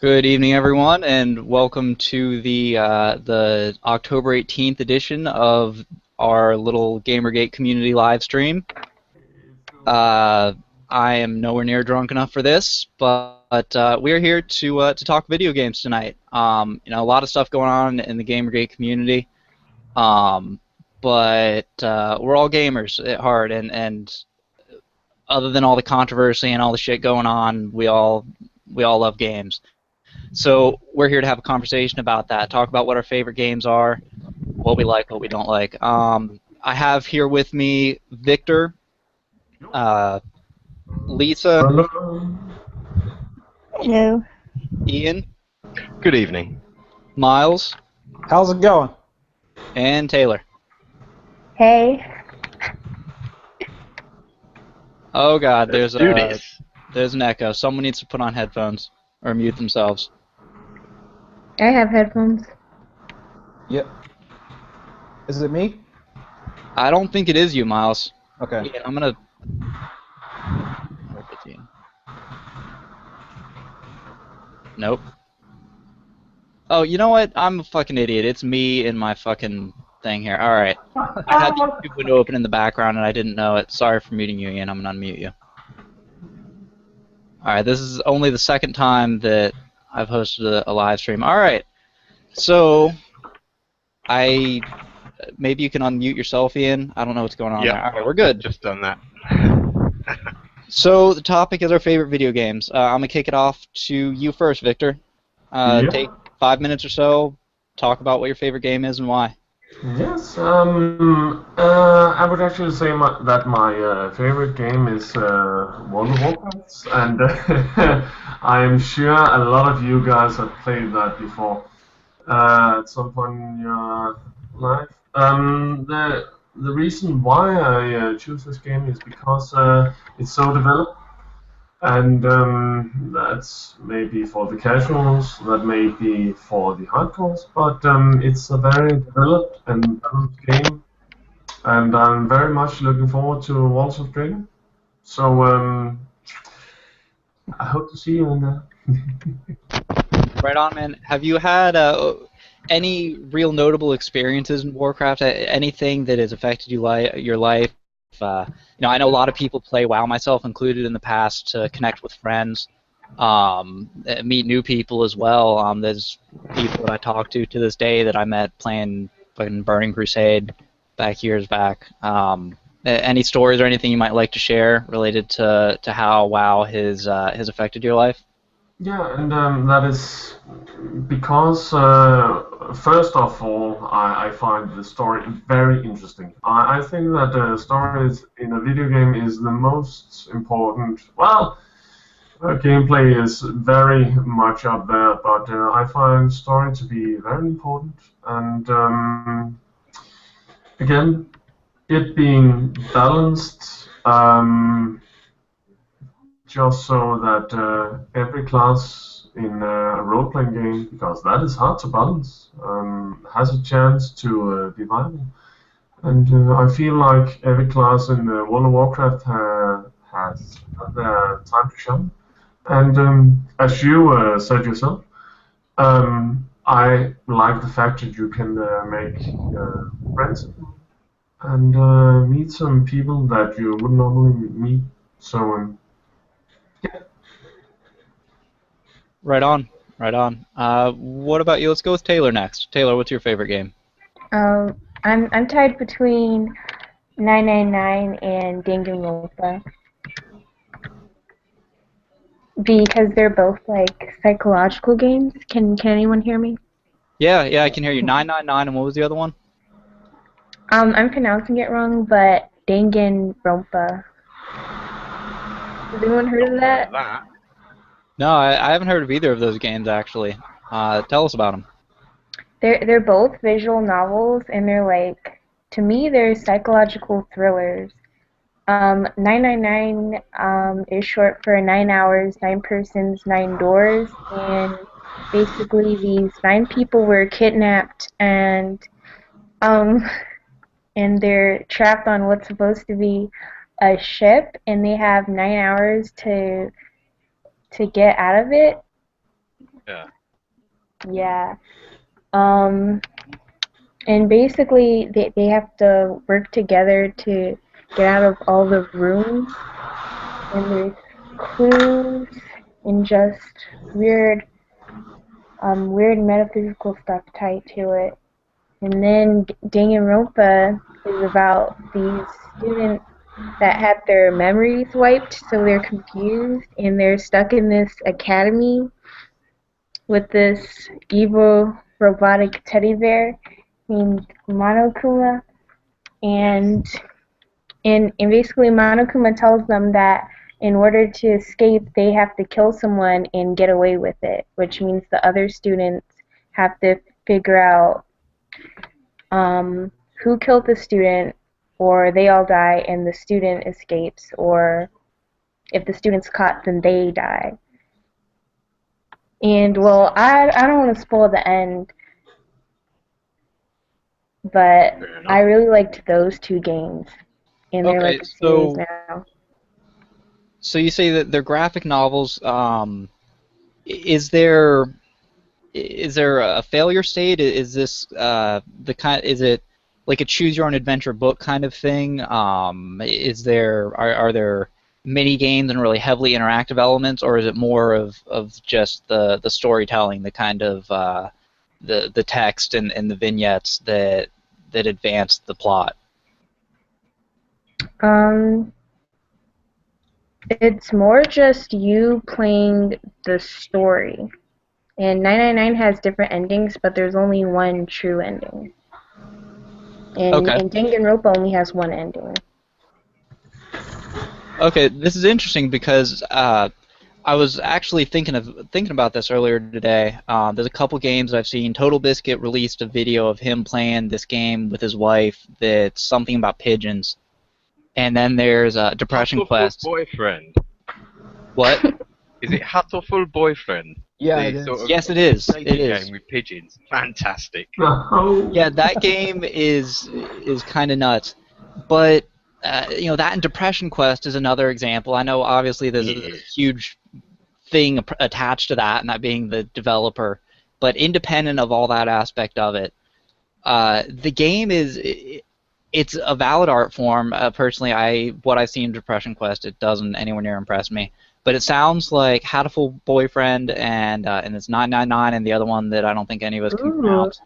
Good evening, everyone, and welcome to the October 18th edition of our little Gamergate community live stream. I am nowhere near drunk enough for this, but we're here to talk video games tonight. A lot of stuff going on in the Gamergate community, but we're all gamers at heart, and other than all the controversy and all the shit going on, we all love games. So we're here to have a conversation about that, talk about what our favorite games are, what we like, what we don't like. I have here with me Victor, uh, Lisa, Hello. Ian, Good evening. Miles, How's it going? and Taylor. Hey. Oh God, Let's do this. there's an echo. Someone needs to put on headphones or mute themselves. I have headphones. Yep. Is it me? I don't think it is you, Miles. Okay. Yeah, I'm gonna. Nope. Oh, you know what? I'm a fucking idiot. It's me and my fucking thing here. All right. I had the YouTube window open in the background and I didn't know it. Sorry for muting you, Ian. I'm gonna unmute you. All right. This is only the second time that I've hosted a live stream. All right. So, maybe you can unmute yourself, Ian. I don't know what's going on Yep. there. All right, we're good. Just done that. So the topic is our favorite video games. I'm gonna kick it off to you first, Victor. Yeah. Take 5 minutes or so. Talk about what your favorite game is and why. Yes, I would actually say that my favorite game is World of Warcraft, and I am sure a lot of you guys have played that before at some point in your life. The reason why I choose this game is because it's so developed. And that's maybe for the casuals, that may be for the hardcores, but it's a very developed and balanced game, and I'm very much looking forward to Walls of Dragon. So I hope to see you in there. Right on, man. Have you had any real notable experiences in Warcraft? Anything that has affected your life? I know a lot of people play WoW, myself included, in the past to connect with friends, meet new people as well. There's people that I talk to this day that I met playing fucking Burning Crusade years back. Any stories or anything you might like to share related to how WoW has affected your life? Yeah, and that is because, first of all, I find the story very interesting. I think that the stories in a video game is the most important. Well, gameplay is very much up there, but I find story to be very important. And again, it being balanced. Just so that every class in a role-playing game, because that is hard to balance, has a chance to be viable. And I feel like every class in World of Warcraft has had their time to shine. And as you said yourself, I like the fact that you can make friends and meet some people that you wouldn't normally meet. So. Right on, right on. What about you? Let's go with Taylor next. Taylor, what's your favorite game? I'm tied between 999 and Danganronpa because they're both like psychological games. Can anyone hear me? Yeah, I can hear you. 999, and what was the other one? I'm pronouncing it wrong, but Danganronpa. Has anyone heard of that? No, I haven't heard of either of those games actually. Tell us about them. They're both visual novels, and they're like, to me, they're psychological thrillers. 999 is short for 9 hours, 9 persons, 9 doors, and basically these 9 people were kidnapped and they're trapped on what's supposed to be a ship, and they have 9 hours to get out of it. Yeah. Yeah. Um, and basically, they have to work together to get out of all the rooms, and there's clues and just weird, weird metaphysical stuff tied to it. And then Danganronpa is about these students that had their memories wiped, so they're confused and they're stuck in this academy with this evil robotic teddy bear named Monokuma, and and basically Monokuma tells them that in order to escape they have to kill someone and get away with it, which means the other students have to figure out um, who killed the student, or they all die and the student escapes, or if the student's caught then they die. And well, I don't want to spoil the end, but Fair I enough. really liked those two games, and they're like Okay, a series so now. so you say that they're graphic novels. Is there is there a failure state? Is this the kind? Is it like a choose your own adventure book kind of thing? Is there are there mini games and really heavily interactive elements, or is it more of just the storytelling, the kind of the text and the vignettes that advance the plot? Um, it's more just you playing the story. And 999 has different endings, but there's only one true ending. Okay. And Danganronpa only has one ending. Okay, this is interesting because I was actually thinking about this earlier today. There's a couple games I've seen. Total Biscuit released a video of him playing this game with his wife that's something about pigeons. And then there's Depression Hatoful Quest. Boyfriend. What? Is it Hatoful Boyfriend? Yeah, it The sort is. of Yes, it is. It dating is. game with pigeons. Fantastic. No. Yeah, that game is kind of nuts. But that and Depression Quest is another example. I know obviously there's a Yeah. huge thing attached to that, and that being the developer. But independent of all that aspect of it, the game it's a valid art form. Personally, what I've seen in Depression Quest, it doesn't anywhere near impress me. But it sounds like Hatful Boyfriend and it's 999 and the other one that I don't think any of us can Ooh. pronounce.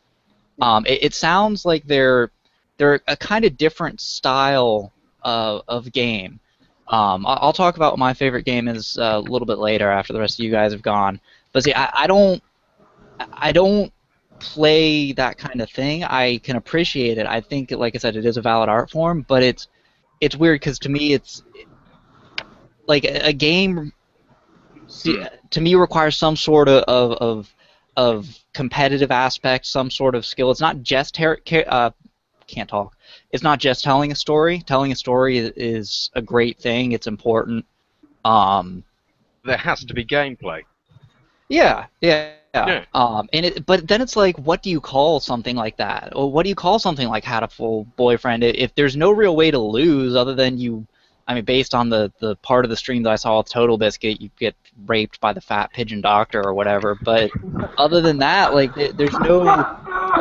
It sounds like they're a kind of different style of game. I'll talk about what my favorite game is a little bit later after the rest of you guys have gone. But see, I don't play that kind of thing. I can appreciate it. I think, like I said, it is a valid art form, but it's weird because to me, it's like a game. Hmm. To me, requires some sort of competitive aspect, some sort of skill. It's not just can't talk. It's not just telling a story. Telling a story is a great thing. It's important. Um, There has to be gameplay. yeah, yeah. Yeah. Yeah. But then it's like, what do you call something like that? Or what do you call something like Hatful Boyfriend if there's no real way to lose other than you, I mean, based on the part of the stream that I saw with Total Biscuit, you get raped by the fat pigeon doctor or whatever. But other than that, like, there's no,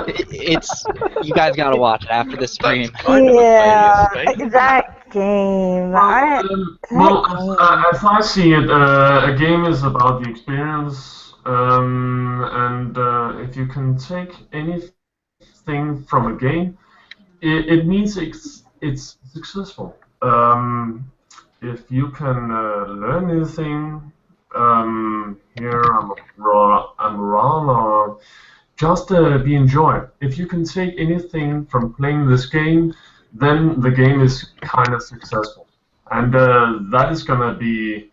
it's, you guys gotta watch it after the That's stream. kind of a failure Yeah, state, isn't it? that game. Well, That game. as I see it, a game is about the experience, and if you can take anything from a game, it means it's successful. If you can learn anything, here I'm wrong, or just be enjoyed. If you can take anything from playing this game, then the game is kind of successful, and that is gonna be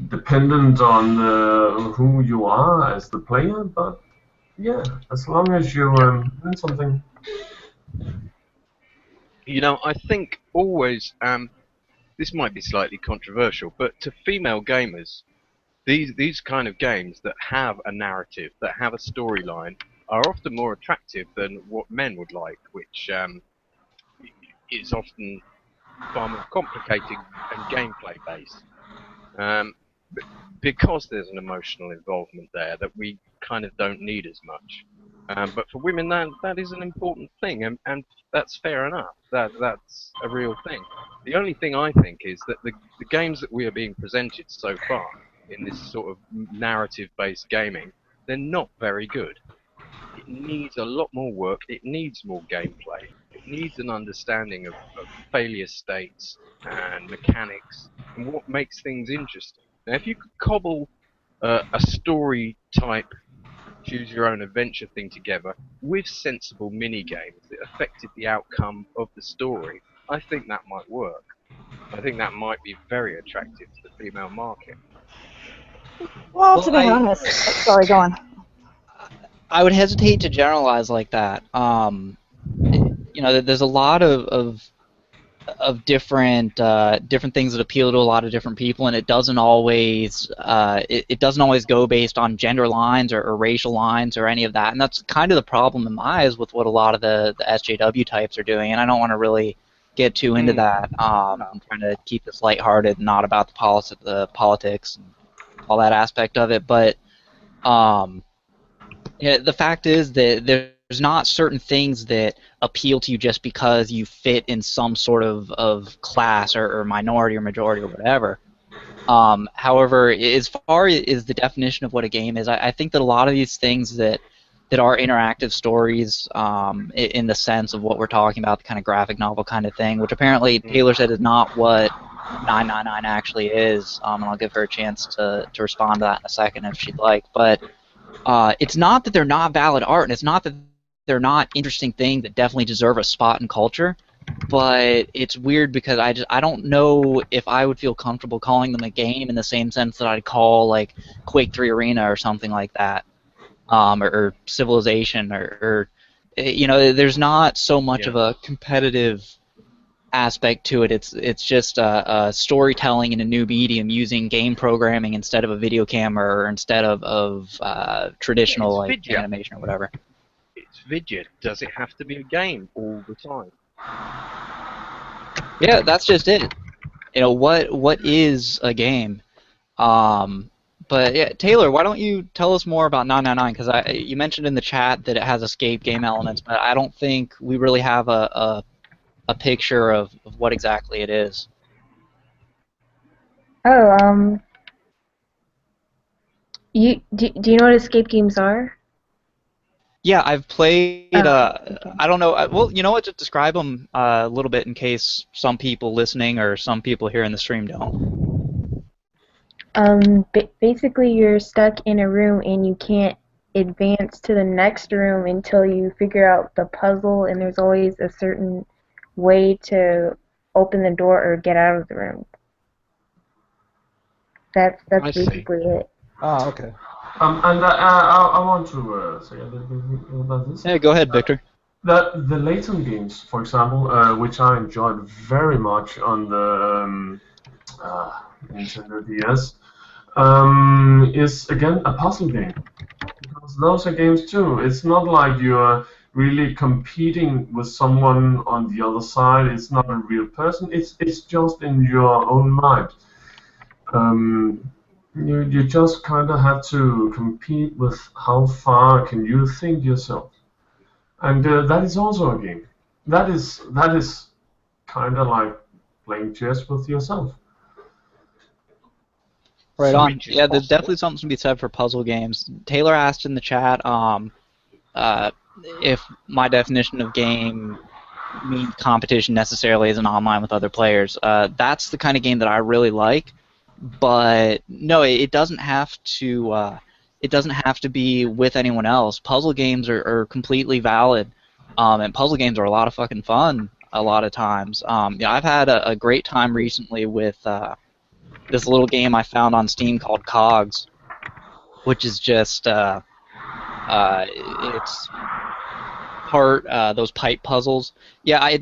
dependent on who you are as the player. But yeah, as long as you learn something. I think always, this might be slightly controversial, but to female gamers, these kind of games that have a narrative, that have a storyline, are often more attractive than what men would like, which is often far more complicated and gameplay based. Um, because there's an emotional involvement there that we kind of don't need as much. But for women, that is an important thing, and that's fair enough. That's a real thing. The only thing I think is that the games that we are being presented so far in this sort of narrative-based gaming, they're not very good. It needs a lot more work. It needs more gameplay. It needs an understanding of failure states and mechanics and what makes things interesting. Now, if you could cobble a story type, choose your own adventure thing together with sensible mini games that affected the outcome of the story, I think that might work. I think that might be very attractive to the female market. Well, Well, to be honest, sorry, go on. I would hesitate to generalize like that. There's a lot of different things that appeal to a lot of different people, and it doesn't always it doesn't always go based on gender lines or racial lines or any of that. And that's kind of the problem in my eyes with what a lot of the SJW types are doing. And I don't want to really get too into that. I'm trying to keep this lighthearted, not about the politics and all that aspect of it. But the fact is that there's not certain things that appeal to you just because you fit in some sort of class or minority or majority or whatever. However, as far as the definition of what a game is, I think that a lot of these things that are interactive stories, in the sense of what we're talking about, the kind of graphic novel kind of thing, which apparently Taylor said is not what 999 actually is, and I'll give her a chance to respond to that in a second if she'd like. But it's not that they're not valid art, and it's not that they're not interesting things that definitely deserve a spot in culture, but it's weird because I don't know if I would feel comfortable calling them a game in the same sense that I'd call like Quake 3 Arena or something like that, or Civilization, or there's not so much of a competitive aspect to it. It's just storytelling in a new medium using game programming instead of a video camera or instead of traditional like vidya. animation or whatever. It's vidya. Does it have to be a game all the time? Yeah, that's just it. What is a game? But yeah, Taylor, why don't you tell us more about 999? Because you mentioned in the chat that it has escape game elements, but I don't think we really have a picture of what exactly it is. Oh, do you know what escape games are? Yeah, I've played. Okay. I don't know. Well, you know what? Just describe them a little bit in case some people listening or some people here in the stream don't. Basically, you're stuck in a room and you can't advance to the next room until you figure out the puzzle, and there's always a certain way to open the door or get out of the room. That's basically it. Ah, okay. I want to say a little bit about this. Yeah, go ahead, Victor. The Layton games, for example, which I enjoyed very much on the Nintendo DS, is again a puzzle game. Because those are games too. It's not like you're really competing with someone on the other side. It's not a real person. It's just in your own mind. You just kind of have to compete with how far can you think yourself, and that is also a game. That is kind of like playing chess with yourself. Right on. Which is Yeah, there's possible. definitely something to be said for puzzle games. Taylor asked in the chat if my definition of game means competition necessarily isn't online with other players. That's the kind of game that I really like, but no, it doesn't have to. It doesn't have to be with anyone else. Puzzle games are completely valid, and puzzle games are a lot of fucking fun a lot of times. I've had a great time recently with this little game I found on Steam called Cogs, which is just it's part those pipe puzzles. Yeah, I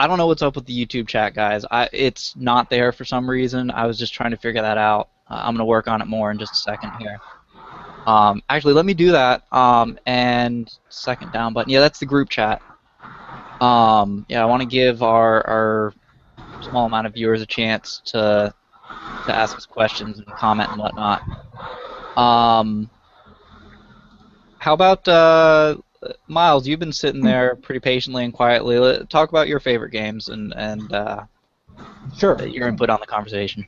don't know what's up with the YouTube chat, guys. It's not there for some reason. I was just trying to figure that out. I'm gonna work on it more in just a second here. Actually, let me do that. And second down button. Yeah, that's the group chat. Yeah, I want to give our small amount of viewers a chance to to ask us questions and comment and whatnot. Um, how about Miles? You've been sitting there pretty patiently and quietly. Talk about your favorite games and Sure. your input on the conversation.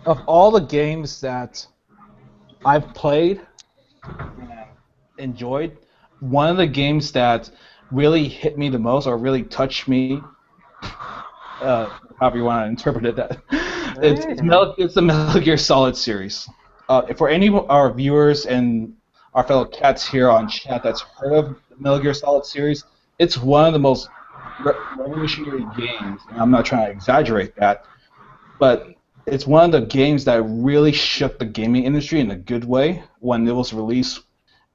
Of all the games that I've played and enjoyed, one of the games that really hit me the most or really touched me, however you want to interpret it, that it's the Metal Gear Solid series. For any of our viewers and our fellow cats here on chat that's heard of the Metal Gear Solid series, it's one of the most revolutionary games, and I'm not trying to exaggerate that, but it's one of the games that really shook the gaming industry in a good way when it was released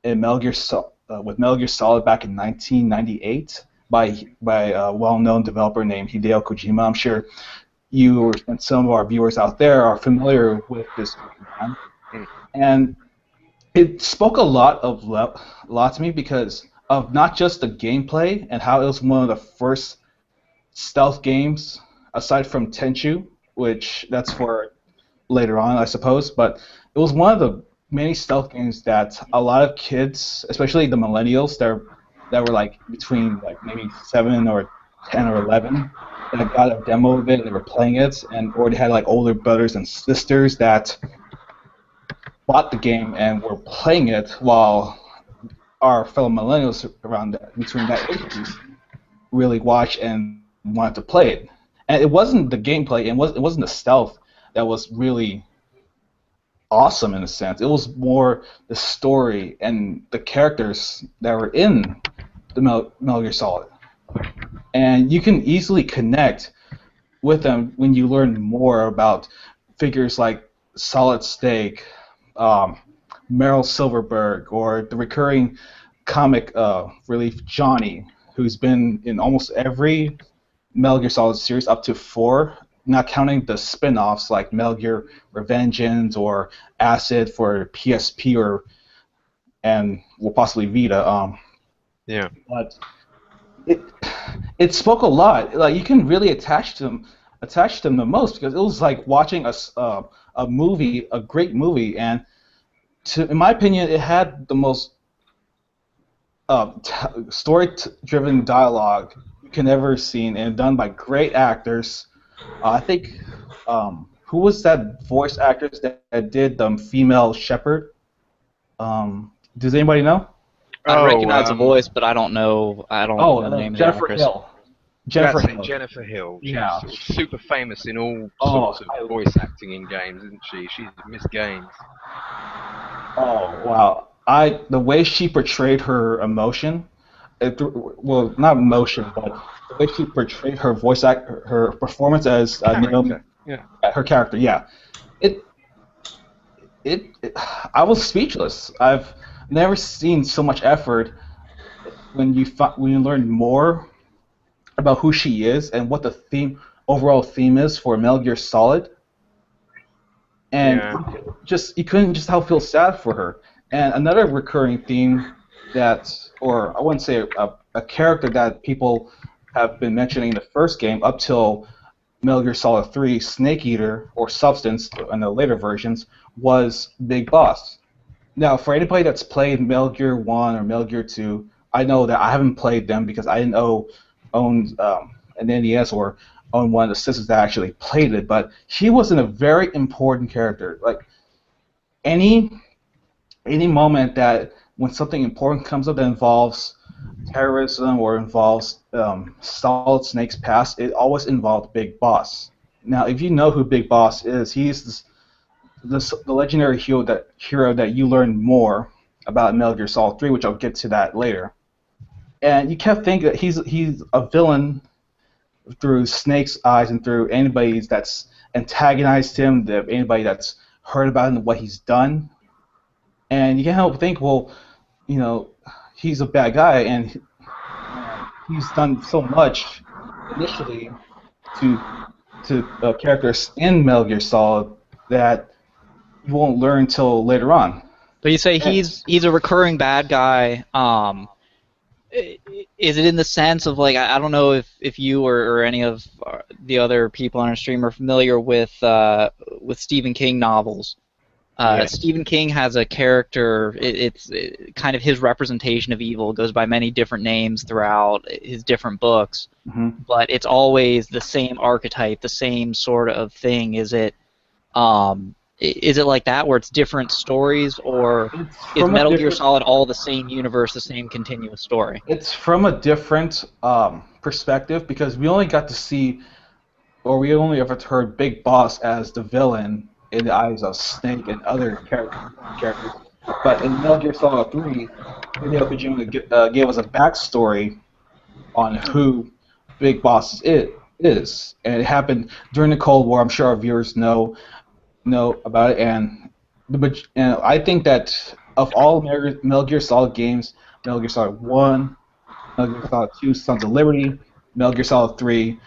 in with Metal Gear Solid back in 1998 by a well-known developer named Hideo Kojima. I'm sure you and some of our viewers out there are familiar with this man. And it spoke a lot to me because of not just the gameplay and how it was one of the first stealth games aside from Tenchu, which that's for later on, I suppose. But it was one of the many stealth games that a lot of kids, especially the millennials, that were like between like maybe 7 or 10 or 11, that got a demo of it and they were playing it, and or they had like older brothers and sisters that bought the game and were playing it while our fellow millennials between that age group really watched and wanted to play it. And it wasn't the gameplay, it wasn't the stealth that was really awesome in a sense. It was more the story and the characters that were in the Metal Gear Solid. And you can easily connect with them when you learn more about figures like Solid Snake, Meryl Silverberg, or the recurring comic relief Johnny, who's been in almost every Metal Gear Solid series up to 4, not counting the spin-offs like Metal Gear Revengeance or Acid for PSP and possibly Vita. Yeah. But it spoke a lot. Like you can really attach them the most because it was like watching a movie, a great movie, and in my opinion, it had the most story-driven dialogue you can ever seen, and done by great actors. I think who was that voice actress that did the female Shepherd? Does anybody know? I recognize the voice, but I don't know. I don't know the name of the Jennifer actress. Hill. That's it, Jennifer Hill. She's Yeah. sort of super famous in all sorts of voice acting in games, isn't she? She's Miss Games. Oh wow! The way she portrayed her emotion, well, not emotion, but the way she portrayed her her performance as Naomi, her character, yeah. It, I was speechless. I've never seen so much effort when you learn more about who she is and what the overall theme is for Metal Gear Solid. And you couldn't just help feel sad for her. And another recurring theme or I wouldn't say a character that people have been mentioning in the first game up till Metal Gear Solid 3, Snake Eater, or Substance in the later versions, was Big Boss. Now, for anybody that's played Metal Gear 1 or Metal Gear 2, I know that I haven't played them because I didn't own an NES or own one of the sisters that actually played it, but he was a very important character. Like, any moment that when something important comes up that involves terrorism or involves Solid Snake's past, it always involved Big Boss. Now, if you know who Big Boss is, he's the legendary hero that you learn more about in Metal Gear Solid 3, which I'll get to that later. And you kept thinking that he's a villain through Snake's eyes and through anybody that's antagonized him, anybody that's heard about him and what he's done. And you can't help but think, well, he's a bad guy, and he's done so much initially to characters in Metal Gear Solid that you won't learn until later on. But you say he's a recurring bad guy. is it in the sense of like I don't know if you or any of the other people on our stream are familiar with Stephen King novels. Yes. Stephen King has a character. It's kind of his representation of evil. Goes by many different names throughout his different books, but it's always the same archetype, the same sort of thing. Is it like that, where it's different stories, or It's is from a Metal Gear different. Solid all the same universe, the same continuous story? It's from a different perspective because we only got to see, or we only ever heard Big Boss as the villain in the eyes of Snake and other characters. But in Metal Gear Solid 3, Hideo Kojima gave us a backstory on who Big Boss is, and it happened during the Cold War. I'm sure our viewers know about it, and I think that of all Metal Gear Solid games, Metal Gear Solid 1, Metal Gear Solid 2, Sons of Liberty, Metal Gear Solid 3,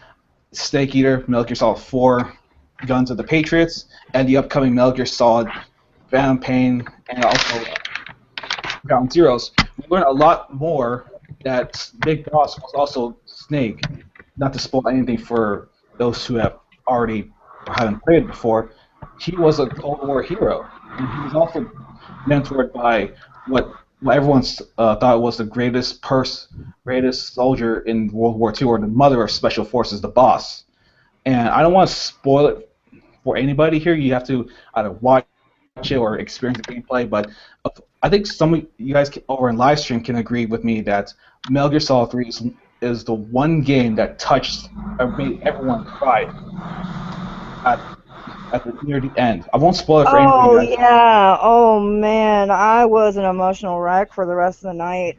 Snake Eater, Metal Gear Solid 4, Guns of the Patriots, and the upcoming Metal Gear Solid Phantom Pain, and also Ground Zeroes. We learn a lot more that Big Boss was also Snake. Not to spoil anything for those who have already or haven't played it before, he was a Cold War hero, and he was also mentored by what everyone thought was the greatest soldier in World War II, or the mother of special forces, the boss. And I don't want to spoil it for anybody here. You have to either watch it or experience the gameplay. But I think some of you guys over in live stream can agree with me that Metal Gear Solid 3 is the one game that touched or made everyone cry near the end. I won't spoil it for anybody, Oh guys. yeah. Oh man, I was an emotional wreck for the rest of the night.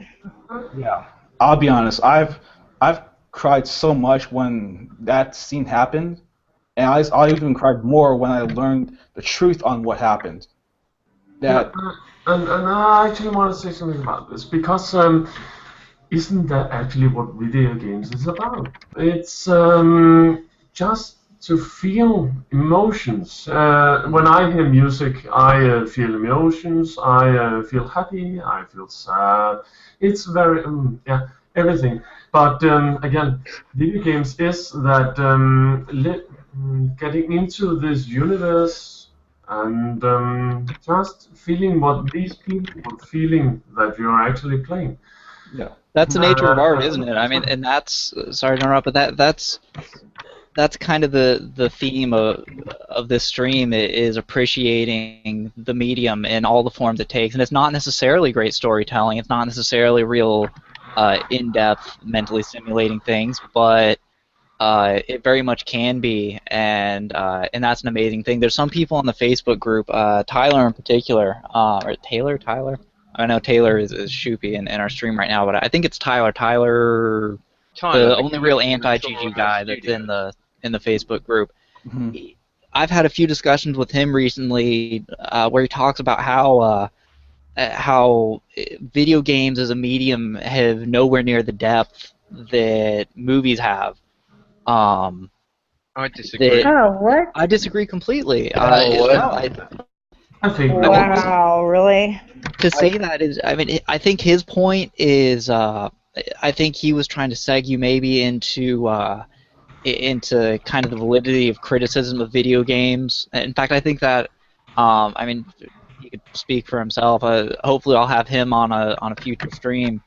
Yeah, I'll be honest. I've cried so much when that scene happened, and I even cried more when I learned the truth on what happened. Yeah, That and I actually want to say something about this because isn't that actually what video games is about? It's just to feel emotions. When I hear music, I feel emotions. I feel happy. I feel sad. It's very yeah, everything. But again, video games is that getting into this universe and just feeling what these people were feeling that you're actually playing. yeah. That's the nature of art, isn't it? I That's mean, and that's sorry to interrupt, but that's kind of the theme of this stream is appreciating the medium in all the forms it takes, and it's not necessarily great storytelling. It's not necessarily real in-depth, mentally stimulating things, but it very much can be, and that's an amazing thing. There's some people on the Facebook group, Tyler in particular, or Tyler. I know Taylor is Shoopy in our stream right now, but I think it's Tyler. Tyler, Tyler, the the only real collector tour anti-GG of our guy that's studios. in the Facebook group. Mhm. I've had a few discussions with him recently where he talks about how video games as a medium have nowhere near the depth that movies have. Um, I that disagree. Oh, what? I disagree completely. What? I think I mean, Wow, really? to say that is, I mean, I think his point is, I think he was trying to seg you maybe into kind of the validity of criticism of video games. In fact, I think that, I mean, he could speak for himself. Hopefully, I'll have him on a future stream.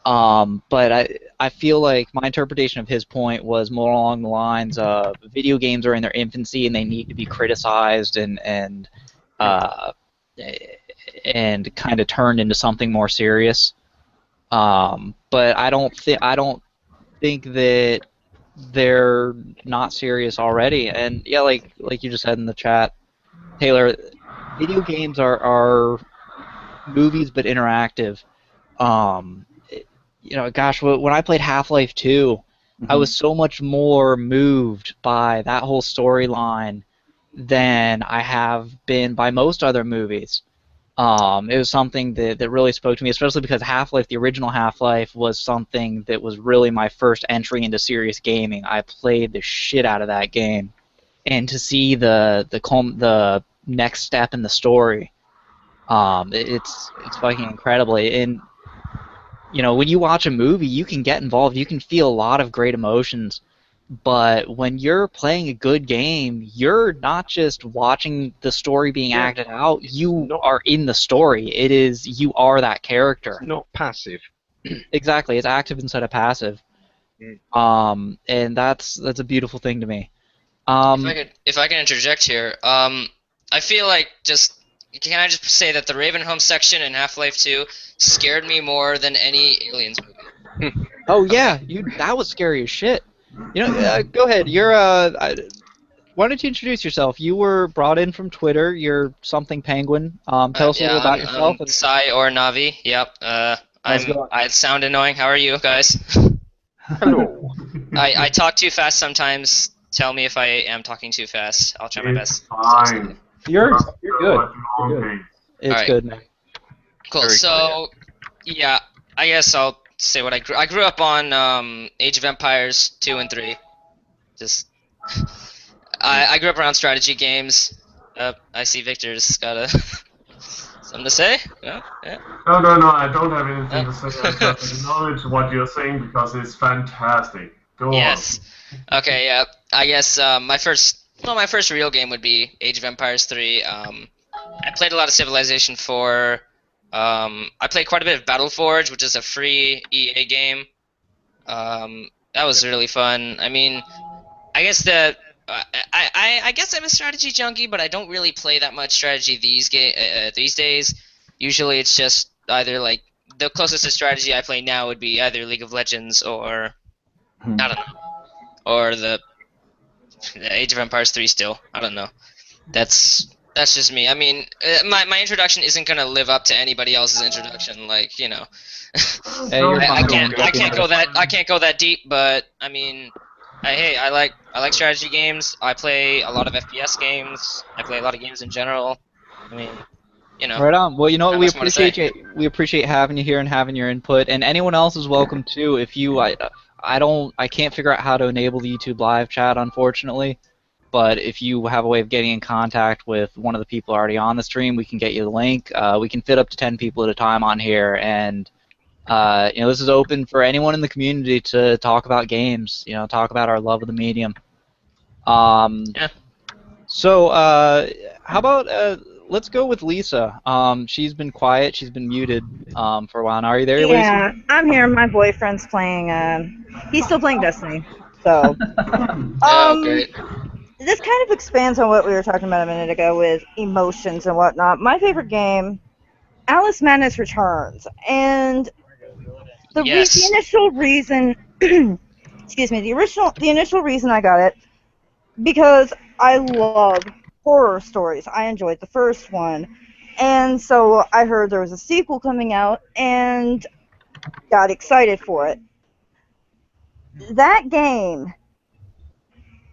But I feel like my interpretation of his point was more along the lines of video games are in their infancy and they need to be criticized uh, and kind of turned into something more serious. But I don't think that they're not serious already. And yeah, like you just said in the chat, Taylor, video games are movies but interactive. You know, gosh, when I played Half-Life 2, I was so much more moved by that whole storyline than I have been by most other movies. It was something that really spoke to me, especially because Half-Life, the original Half-Life, was something that was really my first entry into serious gaming. I played the shit out of that game, and to see the next step in the story, it's fucking incredible. And when you watch a movie, you can get involved, you can feel a lot of great emotions. But when you're playing a good game, you're not just watching the story being acted out, you are in the story. You are that character. It's not passive. Exactly, it's active instead of passive. And that's a beautiful thing to me. If I can interject here, I feel like can I just say that the Ravenholm section in Half-Life 2 scared me more than any Aliens movie. Oh yeah, that was scary as shit. Go ahead. Why don't you introduce yourself? You were brought in from Twitter. You're something penguin. Tell us a little about yourself. Sai or Navi. Yep. I sound annoying. How are you guys? Hello. I talk too fast sometimes. Tell me if I am talking too fast. I'll try my best. Fine. You're good. You're good. It's right. good, man. Cool. Very So, yeah, I guess I'll say what I grew up on Age of Empires 2 and 3. I grew up around strategy games. I see Victor's got something to say. Yeah. No, I don't have anything to say. I just acknowledge what you're saying because it's fantastic. Go on. Yes. Okay. Yeah. I guess my first real game would be Age of Empires 3. I played a lot of Civilization 4. I played quite a bit of Battleforge, which is a free EA game. That was really fun. I mean, I guess I guess I'm a strategy junkie, but I don't really play that much strategy these days. Usually, it's just either like the closest to strategy I play now would be either League of Legends or I don't know, or the Age of Empires 3 still. I don't know. That's just me. I mean, my introduction isn't gonna live up to anybody else's introduction. Like, you know, Hey, you're I fine. can't go that deep. But I mean, I like strategy games. I play a lot of FPS games. I play a lot of games in general. I mean, you know. Right on. Well, you know what? Not We much more to say. appreciate you. We appreciate having you here and having your input. And anyone else is welcome too. If you, I can't figure out how to enable the YouTube live chat, unfortunately. But if you have a way of getting in contact with one of the people already on the stream, we can get you the link. We can fit up to 10 people at a time on here, and this is open for anyone in the community to talk about games. Talk about our love of the medium. Yeah. So, how about let's go with Lisa. She's been quiet. She's been muted for a while now. Are you there, Lisa? Yeah, I'm here. My boyfriend's playing. He's still playing Destiny. So, Oh, great. this kind of expands on what we were talking about a minute ago with emotions and whatnot. My favorite game, Alice Madness Returns, and the initial reason, excuse me, the initial reason I got it, because I love horror stories. I enjoyed the first one, and so I heard there was a sequel coming out, and got excited for it. That game,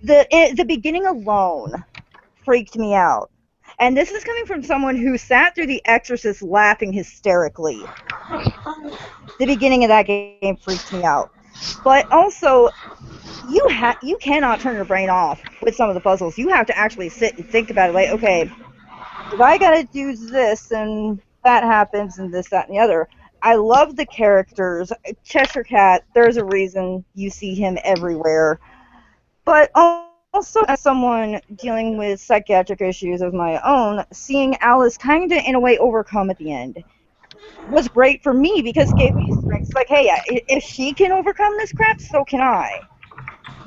the beginning alone freaked me out. And this is coming from someone who sat through The Exorcist laughing hysterically. The beginning of that game freaked me out. But also, you cannot turn your brain off with some of the puzzles. You have to actually sit and think about it. Like, okay, if I gotta do this and that happens and this, that, and the other. I love the characters. Cheshire Cat, there's a reason you see him everywhere. But also, as someone dealing with psychiatric issues of my own, seeing Alice kind of, in a way, overcome at the end was great for me because it gave me strength. It's like, hey, if she can overcome this crap, so can I.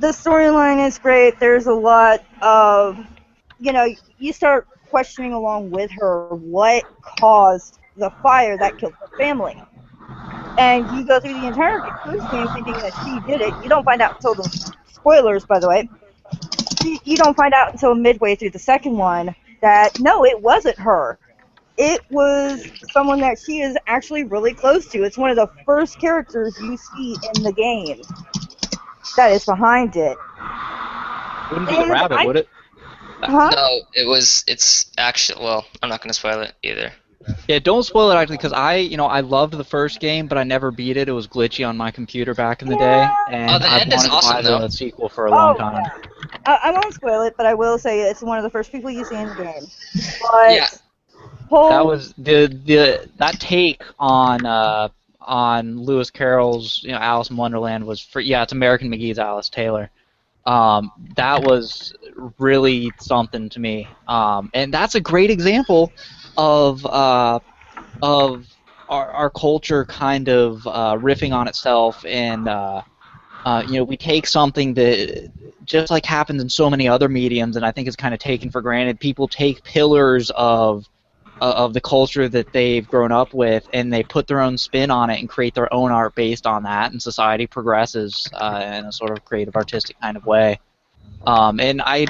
The storyline is great. There's a lot of, you start questioning along with her what caused the fire that killed her family. And you go through the entire first game thinking that she did it. You don't find out until the spoilers, by the way. You don't find out until midway through the second one that, no, it wasn't her. It was someone that she is actually really close to. It's one of the first characters you see in the game that is behind it. Wouldn't be the rabbit, would it? Huh? No, it's actually, well, I'm not going to spoil it either. Yeah, don't spoil it actually, because I loved the first game, but I never beat it. It was glitchy on my computer back in the day, and the I've end is wanted to awesome, buy though. the sequel for a long time. Yeah. I won't spoil it, but I will say it's one of the first people you see in the game. But Yeah. That was that take on on Lewis Carroll's Alice in Wonderland was it's American McGee's Alice Taylor. That was really something to me, and that's a great example of our culture kind of riffing on itself, and we take something that just like happens in so many other mediums, and I think is kind of taken for granted. People take pillars of the culture that they've grown up with, and they put their own spin on it and create their own art based on that, and society progresses in a sort of creative, artistic kind of way. And I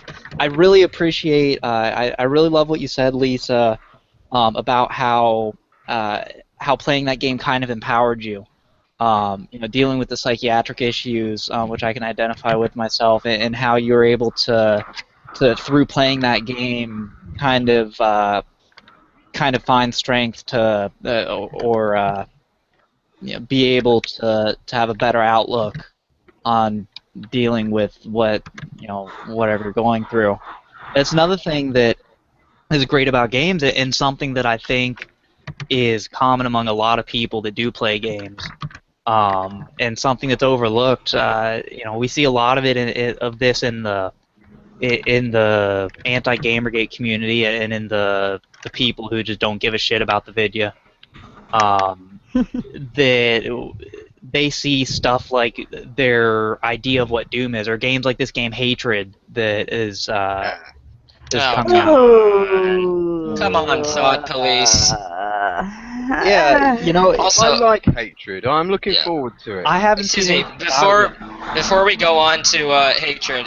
really appreciate, I really love what you said, Lisa, about how playing that game kind of empowered you. Dealing with the psychiatric issues, which I can identify with myself, and how you're able to through playing that game kind of find strength to or be able to have a better outlook on dealing with whatever you're going through. It's another thing that is great about games, and something that I think is common among a lot of people that do play games, and something that's overlooked. We see a lot of of this in the anti-Gamergate community, and in the people who just don't give a shit about the vidya. That they see stuff like their idea of what Doom is, or games like this game Hatred that is coming out. Come on, Thought Police. Yeah, Also, I like Hatred. I'm looking forward to it. I haven't excuse seen me, it. before we go on to Hatred,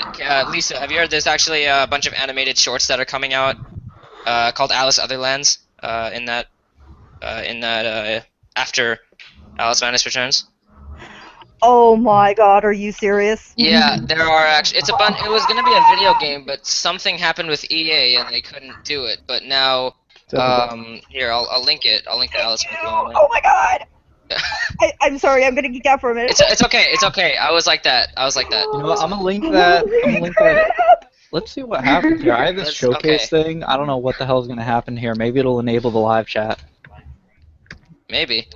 Lisa, have you heard there's actually a bunch of animated shorts that are coming out called Alice Otherlands in that after Alice Madness Returns? Oh my god, are you serious? Yeah, there are actually. It was gonna be a video game, but something happened with EA and they couldn't do it. But now, here I'll link it. I'll link the Alice movie on there. Oh my god! I'm sorry, I'm gonna geek out for a minute. It's okay. It's okay. I was like that. You know what? I'm gonna link that. Let's see what happens here. I have this showcase thing. I don't know what the hell is gonna happen here. Maybe it'll enable the live chat. Maybe.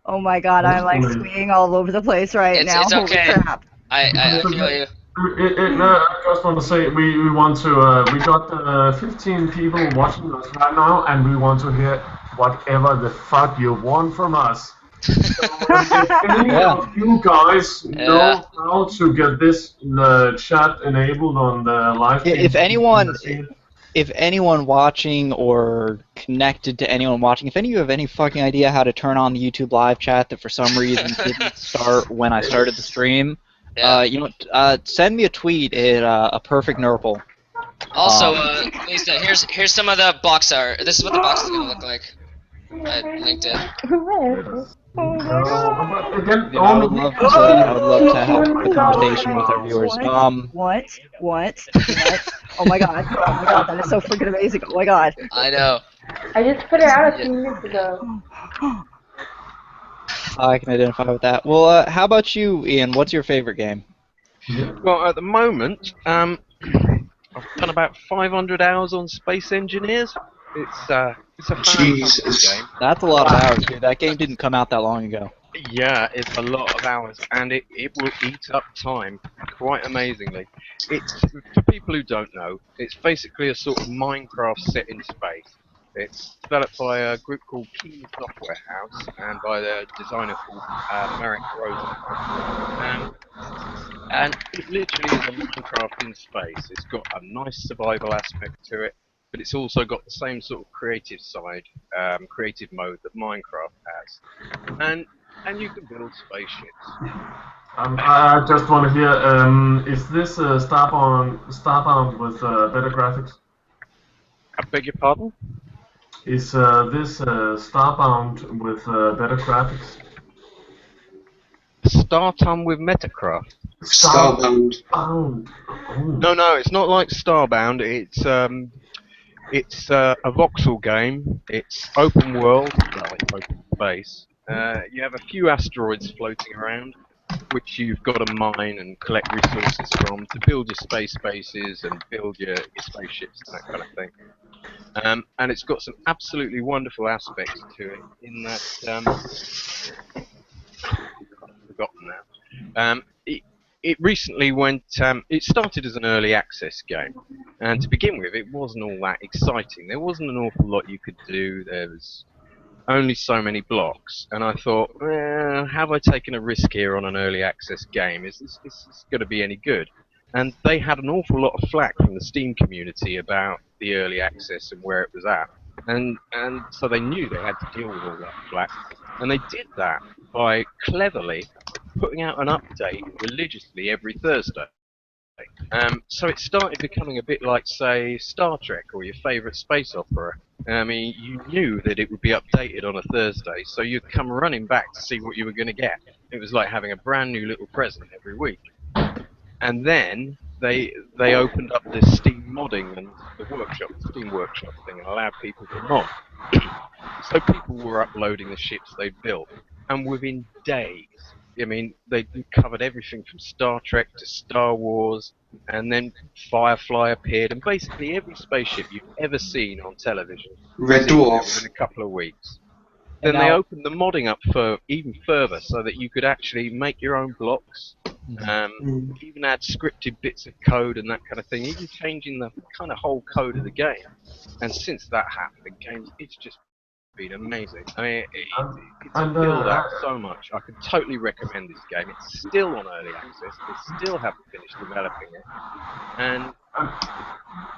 Oh my god, I'm like squeeing all over the place right now. It's okay. Holy crap. I feel you. I just want to say we want to we got 15 people watching us right now, and we want to hear whatever the fuck you want from us. So if any of you guys know how to get this chat enabled on the live stream, if anyone watching or connected to anyone watching, if any of you have any fucking idea how to turn on the YouTube live chat that for some reason didn't start when I started the stream, send me a tweet at a perfect nurple. Also, Lisa, here's some of the box art. This is what the box is gonna look like. I linked it. Oh my god. Again, I would love to have a conversation with our viewers. What? Oh my god, that is so freaking amazing. Oh my god. I know. I just put it out a few minutes ago. I can identify with that. Well, how about you, Ian? What's your favorite game? Well, at the moment, I've done about 500 hours on Space Engineers. It's a fantastic game. That's a lot of hours, dude. That game didn't come out that long ago. Yeah, it's a lot of hours, and it will eat up time quite amazingly. It's, for people who don't know, it's basically a sort of Minecraft set in space. It's developed by a group called Keen Software House, and by the designer called Merrick Rosen. And it literally is a Minecraft in space. It's got a nice survival aspect to it, but it's also got the same sort of creative side, creative mode that Minecraft has. And you can build spaceships. I just want to hear, is this Starbound with better graphics? I beg your pardon? Is this Starbound with better graphics? Starbound with Metacraft? Starbound. No, it's not like Starbound. It's a voxel game. It's open world, like open space. You have a few asteroids floating around, which you've got to mine and collect resources from to build your space bases and build your spaceships and that kind of thing. And it's got some absolutely wonderful aspects to it, in that I've forgotten now. It recently went. It started as an early access game, and to begin with, it wasn't all that exciting. There wasn't an awful lot you could do. There was only so many blocks, and I thought, have I taken a risk here on an early access game? Is this going to be any good? And they had an awful lot of flack from the Steam community about the early access and where it was at, and so they knew they had to deal with all that flack, and they did that by cleverly putting out an update religiously every Thursday. So it started becoming a bit like, say, Star Trek or your favourite space opera. I mean, you knew that it would be updated on a Thursday, so you'd come running back to see what you were going to get. It was like having a brand new little present every week. And then they opened up this Steam modding and the Steam Workshop thing, and allowed people to mod. So people were uploading the ships they'd built, and within days, I mean, they covered everything from Star Trek to Star Wars, and then Firefly appeared, and basically every spaceship you've ever seen on television Red was in there Dwarf. within a couple of weeks. And Then they now- opened the modding up for even further, so that you could actually make your own blocks, even add scripted bits of code and that kind of thing, even changing the kind of whole code of the game. And since that happened, the it's just been amazing. I mean, it's filled out so much. I could totally recommend this game. It's still on early access. They still haven't finished developing it, and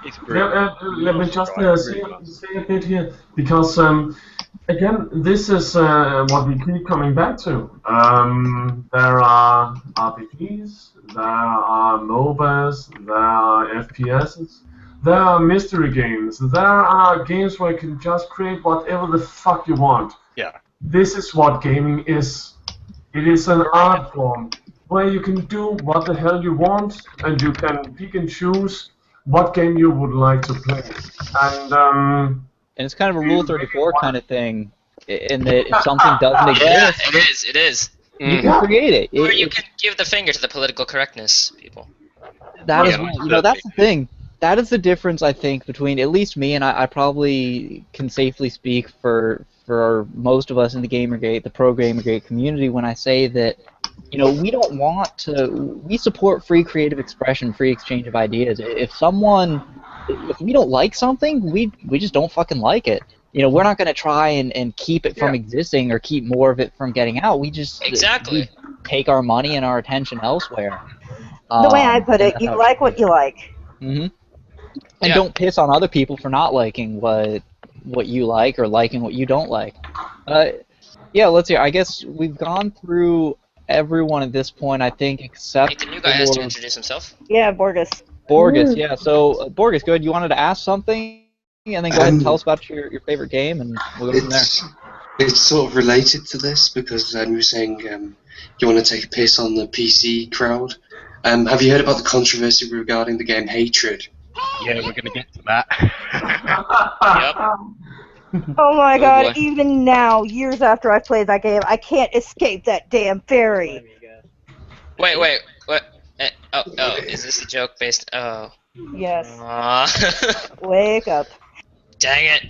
it's brilliant. Let me just say a bit here, because again, this is what we keep coming back to. There are RPGs, there are MOBAs, there are FPSs, there are mystery games, there are games where you can just create whatever the fuck you want. Yeah. This is what gaming is. It is an art form where you can do what the hell you want, and you can pick and choose what game you would like to play. And it's kind of a Rule 34 kind of thing, in that if something doesn't exist, Yeah, it is. you can create it. Or you can give the finger to the political correctness people. That is, Yeah, that's the thing. That is the difference, I think, between at least me, and I probably can safely speak for most of us in the Gamergate, the pro Gamergate community, when I say that, we don't want to. We support free creative expression, free exchange of ideas. If we don't like something, we just don't fucking like it. We're not going to try and keep it from existing or keep more of it from getting out. We just we take our money and our attention elsewhere. The way I put it, you like what you like. Mm-hmm. And don't piss on other people for not liking what you like or liking what you don't like. Let's see. I guess we've gone through everyone at this point, I think, except I think the new guy has to introduce himself. Yeah, Borges. Borges, yeah. So, Borges, good. You wanted to ask something, and then go ahead and tell us about your favorite game, and we'll go from there. It's sort of related to this, because you were saying you want to take a piss on the PC crowd. Have you heard about the controversy regarding the game Hatred? Yeah, we're going to get to that. Yep. Oh my god, boy. even now, years after I've played that game, I can't escape that damn fairy. Wait, what? Is this a joke based? Oh. Yes. Aw. Wake up. Dang it.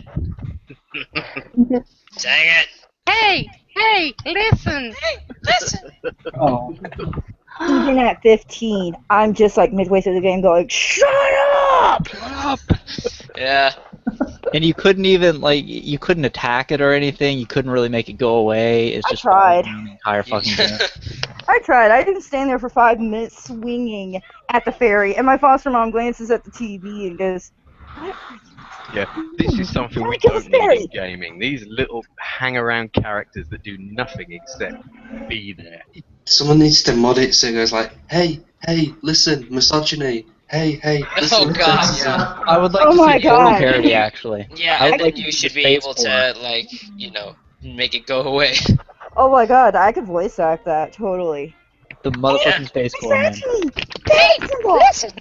Dang it. Hey, listen. Listen. Oh. Even at 15, I'm just like midway through the game going, shut up! Yeah. And you couldn't even, you couldn't attack it or anything. You couldn't really make it go away. It's just tried. the entire fucking game. I tried. I didn't stand there for 5 minutes swinging at the fairy, and my foster mom glances at the TV and goes, Yeah, this is something we Kill the don't need fairy. in gaming. These little hang-around characters that do nothing except be there. Someone needs to mod it so it goes like, hey, listen, misogyny. Hey, listen. Oh god, yeah. I would like Oh to my see total God. parody, actually. Yeah, I would and like then to you see should the be space able porn. to, make it go away. oh my god, I could voice act that, totally. The motherfucking space porn, man. Listen!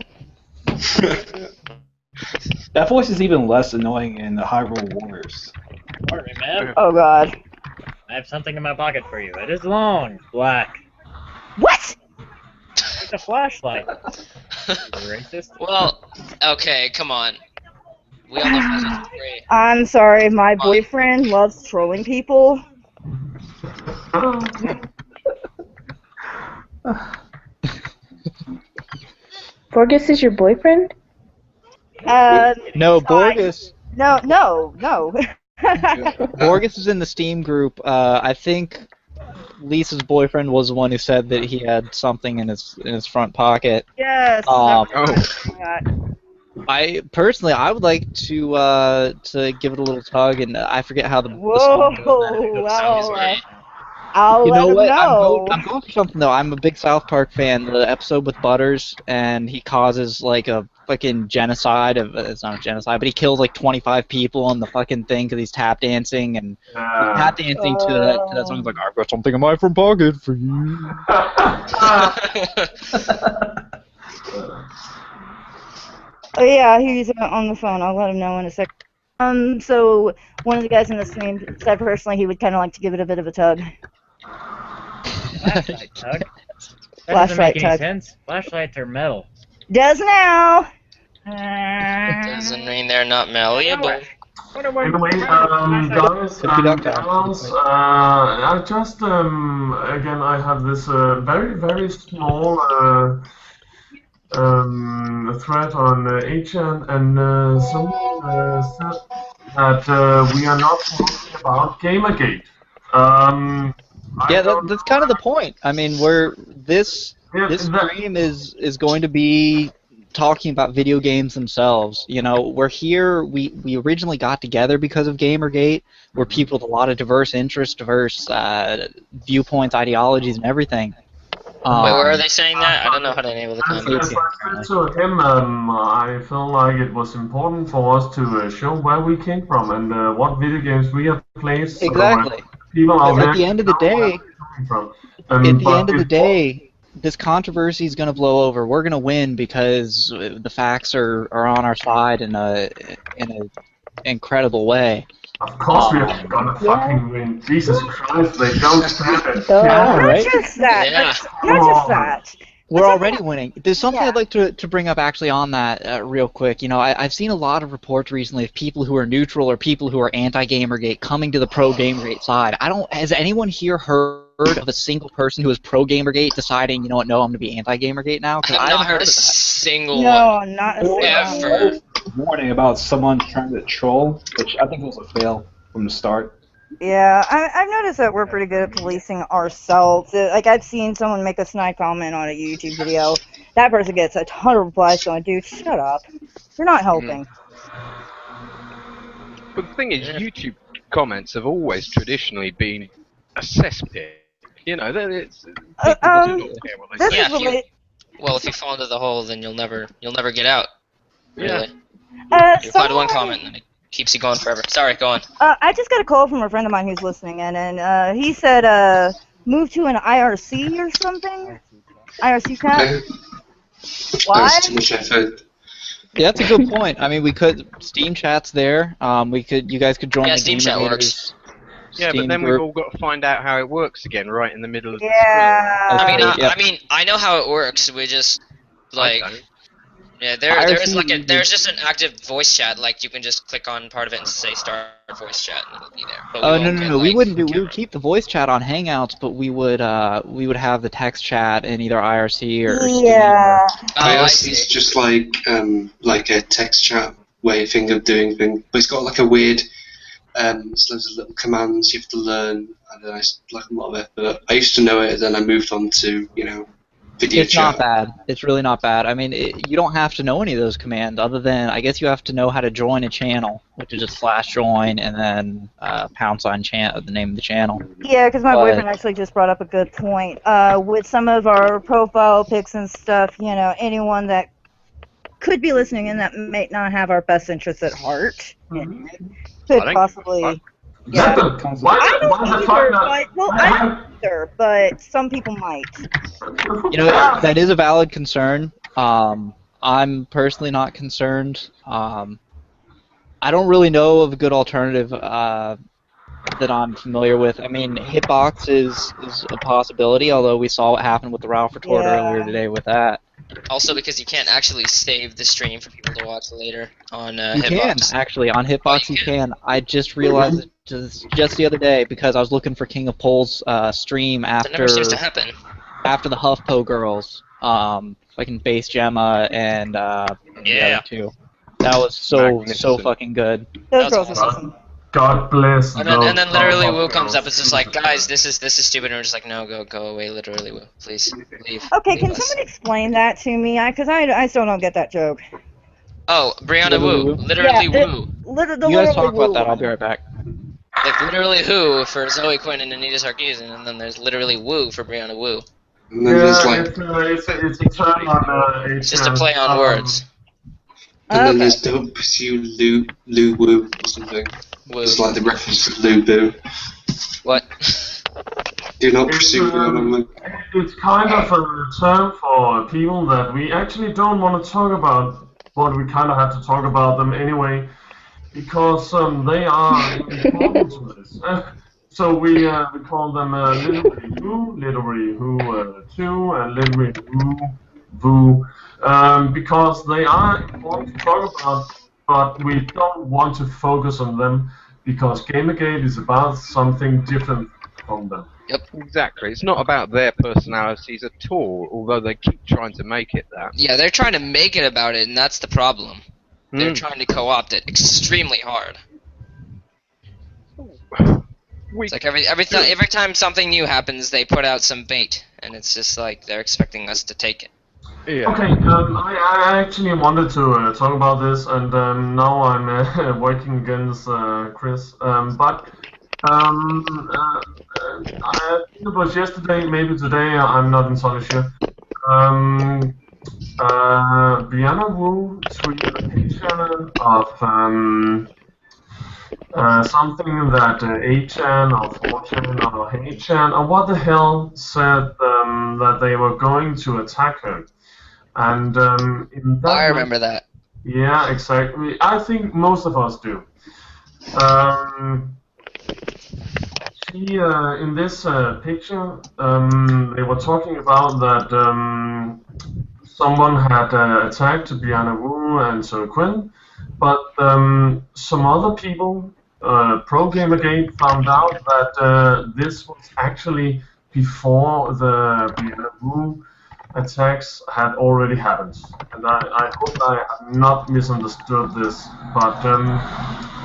That voice is even less annoying in the Hyrule Warriors. Pardon me, ma'am. Oh god. I have something in my pocket for you. It is long, black. What? It's a flashlight. Racist. Well, okay, come on. We all know Fuzzy's great. I'm sorry, my boyfriend loves trolling people. Borges is your boyfriend? No, fine. Borges. No. Borges is in the Steam group. I think Lisa's boyfriend was the one who said that he had something in his front pocket. Yes. Um, That. I personally, I would like to give it a little tug, and I forget how the Whoa. song goes. Well, I'll You let know him what? know. I'm going for something though. I'm a big South Park fan. The episode with Butters, and he causes like a fucking genocide. It's not a genocide, but he kills like 25 people on the fucking thing because he's tap dancing and he's tap dancing to that song. He's like, I've got something in my front pocket for you. Oh yeah, he's on the phone. I'll let him know in a sec. So one of the guys in the stream said personally he would kind of like to give it a bit of a tug. Flashlight tug? That doesn't Flashlight make any tug. sense. Flashlights are metal. Does now. Doesn't mean they're not malleable. Anyway, guys and gals, I just, again, I have this very, very small thread on HN, and someone said that we are not talking about Gamergate. Yeah, that's kind of the point. I mean, this stream is going to be talking about video games themselves. You know, we're here. We originally got together because of Gamergate. We're people with a lot of diverse interests, diverse viewpoints, ideologies, and everything. Wait, where are they saying that? I don't know how to enable the comments. As I said to him, I felt like it was important for us to show where we came from and what video games we have played. So Exactly. People out there At the end of the day, this controversy is going to blow over. We're going to win because the facts are on our side in an incredible way. Of course we are gonna fucking win. Jesus Christ, they don't stand it. Right? Not just that. Yeah. Not just that. We're already winning. There's something I'd like to bring up actually on that real quick. You know, I've seen a lot of reports recently of people who are neutral or people who are anti-Gamergate coming to the pro-Gamergate side. Has anyone here heard of a single person who is pro-Gamergate deciding, you know what, no, I'm going to be anti-Gamergate now? I've not heard a single No, one. not a single Ever. Warning about someone trying to troll, which I think was a fail from the start. Yeah, I've noticed that we're pretty good at policing ourselves. Like, I've seen someone make a snide comment on a YouTube video. That person gets a ton of replies going, dude, shut up. You're not helping. But the thing is, YouTube comments have always traditionally been a cesspit. You know, it's people do not care what they say. Yeah, if you fall into the hole, then you'll never get out. Really. You reply to one comment and then it keeps you going forever. Sorry, go on. I just got a call from a friend of mine who's listening in, and he said, move to an IRC or something? IRC chat? Why? That's too much effort. Yeah, that's a good point. I mean, we could Steam chat's there. You guys could join the Steam chat works. Yeah, but then we've all got to find out how it works again, right in the middle of the screen. I mean, I know how it works. We just there's just an active voice chat. Like you can just click on part of it and say start voice chat, and it'll be there. Oh no, we wouldn't do. We would keep the voice chat on Hangouts, but we would have the text chat in either IRC or Steam. Yeah. IRC is just like a text chat way of doing things, but it's got like a weird. There's loads of little commands you have to learn, and it's like a lot of effort. I used to know it, then I moved on to video It's chat. not bad. It's really not bad. I mean, you don't have to know any of those commands, other than I guess you have to know how to join a channel, which is just /join and then #the name of the channel. Yeah, because my boyfriend actually just brought up a good point. With some of our profile pics and stuff, anyone that could be listening in that may not have our best interests at heart could possibly. Yeah. I don't either, but some people might. That is a valid concern. I'm personally not concerned. I don't really know of a good alternative that I'm familiar with. I mean, Hitbox is a possibility, although we saw what happened with the Ralph retort earlier today with that. Also, because you can't actually save the stream for people to watch later on You Hitbox. can, actually. On Hitbox you can. I just realized it just the other day because I was looking for King of Pole's stream after... That never seems to happen. after the HuffPo girls, fucking Base Gemma and the Yeah. other two. That was so Magnificent. fucking good. Those That girls was are awesome. awesome. God bless And those then literally hot Wu comes up girls. and is just like, Jesus guys, Christ. this is stupid. And we're just like, no, go away, literally Wu. Please leave. Okay, leave can us. someone explain that to me? Because I still don't get that joke. Oh, Brianna Literally Wu. Wu? Literally Yeah, Wu. You guys literally talk about woo that. I'll one. be right back. Like literally who for Zoe Quinn and Anita Sarkeesian, and then there's literally Wu for Brianna Wu. And then there's Yeah, like, it's a term on It's just a HM. play on words. and then Okay. there's Don't Pursue Lou Woo or something. Wu. It's like the reference to Lou Boo. What? Do not It's, pursue Brianna. it's kind of a term for people that we actually don't want to talk about, but we kind of have to talk about them anyway, because they are important to this. So we call them literary who 2, and literary woo, because they are important to talk about, but we don't want to focus on them because Gamergate is about something different from them. Exactly. It's not about their personalities at all, although they keep trying to make it that. Yeah, they're trying to make it about it, and that's the problem. They're trying to co-opt it extremely hard. It's like every time something new happens, they put out some bait, and it's just like they're expecting us to take it. Yeah. Okay, I actually wanted to talk about this, and now I'm working against Chris. But I think it was yesterday, maybe today. I'm not entirely sure. Brianna Wu tweeted a picture of something that 8chan or 4chan or 8chan or what the hell said that they were going to attack her. And in that I remember that. Yeah, exactly. I think most of us do. She in this picture, they were talking about that someone had attacked Brianna Wu and Sir Quinn, but some other people, pro Gamergate, found out that this was actually before the Brianna Wu attacks had already happened. And I hope I have not misunderstood this, but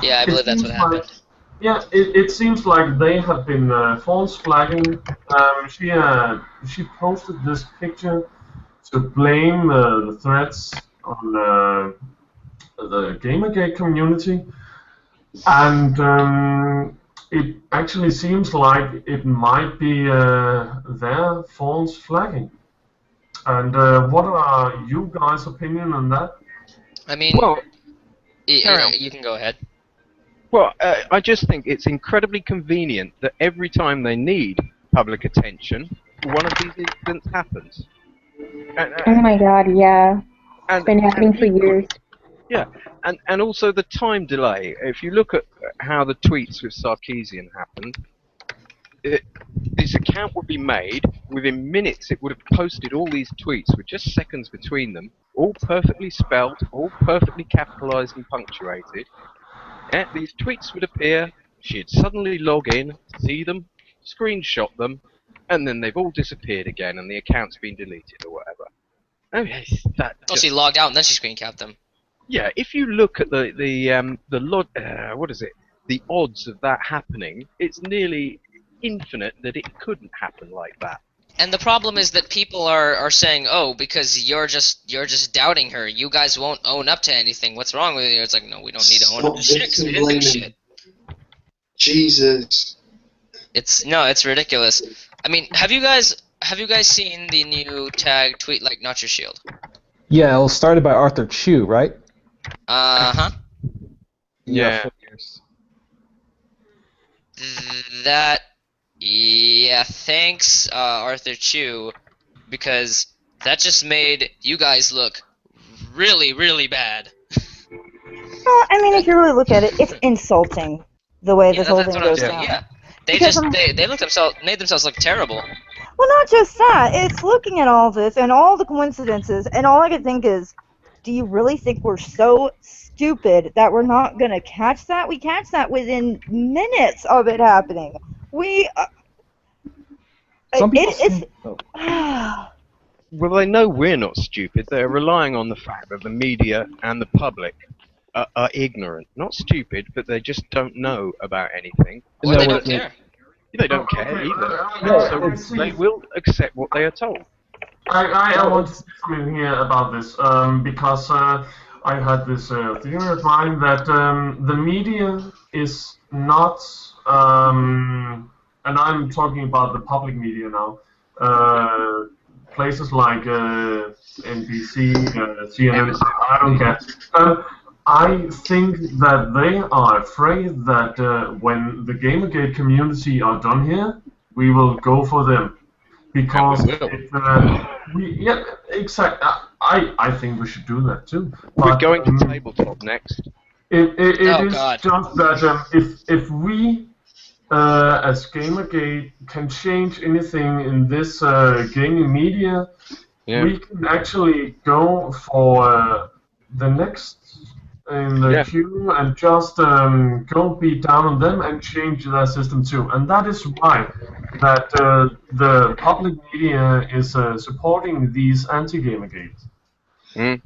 Yeah, I believe that's what happened. yeah, it seems like they have been false flagging. She posted this picture to blame the threats on the Gamergate community, and it actually seems like it might be their false flagging. And what are you guys' opinion on that? I mean, Well, you can go ahead. Well, I just think it's incredibly convenient that every time they need public attention, one of these incidents happens. Oh my god, yeah. It's been happening for equally- years. Yeah, and also the time delay. If you look at how the tweets with Sarkeesian happened, this account would be made, within minutes it would have posted all these tweets with just seconds between them, all perfectly spelt, all perfectly capitalized and punctuated. Yeah, these tweets would appear, she'd suddenly log in, see them, screenshot them, and then they've all disappeared again and the account's been deleted or whatever. Okay, Oh, she logged out and then she screen capped them. Yeah, if you look at what is it? The odds of that happening, it's nearly infinite that it couldn't happen like that. And the problem is that people are saying, oh, because you're just doubting her. You guys won't own up to anything. What's wrong with you? It's like, no, we don't need to own up to shit because we didn't do shit. Jesus. It's ridiculous. I mean, have you guys seen the new tag tweet like not your shield? Yeah, it was started by Arthur Chu, right? Uh-huh. Yeah. Figures. Thanks, Arthur Chu, because that just made you guys look really, really bad. Well, I mean, if you really look at it, it's insulting the way this whole thing goes down. Yeah. They Because just made themselves look terrible. Well, not just that. It's looking at all this and all the coincidences, and all I can think is, do you really think we're so stupid that we're not going to catch that? We catch that within minutes of it happening. Some people It's. Well, they know we're not stupid. They're relying on the fact that the media and the public are ignorant. Not stupid, but they just don't know about anything. Or they don't care. They don't care either. No, So they will accept what they are told. I want to say something here about this because I had this theory of mine that the media is not, and I'm talking about the public media now, places like NBC, CNN, I don't care. I think that they are afraid that when the Gamergate community are done here, we will go for them. Because yeah, exactly. I think we should do that too. We're But, going to tabletop next. It Oh, is God. just that if we as Gamergate can change anything in this gaming media, we can actually go for the next in the queue and just go beat down on them and change their system too. And that is why that the public media is supporting these anti-Gamergates. Mm.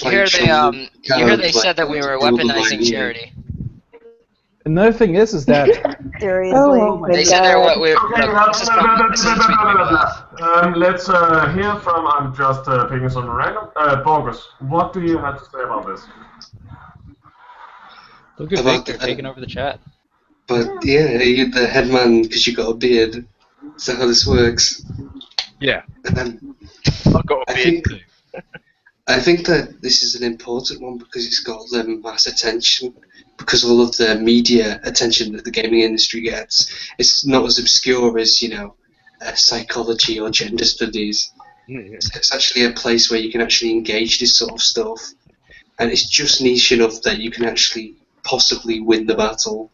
You hear they said that we were weaponizing charity. Another thing is that Seriously. They said they're what we're. Okay, This is let's hear from. I'm just picking some random. Borgus, what do you have to say about this? Look at Victor taking over the chat. But yeah, you're the head man because you got a beard. Is that how this works? Yeah. I've got a beard too. I think that this is an important one because it's got mass attention. Because of all of the media attention that the gaming industry gets, it's not as obscure as psychology or gender studies. It's actually a place where you can actually engage this sort of stuff, and it's just niche enough that you can actually possibly win the battle.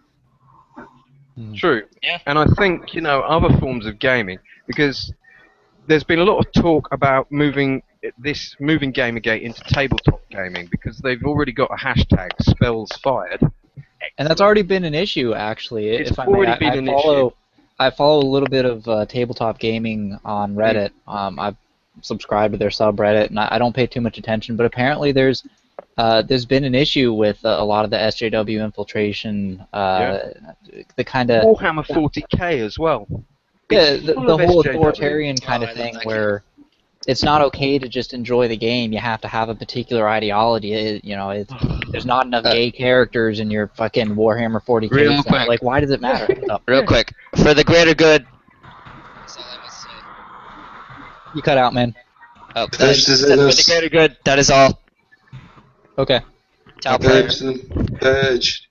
True. Yeah. And I think, other forms of gaming, because there's been a lot of talk about moving Gamergate into tabletop gaming, because they've already got a hashtag, spells fired. And that's already been an issue, actually. It's already been an issue. I follow a little bit of tabletop gaming on Reddit. I've subscribed to their subreddit, and I don't pay too much attention, but apparently there's been an issue with a lot of the SJW infiltration, the kind of... Warhammer 40k as well. Yeah, the whole authoritarian kind of thing where it's not okay to just enjoy the game. You have to have a particular ideology. There's not enough gay characters in your fucking Warhammer 40k. Real quick. Like, why does it matter? Real quick, for the greater good. That's all I must say. You cut out, man. Oh, for the greater good. That is all. Okay. Purge.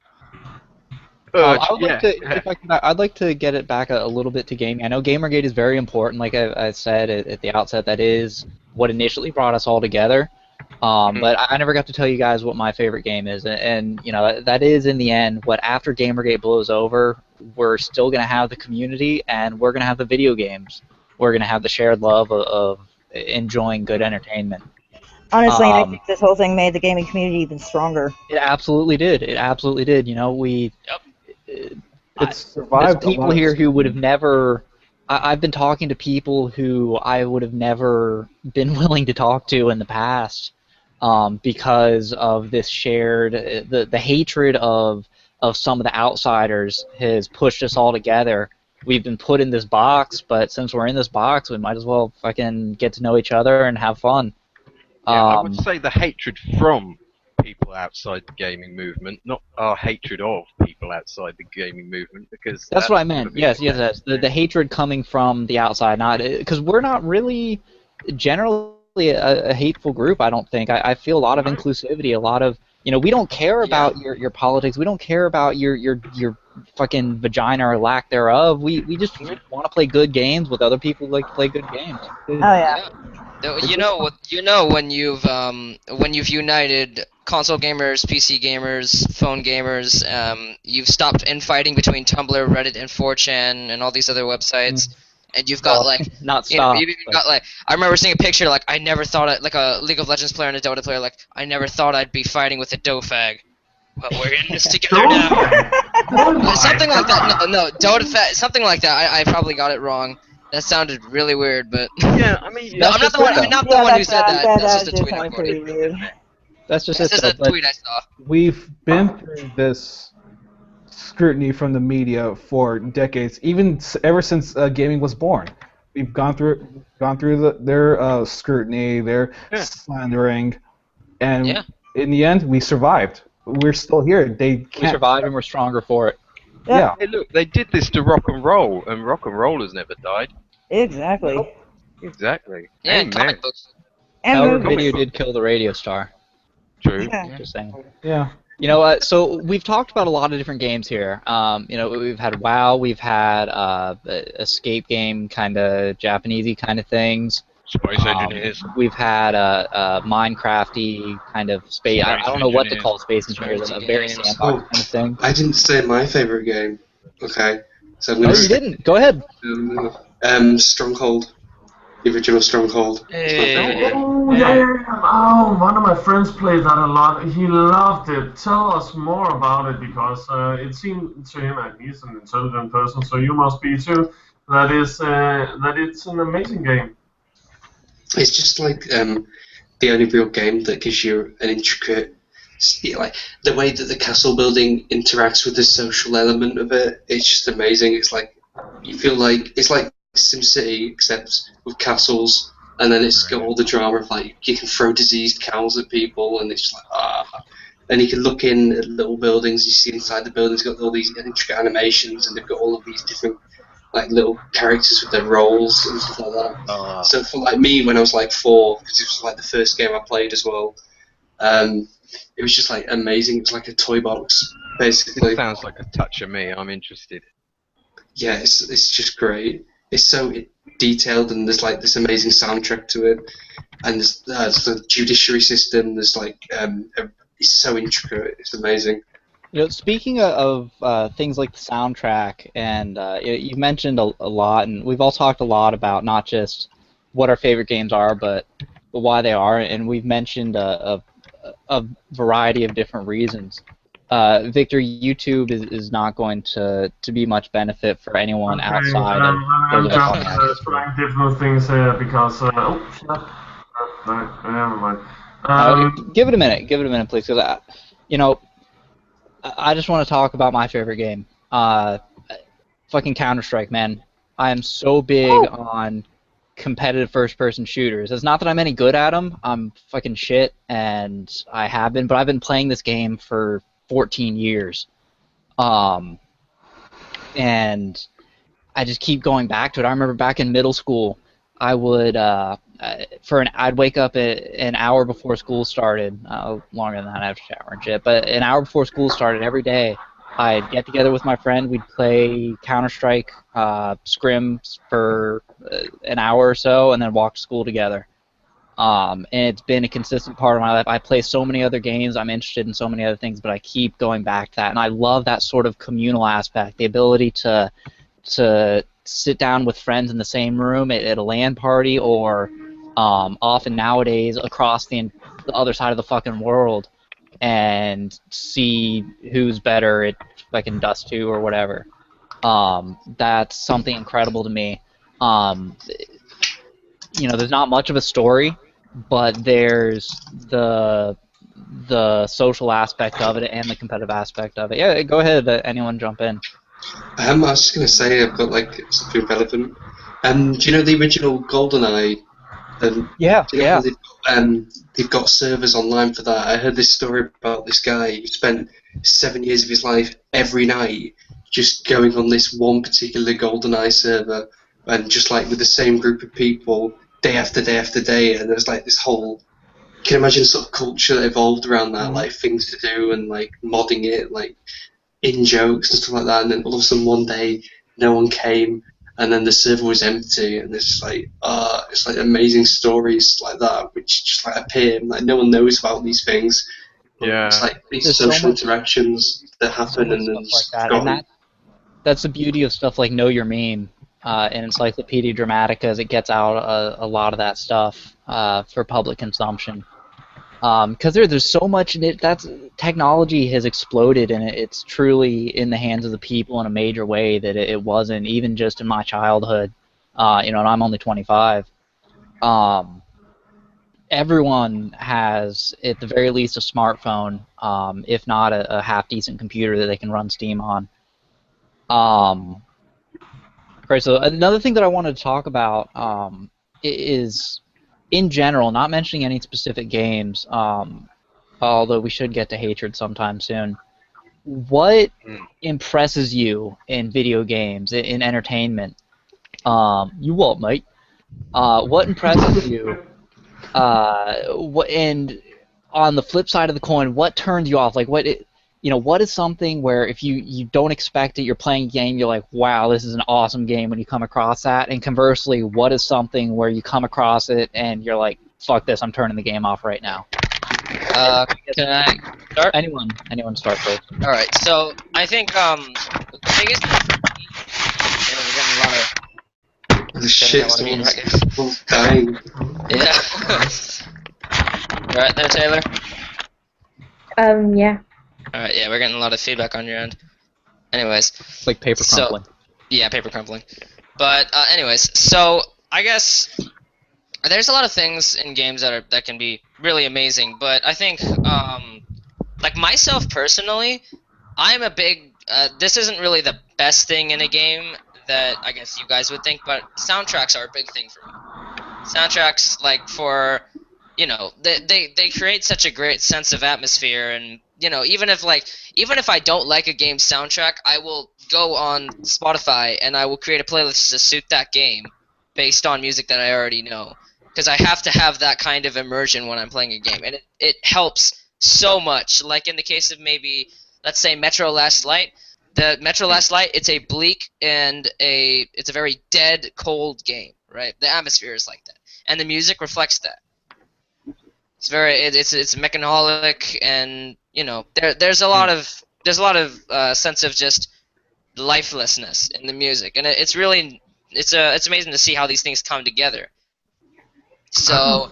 I'd like to get it back a little bit to gaming. I know Gamergate is very important, like I said at the outset. That is what initially brought us all together. But I never got to tell you guys what my favorite game is, and that is in the end what after Gamergate blows over, we're still gonna have the community, and we're gonna have the video games. We're gonna have the shared love of enjoying good entertainment. Honestly, I think this whole thing made the gaming community even stronger. It absolutely did. It absolutely did. It's survived. There's people here who would have never. I've been talking to people who I would have never been willing to talk to in the past, because of this shared the hatred of some of the outsiders has pushed us all together. We've been put in this box, but since we're in this box, we might as well fucking get to know each other and have fun. I would say the hatred from people outside the gaming movement, not our hatred of people outside the gaming movement, because that's what I meant. Yes. The hatred coming from the outside, not because we're not really generally a hateful group. I don't think. I feel a lot of inclusivity, a lot of we don't care about your politics. We don't care about your fucking vagina or lack thereof. We just want to play good games with other people who like to play good games. Oh yeah. When you've united console gamers, PC gamers, phone gamers, you've stopped infighting between Tumblr, Reddit, and 4chan, and all these other websites, and you've got not stop. You've even got I remember seeing a picture I never thought like a League of Legends player and a Dota player I never thought I'd be fighting with a dofag, but we're in this together now. Something like that. No, Dota something like that. I probably got it wrong. That sounded really weird, but Yeah, I mean, no, I'm not the one. I'm not the one who said that. That's just a did tweet I sound pretty quoted. weird. That's just That's it, just though. a But tweet I saw. We've been through this scrutiny from the media for decades, even ever since gaming was born. We've gone through their scrutiny, their Yeah. slandering, and Yeah. in the end, we survived. We're still here. They we can't. survived and we're stronger for it. Yeah. Hey, look, they did this to rock and roll has never died. Exactly. Exactly. Yeah, and Amen. comic books. And However, movies. video did kill the radio star. True. Yeah. Just saying. Yeah. You know what? So we've talked about a lot of different games here. You know, we've had WoW, we've had escape game kind of Japanesey kind of things. Space engineers. We've had Minecrafty kind of space. I don't know what to call space engineers. A very games. sandbox kind of thing. I didn't say my favourite game. Okay. So I'm No, going to you didn't. Go ahead. Stronghold. The original Stronghold. It's my favourite game. Oh, yeah. Oh, one of my friends played that a lot. He loved it. Tell us more about it, because it seemed to him, and he's an intelligent person, so you must be too, that it's an amazing game. It's just like the only real game that gives you an intricate, like the way that the castle building interacts with the social element of it. It's just amazing. It's like you feel like it's like SimCity except with castles, and then it's got all the drama of like you can throw diseased cows at people, and it's just like and you can look in at little buildings. You see inside the buildings got all these intricate animations, and they've got all of these different like little characters with their roles and stuff like that. So for like me, when I was like 4, because it was like the first game I played as well, it was just like amazing. It was like a toy box, basically. Sounds like a touch of me. I'm interested. Yeah, it's just great. It's so detailed, and there's like this amazing soundtrack to it, and there's the judiciary system. There's like it's so intricate. It's amazing. You know, speaking of things like the soundtrack, and you mentioned a lot, and we've all talked a lot about not just what our favorite games are, but why they are, and we've mentioned a variety of different reasons. Victor, YouTube is not going to be much benefit for anyone outside of I'm those of us on the just trying different things here because never mind. give it a minute. Give it a minute, please, because you know. I just want to talk about my favorite game. Fucking Counter-Strike, man. I am so big on competitive first-person shooters. It's not that I'm any good at them. I'm fucking shit, and I have been, but I've been playing this game for 14 years. And I just keep going back to it. I remember back in middle school, I would I'd wake up an hour before school started, longer than that, I have to shower and shit, but an hour before school started every day, I'd get together with my friend, we'd play Counter-Strike scrims for an hour or so, and then walk to school together. And it's been a consistent part of my life. I play so many other games, I'm interested in so many other things, but I keep going back to that, and I love that sort of communal aspect, the ability to sit down with friends in the same room at a LAN party, or often nowadays across the other side of the fucking world, and see who's better at fucking Dust 2 or whatever. That's something incredible to me. You know, there's not much of a story, but there's the social aspect of it and the competitive aspect of it. Yeah, go ahead. Anyone jump in. I was just going to say I've got like something relevant. Do you know the original GoldenEye? Yeah, do you know yeah. They've got servers online for that. I heard this story about this guy who spent 7 years of his life every night just going on this one particular GoldenEye server, and just like with the same group of people day after day after day, and there's like this whole, you can imagine sort of culture that evolved around that, like things to do and like modding it, like in jokes and stuff like that, and then all of a sudden one day no one came, and then the server was empty, and it's like amazing stories like that which just like appear, and like no one knows about these things. But Yeah. it's like these There's social so much- interactions that happen, so and then much just stuff like that. forgotten. And that's the beauty of stuff like Know Your Meme and Encyclopedia Dramatica, is it gets out a lot of that stuff for public consumption. Because there's so much in it. Technology has exploded, and it's truly in the hands of the people in a major way that it wasn't even just in my childhood. and I'm only 25. Everyone has, at the very least, a smartphone, if not a half-decent computer that they can run Steam on. Okay, so another thing that I wanted to talk about is, in general, not mentioning any specific games, although we should get to hatred sometime soon. What impresses you in video games, in entertainment? You won't, mate. What impresses you? And on the flip side of the coin, what turns you off? Like, what is something where if you don't expect it, you're playing a game, you're like, wow, this is an awesome game when you come across that. And conversely, what is something where you come across it and you're like, fuck this, I'm turning the game off right now? Can I start? Anyone start first. All right. So I think the biggest. Yeah, we're getting a lot of. The shit, someone's dying. Yeah. Right there, Taylor. Yeah. All right. Yeah, we're getting a lot of feedback on your end. Anyways. It's like paper crumpling. Yeah, paper crumpling. But anyways, so I guess there's a lot of things in games that can be really amazing, but I think like myself personally, I'm a big this isn't really the best thing in a game that I guess you guys would think, but soundtracks are a big thing for me. Soundtracks, like, for, they create such a great sense of atmosphere, and even if I don't like a game's soundtrack, I will go on Spotify and I will create a playlist to suit that game based on music that I already know, because I have to have that kind of immersion when I'm playing a game, and it helps so much. Like in the case of maybe, let's say, Metro Last Light. The Metro Last Light, it's a bleak and it's a very dead, cold game, right? The atmosphere is like that, and the music reflects that. It's it's mechanolic, and there's a lot of sense of just lifelessness in the music, and it's amazing to see how these things come together. So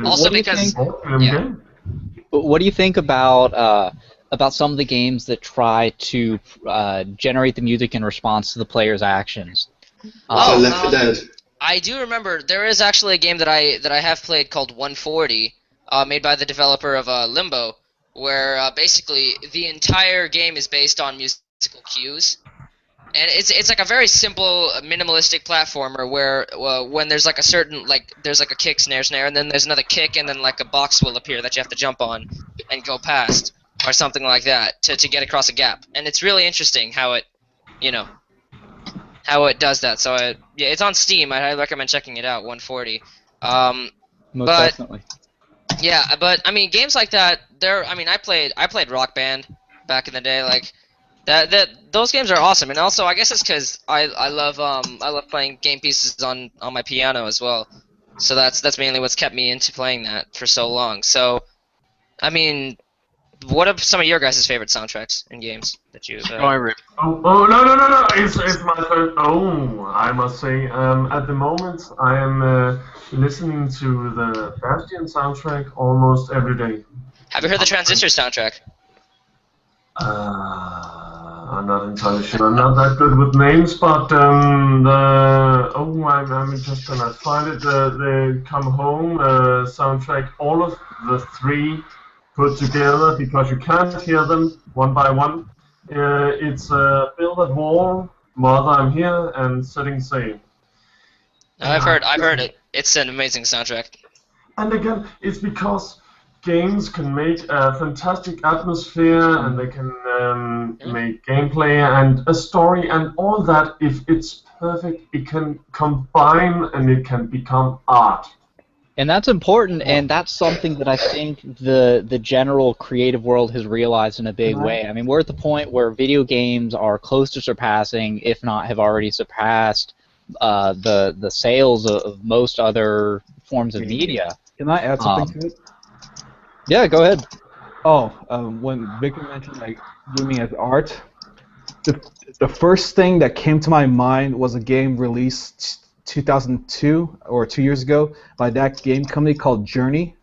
also because what do you think about some of the games that try to generate the music in response to the player's actions? Left 4 Dead. I do remember there is actually a game that I have played called 140, made by the developer of Limbo, where basically the entire game is based on musical cues, and it's like a very simple, minimalistic platformer where when there's like a certain there's like a kick, snare, and then there's another kick, and then like a box will appear that you have to jump on and go past, or something like that, to get across a gap. And it's really interesting how it, how it does that. So yeah, it's on Steam. I recommend checking it out. 140. Most definitely. Yeah, but I mean, games like that. I played Rock Band back in the day. Like those games are awesome. And also, I guess it's because I love playing game pieces on my piano as well. So that's mainly what's kept me into playing that for so long. So, I mean, what are some of your guys' favorite soundtracks in games that you've? Skyrim. Oh no! It's my turn. Oh, I must say, at the moment I am listening to the Bastion soundtrack almost every day. Have you heard the Transistor soundtrack? I'm not entirely sure. I'm not that good with names, but I'm just gonna find it. The Come Home soundtrack, all of the 3 put together, because you can't hear them one by one. It's Build That Wall, Mother I'm Here, and Setting Sail. I've heard it. It's an amazing soundtrack. And again, it's because games can make a fantastic atmosphere, and they can make gameplay and a story and all that. If it's perfect, it can combine and it can become art. And that's important, and that's something that I think the general creative world has realized in a big way. I mean, we're at the point where video games are close to surpassing, if not have already surpassed, the sales of most other forms of media. Can I add something to it? Yeah, go ahead. Oh, when Victor mentioned gaming as art, the first thing that came to my mind was a game released 2002 or 2 years ago by that game company called Journey.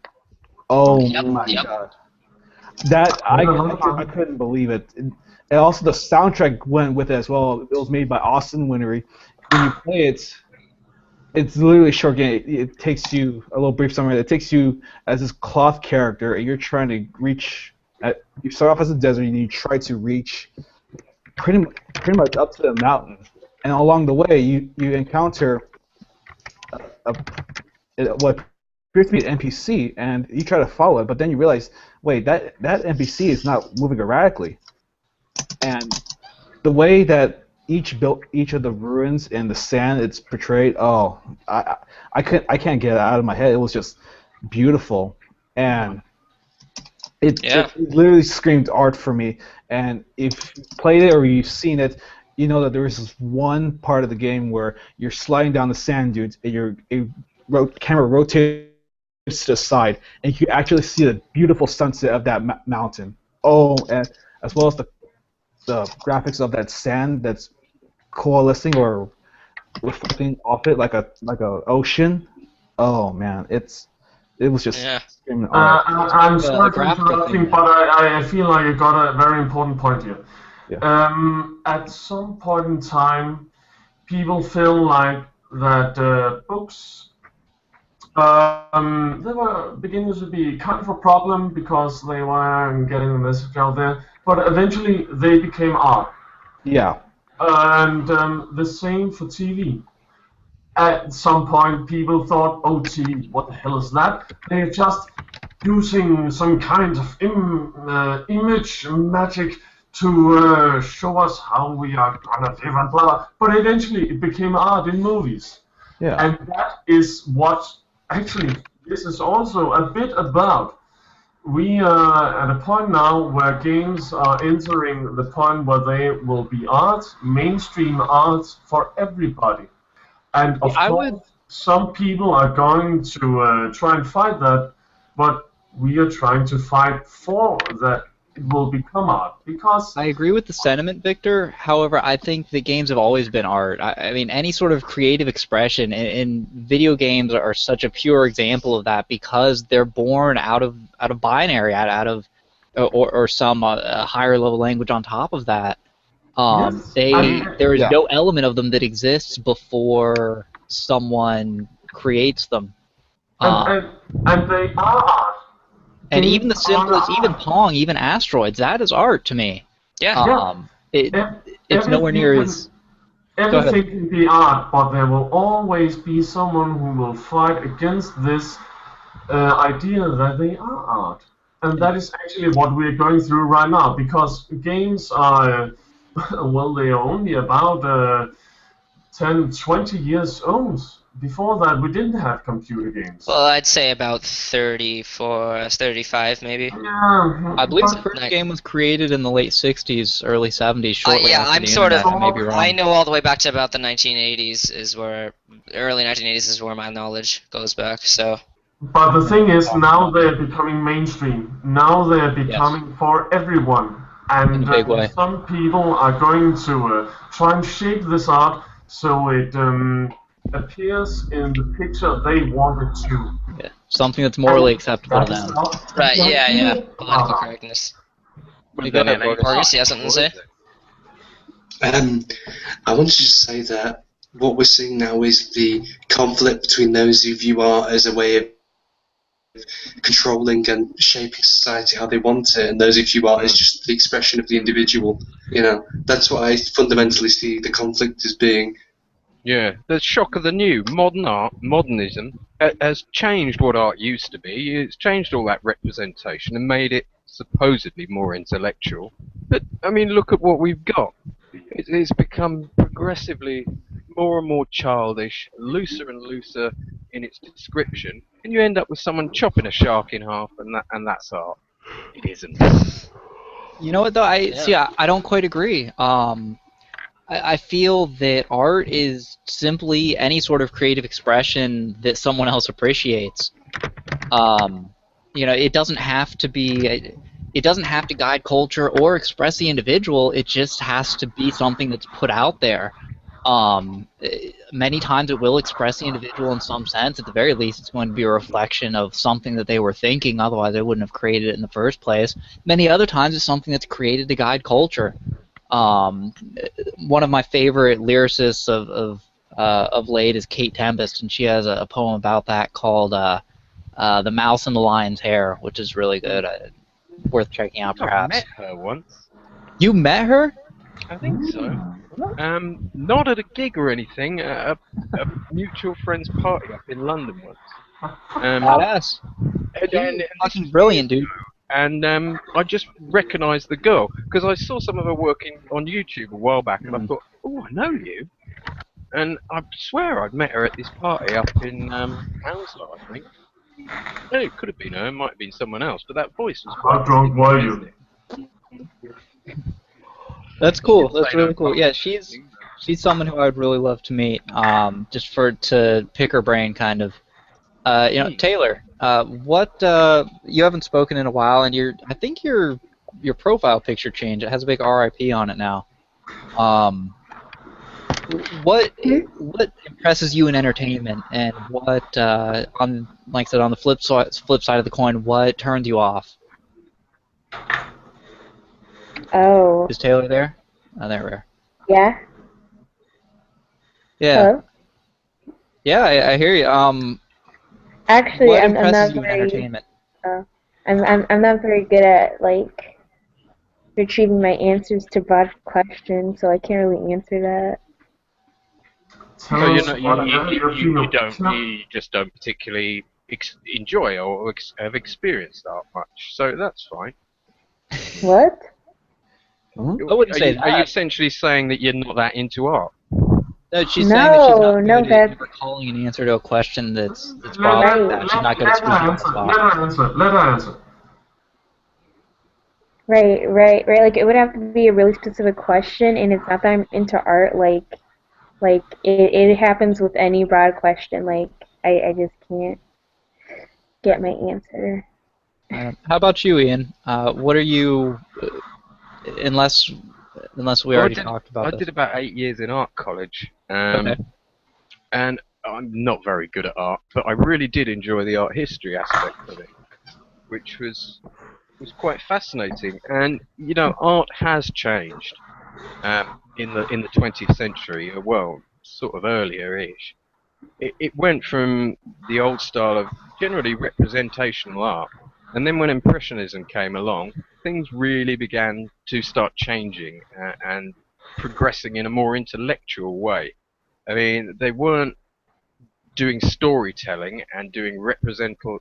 Oh my god, that I couldn't believe it. And also the soundtrack went with it as well. It was made by Austin Winnery. When you play it, it's literally a short game. It takes you a little brief summary. It takes you as this cloth character, and you're trying to reach. You start off as a desert, and you try to reach pretty much up to the mountain. And along the way, you encounter a what appears to be an NPC, and you try to follow it, but then you realize, wait, that NPC is not moving erratically. And the way that each of the ruins and the sand it's portrayed, oh, I can't get it out of my head. It was just beautiful, and it literally screamed art for me. And if you played it or you've seen it, you know that there is this one part of the game where you're sliding down the sand dunes and camera rotates to the side, and you actually see the beautiful sunset of that mountain. Oh, and as well as the graphics of that sand that's coalescing or reflecting off it like a ocean. Oh man, it was just screaming art. I'm sorry for interrupting, but I feel like you got a very important point here. Yeah. At some point in time, people feel like that books they were beginning to be kind of a problem because they weren't getting the message out there. But eventually, they became art. Yeah. And the same for TV. At some point, people thought, "Oh, TV, what the hell is that?" They're just using some kind of image magic to show us how we are gonna live and blah, blah. But eventually, it became art in movies. Yeah. And that is what, actually, this is also a bit about. We are at a point now where games are entering the point where they will be art, mainstream art for everybody. And of course, some people are going to try and fight that, but we are trying to fight for that it will become art. Because I agree with the sentiment, Victor. However, I think the games have always been art. I mean, any sort of creative expression, and video games are such a pure example of that because they're born out of binary, out of or some higher level language on top of that. There is no element of them that exists before someone creates them. And they are art. And even the simplest, even Pong, even Asteroids, that is art to me. Yeah. It's nowhere near as... Everything can be art, but there will always be someone who will fight against this idea that they are art. And that is actually what we're going through right now, because games are, well, they are only about 10, 20 years old. Before that, we didn't have computer games. Well, I'd say about 34, 35 maybe. Yeah, I believe the first game was created in the late 60s, early 70s, shortly after I'm the sort of. internet. I may be wrong. I know all the way back to about the 1980s early 1980s is where my knowledge goes back. So. But the thing is, now they're becoming mainstream. Now they're becoming for everyone. And some people are going to try and shape this art so it appears in the picture they want it to. Yeah, something that's morally acceptable to them. Right, yeah. Political correctness. You got Marcus, you have something to say? I wanted to just say that what we're seeing now is the conflict between those who view art as a way of controlling and shaping society how they want it, and those who view art as just the expression of the individual. You know, that's what I fundamentally see the conflict as being. Yeah, the shock of the new. Modern art, modernism, has changed what art used to be. It's changed all that representation and made it supposedly more intellectual. But, I mean, look at what we've got. It's become progressively more and more childish, looser and looser in its description, and you end up with someone chopping a shark in half, and that's art. It isn't. You know what, though? I don't quite agree. I feel that art is simply any sort of creative expression that someone else appreciates. It doesn't have to be. It doesn't have to guide culture or express the individual. It just has to be something that's put out there. Many times it will express the individual in some sense. At the very least, it's going to be a reflection of something that they were thinking. Otherwise, they wouldn't have created it in the first place. Many other times, it's something that's created to guide culture. One of my favorite lyricists of of late is Kate Tempest, and she has a poem about that called "The Mouse and the Lion's Hair," which is really good, worth checking out, I've perhaps. met her once. You met her? I think so. Not at a gig or anything. A mutual friend's party up in London once. Badass. And Fucking brilliant, dude. And I just recognised the girl because I saw some of her working on YouTube a while back, and I thought, oh, I know you. And I swear I'd met her at this party up in Hounslow, I think. No, it could have been her. It might have been someone else, but that voice was quite. How drunk were you? That's cool. That's really cool. Yeah, she's someone who I would really love to meet. Just to pick her brain, kind of. Taylor, what you haven't spoken in a while, and I think your profile picture changed. It has a big RIP on it now. What impresses you in entertainment, and what on like I said, on the flip side of the coin, what turns you off? Oh. Is Taylor there? Oh, there we are. Yeah. Yeah. Hello? Yeah, I hear you. Actually, what I'm impresses not you in very. entertainment? I'm not very good at like retrieving my answers to broad questions, so I can't really answer that. So you just don't particularly enjoy or have experienced art much. So that's fine. What? I wouldn't say that. Are you essentially saying that you're not that into art? No, she's saying that she's not good at that's recalling an answer to a question that's bothering that. She's not good at speaking on the spot. Let her answer. Right. Like it would have to be a really specific question, and it's not that I'm into art. Like it happens with any broad question. Like I just can't get my answer. How about you, Ian? What are you? Unless we already talked about this. I did about 8 years in art college, Okay. and I'm not very good at art, but I really did enjoy the art history aspect of it, which was quite fascinating. And art has changed in the 20th century. Well, sort of earlier-ish. It went from the old style of generally representational art, and then when Impressionism came along, things really began to start changing and progressing in a more intellectual way. I mean, they weren't doing storytelling and doing representational,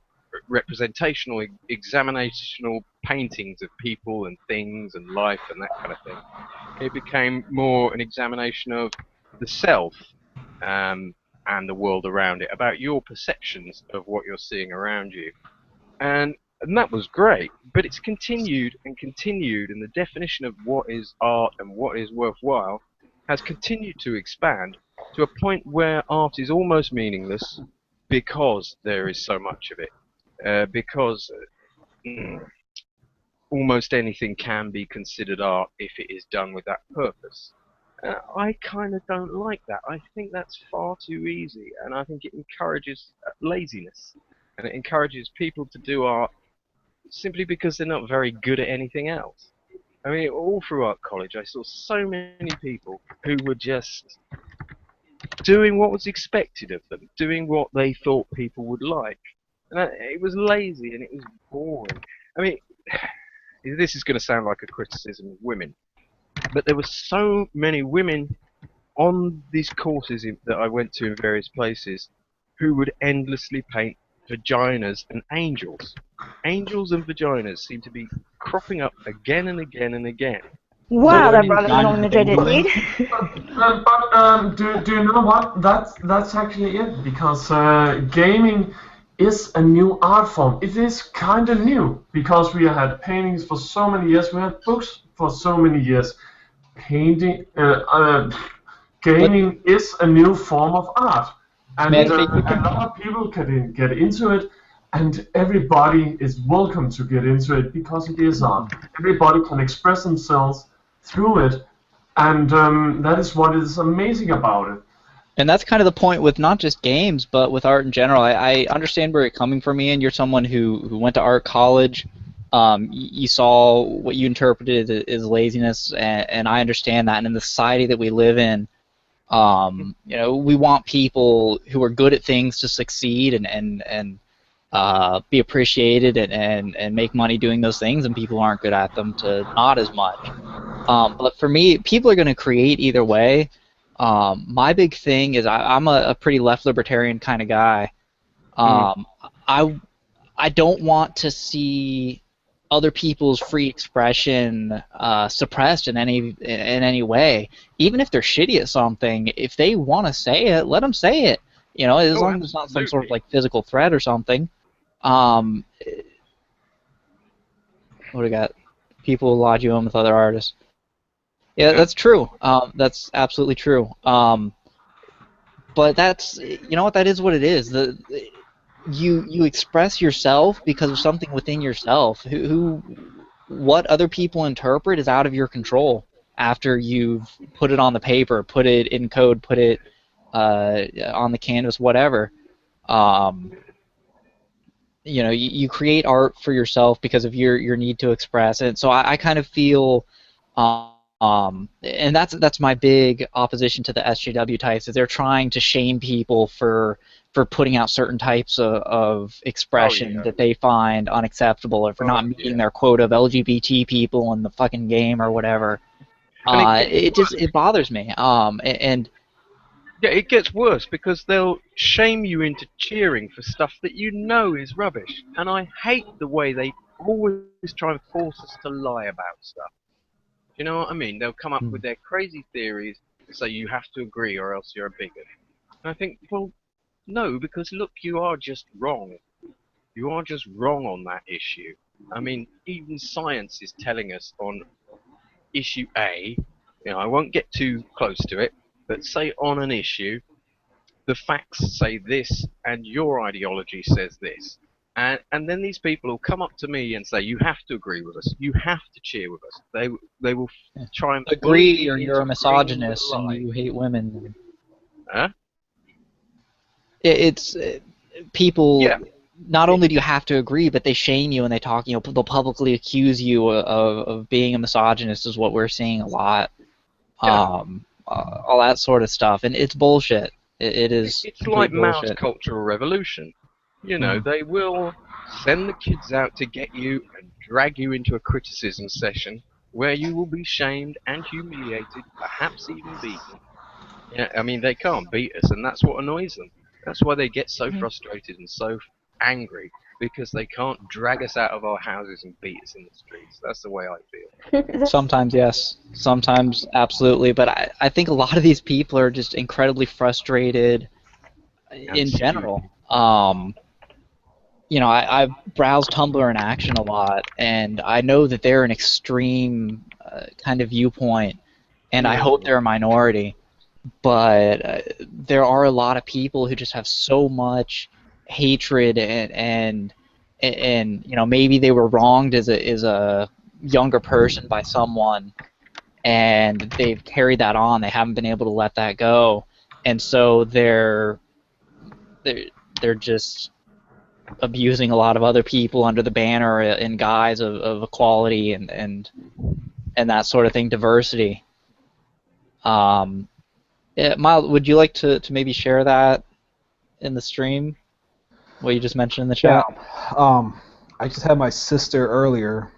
examinational paintings of people and things and life and that kind of thing. It became more an examination of the self and the world around it, about your perceptions of what you're seeing around you. And that was great, but it's continued and continued, and the definition of what is art and what is worthwhile has continued to expand to a point where art is almost meaningless because there is so much of it. Because almost anything can be considered art if it is done with that purpose. I kind of don't like that. I think that's far too easy, and I think it encourages laziness, and it encourages people to do art simply because they're not very good at anything else. I mean, all through art college, I saw so many people who were just doing what was expected of them, doing what they thought people would like. And it was lazy and it was boring. I mean, this is going to sound like a criticism of women, but there were so many women on these courses that I went to in various places who would endlessly paint vaginas and angels. Angels and vaginas seem to be cropping up again and again and again. Wow, that brought up an energetic need. But do you know what? That's actually it, because gaming is a new art form. It is kind of new because we had paintings for so many years, we had books for so many years. Gaming is a new form of art, and a lot of people can get into it, and everybody is welcome to get into it because it is art. Everybody can express themselves through it, and that is what is amazing about it. And that's kind of the point with not just games, but with art in general. I understand where you're coming from, Ian. You're someone who went to art college. You saw what you interpreted as laziness, and I understand that. And in the society that we live in, We want people who are good at things to succeed and be appreciated and make money doing those things, and people who aren't good at them to not as much. But for me, people are going to create either way. My big thing is I'm a pretty left libertarian kind of guy. Um, I I don't want to see other people's free expression suppressed in any way. Even if they're shitty at something, if they want to say it, let them say it. As long as it's not some sort of like physical threat or something. Um, what do we got? People lodge you in with other artists. Yeah, that's true. That's absolutely true. But that's what that is. What it is. You express yourself because of something within yourself. What other people interpret is out of your control. After you've put it on the paper, put it in code, put it on the canvas, whatever. You create art for yourself because of your need to express it. So I kind of feel, and that's my big opposition to the SJW types, is they're trying to shame people for putting out certain types of expression that they find unacceptable, or for not meeting their quota of LGBT people in the fucking game or whatever. It bothers me. Yeah, it gets worse because they'll shame you into cheering for stuff that you know is rubbish. And I hate the way they always try and force us to lie about stuff. Do you know what I mean? They'll come up with their crazy theories and say you have to agree or else you're a bigot. And I think, well, no, because look, you are just wrong. You are just wrong on that issue. I mean, even science is telling us on issue A, I won't get too close to it, but say on an issue, the facts say this and your ideology says this. And then these people will come up to me and say, you have to agree with us. You have to cheer with us. They will try and agree, or you're a misogynist and you hate women. Huh? It's people. Yeah. Not only do you have to agree, but they shame you and they talk. They'll publicly accuse you of being a misogynist, is what we're seeing a lot. Yeah. All that sort of stuff, and it's bullshit. It is. It's like Mao's bullshit. Cultural Revolution. They will send the kids out to get you and drag you into a criticism session where you will be shamed and humiliated, perhaps even beaten. Yeah, I mean, they can't beat us, and that's what annoys them. That's why they get so frustrated and so angry, because they can't drag us out of our houses and beat us in the streets. That's the way I feel. Sometimes, yes. Sometimes, absolutely. But I think a lot of these people are just incredibly frustrated in general. I've browsed Tumblr in action a lot, and I know that they're an extreme kind of viewpoint, and I hope they're a minority. But there are a lot of people who just have so much hatred and maybe they were wronged as a younger person by someone, and they've carried that on. They haven't been able to let that go, and so they're just abusing a lot of other people under the banner and guise of equality and that sort of thing, diversity. Miles, would you like to maybe share that in the stream? What you just mentioned in the chat? Yeah. I just had my sister earlier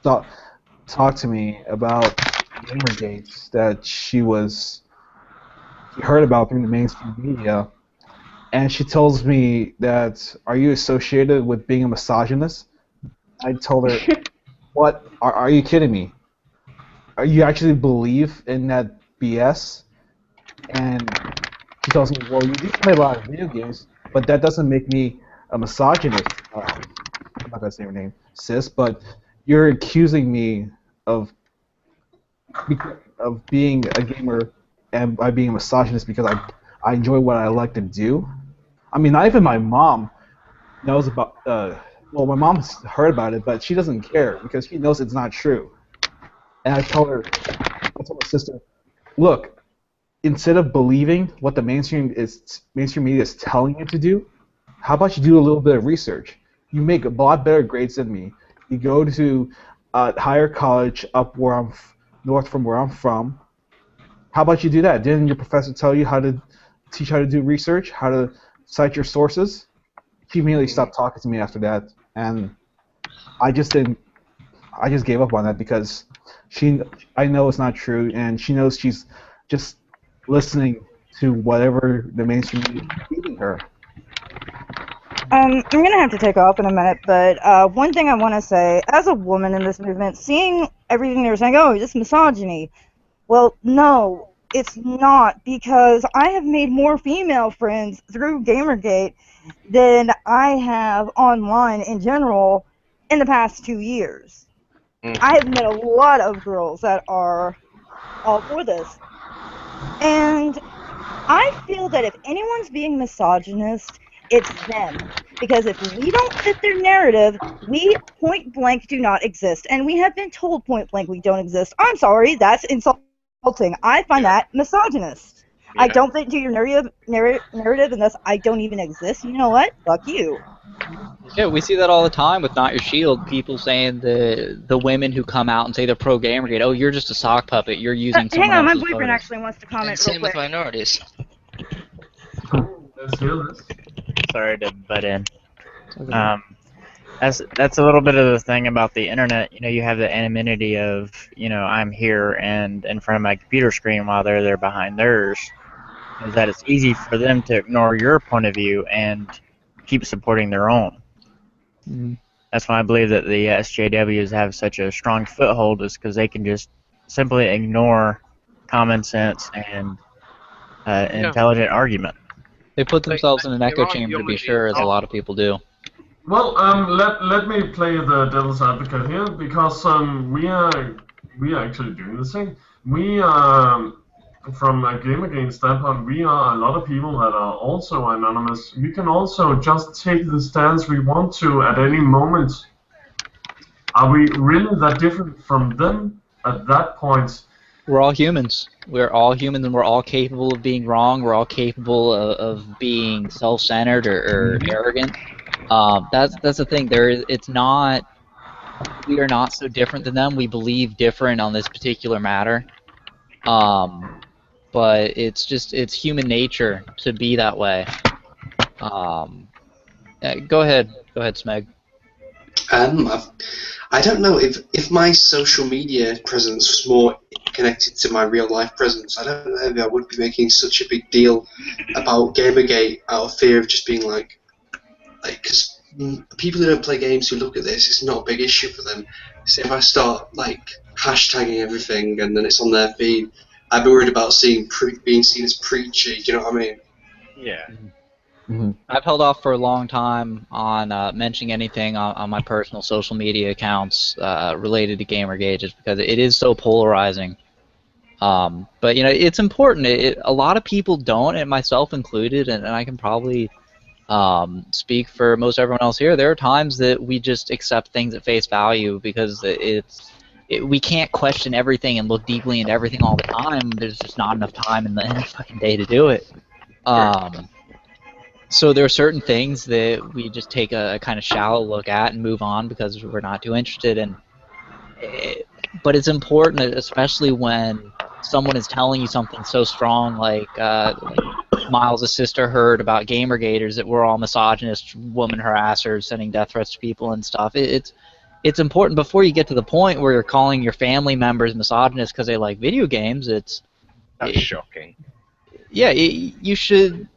talk to me about Gamergate that she heard about through the mainstream media, and she tells me that, are you associated with being a misogynist? I told her, what? Are you kidding me? Are you actually believe in that BS? And she tells me, well, you do play a lot of video games, but that doesn't make me a misogynist. I'm not going to say her name, sis, but you're accusing me of being a gamer and by being a misogynist because I enjoy what I like to do. I mean, not even my mom knows about. Well, my mom's heard about it, but she doesn't care because she knows it's not true. And I told my sister, look, instead of believing what the mainstream media is telling you to do, how about you do a little bit of research? You make a lot better grades than me. You go to higher college up north from where I'm from. how about you do that? Didn't your professor tell you how to teach how to do research, how to cite your sources? She immediately stopped talking to me after that, and I just didn't. I just gave up on that because I know it's not true, and she knows she's just listening to whatever the mainstream media is feeding her. I'm gonna have to take off in a minute, but one thing I want to say, as a woman in this movement, seeing everything they were saying, oh, this misogyny. Well, no, it's not, because I have made more female friends through Gamergate than I have online in general in the past 2 years. I have met a lot of girls that are all for this. And I feel that if anyone's being misogynist, it's them. Because if we don't fit their narrative, we point blank do not exist. And we have been told point blank we don't exist. I'm sorry, that's insulting. I find that misogynist. Yeah. I don't fit into your narrative and thus I don't even exist. You know what? Fuck you. Yeah, we see that all the time with Not Your Shield. People saying the women who come out and say they're pro Gamergate, oh, you're just a sock puppet. You're using someone Hang on, my else's boyfriend photos. actually wants to comment And same real with quick. minorities. Let's hear this. Sorry to butt in. That's a little bit of the thing about the internet. You know, you have the anonymity of, you know, I'm here and in front of my computer screen while they're there behind theirs. Is that it's easy for them to ignore your point of view and keep supporting their own. That's why I believe that the SJWs have such a strong foothold, is because they can just simply ignore common sense and intelligent argument. They put themselves in an echo They're chamber to be arguing sure, as a lot of people do. Well, let me play the devil's advocate here, because we are actually doing the same. We from a Gamergate standpoint, we are a lot of people that are also anonymous. We can also just take the stance we want to at any moment. Are we really that different from them at that point? We're all humans. We're all humans, and we're all capable of being wrong. We're all capable of being self-centered or arrogant. That's the thing. It's not. We are not so different than them. We believe different on this particular matter. But it's human nature to be that way. Go ahead, Smeg. I don't know if my social media presence was more connected to my real life presence. I don't know if I would be making such a big deal about Gamergate out of fear of just being like, because people who don't play games who look at this, it's not a big issue for them. So if I start like hashtagging everything and then it's on their feed, I'd be worried about being seen as preachy. Do you know what I mean? Yeah. I've held off for a long time on mentioning anything on my personal social media accounts related to Gamergate, just because it is so polarizing. But you know, it's important. A lot of people don't, and myself included, and I can probably speak for most everyone else here. There are times that we just accept things at face value because we can't question everything and look deeply into everything all the time. There's just not enough time in the fucking day to do it. So there are certain things that we just take a kind of shallow look at and move on because we're not too interested in. But it's important, especially when someone is telling you something so strong, like Miles' sister heard about Gamergaters, that we're all misogynist, woman harassers, sending death threats to people and stuff. It's important before you get to the point where you're calling your family members misogynists because they like video games. That's shocking. Yeah, you should.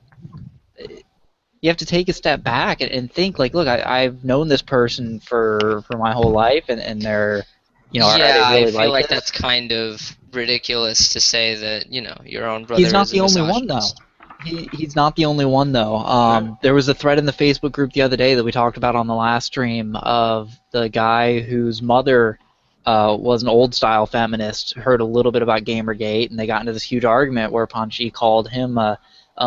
You have to take a step back and think, like, look, I've known this person for my whole life, and they're, you know, are they really I feel like this? that's kind of ridiculous to say that, you know, your own brother He's not is the a only one, though. misogynist. He's not the only one, though. There was a thread in the Facebook group the other day that we talked about on the last stream of the guy whose mother was an old-style feminist, heard a little bit about Gamergate, and they got into this huge argument whereupon she called him a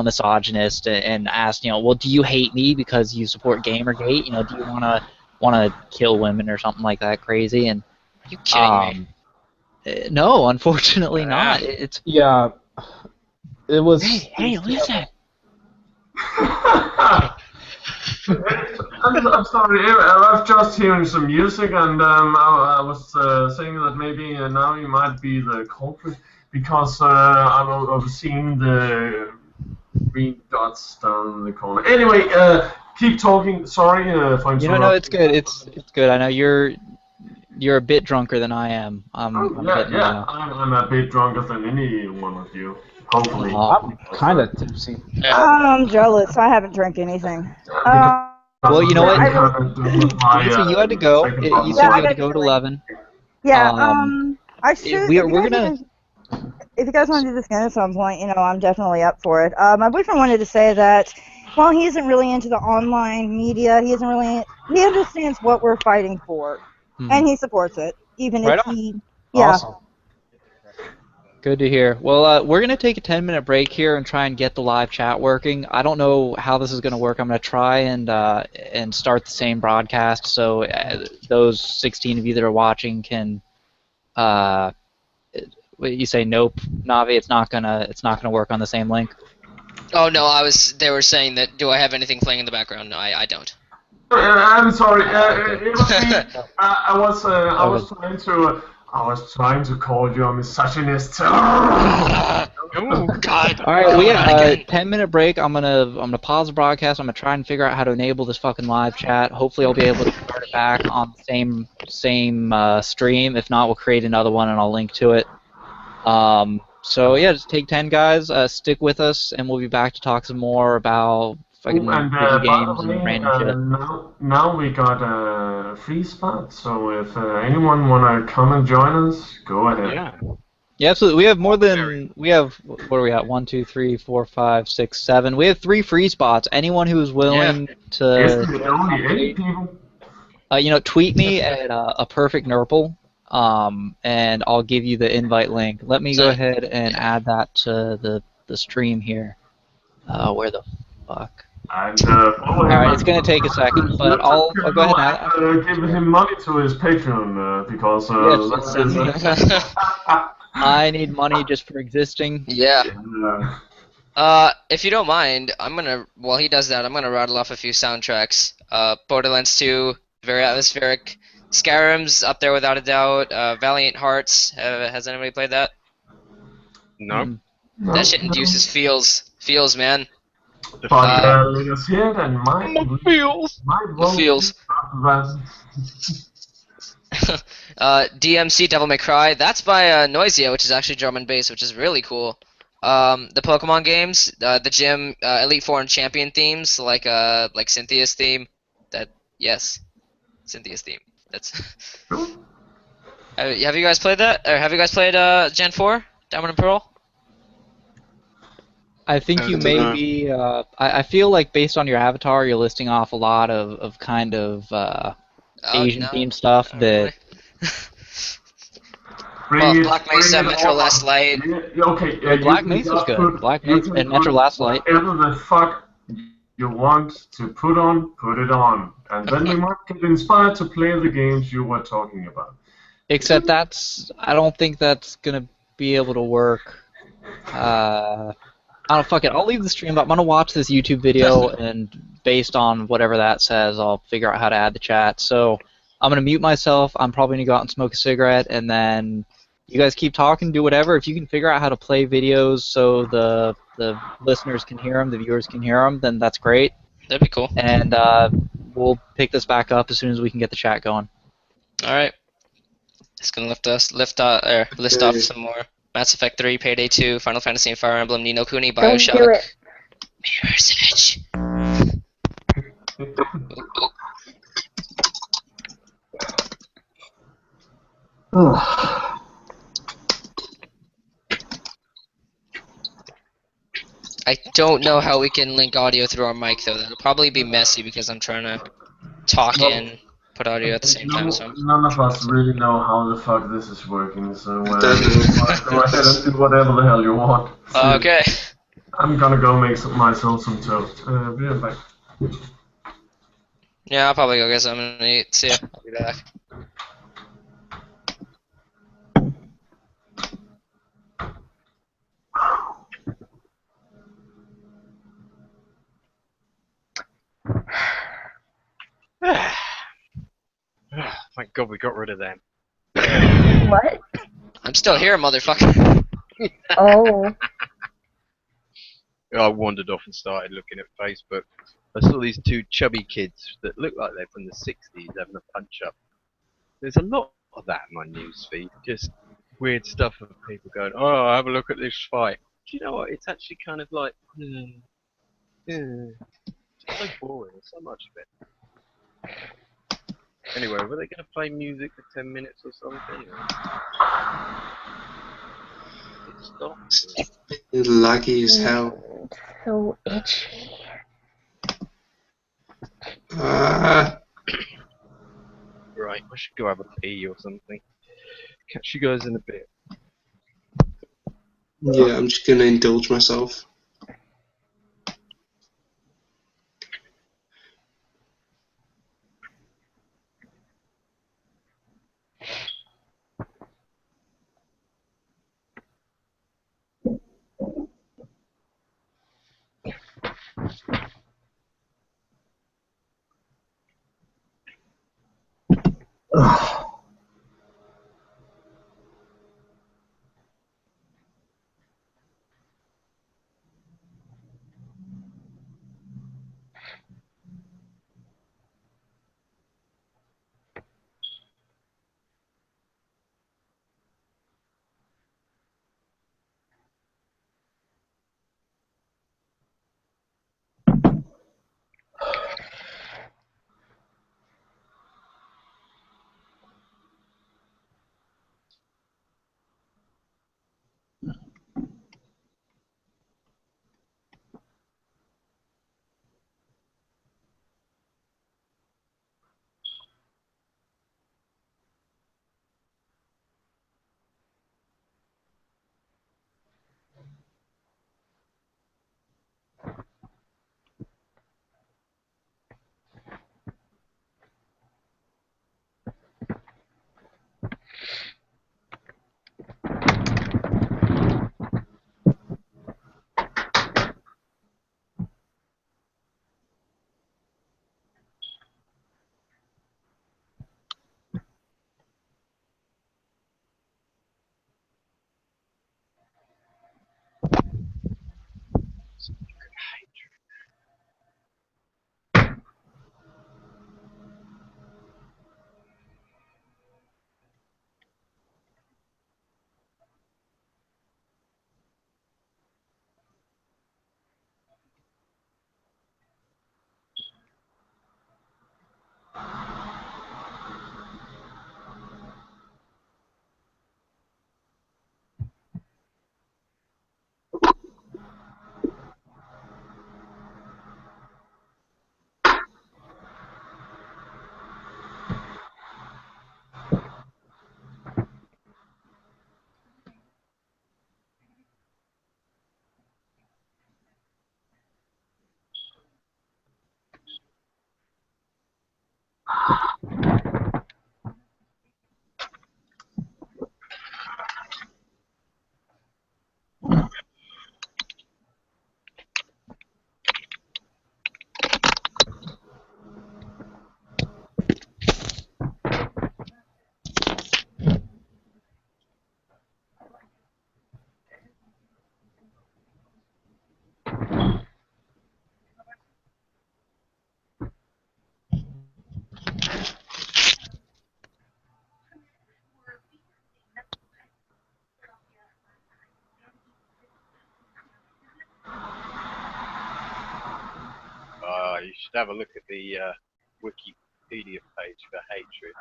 misogynist and asked, you know, well, do you hate me because you support Gamergate? You know, do you want to kill women or something like that crazy? And you kidding me? No, unfortunately not. It's yeah. It was. Hey, listen. I'm sorry, I was just hearing some music, and I was saying that maybe now you might be the culprit. because I've seen the green dots down in the corner. Anyway, keep talking. Sorry for interrupting. No, it's good. It's good. I know you're a bit drunker than I am. I'm getting I'm a bit drunker than any one of you. Hopefully. I'm kind of tipsy. I'm jealous. I haven't drank anything. Well, you know what? Lisa, you had to go. You said you had to go at 11. Yeah. I should. We're gonna. If you guys want to do this again at some point, I'm definitely up for it. My boyfriend wanted to say that while he isn't really into the online media, he understands what we're fighting for, and he supports it, even if he. Yeah. Awesome. Good to hear. Well, we're going to take a 10-minute break here and try and get the live chat working. I don't know how this is going to work. I'm going to try and start the same broadcast so those 16 of you that are watching can. You say nope, Navi. It's not gonna work on the same link. Oh no, they were saying that. Do I have anything playing in the background? No, I don't. I'm sorry. It was me. I was trying to call you a misogynist. Oh God! All right, we have a 10-minute break. I'm gonna pause the broadcast. I'm gonna try and figure out how to enable this fucking live chat. Hopefully, I'll be able to start it back on the same stream. If not, we'll create another one and I'll link to it. So yeah, just take 10, guys. Stick with us, and we'll be back to talk some more about fucking video games and random shit. Now we got a free spot, so if anyone wanna come and join us, go ahead. Yeah, absolutely. We have more than what are we at? 1, 2, 3, 4, 5, 6, 7. We have 3 free spots. Anyone who's willing to, tweet me at a perfect nurple. And I'll give you the invite link. Let me go ahead and add that to the stream here. Where the fuck? Alright, it's going to take a second, but I'll go ahead and give him money to his Patreon, because Yes, I need money just for existing. Yeah. If you don't mind, while he does that, I'm gonna rattle off a few soundtracks. Borderlands 2, very atmospheric. Skyrim's up there without a doubt. Valiant Hearts, has anybody played that? No. That shit induces feels, man. But here and my feels. DMC Devil May Cry, that's by Noisia, which is actually drum and bass, which is really cool. The Pokemon games, the gym, Elite Four and Champion themes, like Cynthia's theme. Cynthia's theme. That's. Have you guys played that? Or have you guys played Gen 4, Diamond and Pearl? I think you may be. I feel like based on your avatar, you're listing off a lot of kind of Asian themed stuff that. Well, Black Mesa, Metro Last Light. Black Mesa's good. Black Mesa and Metro Last Light. Whatever the fuck you want to put it on, and then you might get inspired to play the games you were talking about. Except I don't think that's gonna be able to work. I don't fuck it. I'll leave the stream up. I'm gonna watch this YouTube video, and based on whatever that says, I'll figure out how to add the chat. So I'm gonna mute myself. I'm probably gonna go out and smoke a cigarette, and then you guys keep talking, do whatever. If you can figure out how to play videos so the listeners can hear them, the viewers can hear them, then that's great. That'd be cool. And we'll pick this back up as soon as we can get the chat going. All right. It's gonna list off some more. Mass Effect 3, Payday 2, Final Fantasy and Fire Emblem, Ni no Kuni, Bioshock, Don't do it. Mirror's Edge. I don't know how we can link audio through our mic though. That'll probably be messy because I'm trying to talk and put audio at the same time. So none of us really know how the fuck this is working. So go ahead and do whatever the hell you want. Okay. I'm gonna go make myself some toast. Be right back. Yeah, I'll probably go get something to eat. See ya. I'll be back. Thank God we got rid of them. What? I'm still here, motherfucker. Oh. I wandered off and started looking at Facebook. I saw these two chubby kids that look like they're from the 60s having a punch up. There's a lot of that in my news feed. Just weird stuff of people going, "Oh, have a look at this fight." Do you know what? It's actually kind of like, it's so boring. So much of it. Anyway, were they going to play music for 10 minutes or something? Or... It stopped. Laggy as hell. So itchy. Right, I should go have a pee or something. Catch you guys in a bit. Yeah, I'm just gonna indulge myself. You should have a look at the Wikipedia page for Hatred.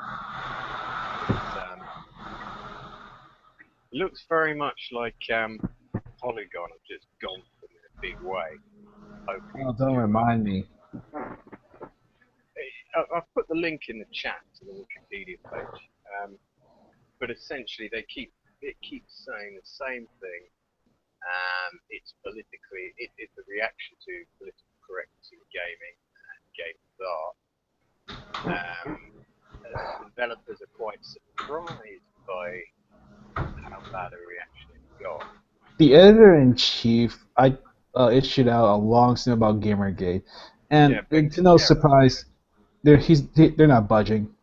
It looks very much like Polygon have just gone for them in a big way. Oh, don't remind me. I've put the link in the chat to the Wikipedia page. But essentially, it keeps saying the same thing. It's a reaction to political correctness in gaming and games art. Developers are quite surprised by how bad a reaction it got. The editor-in-chief, I issued out a long stint about Gamergate, and to no surprise, they're not budging.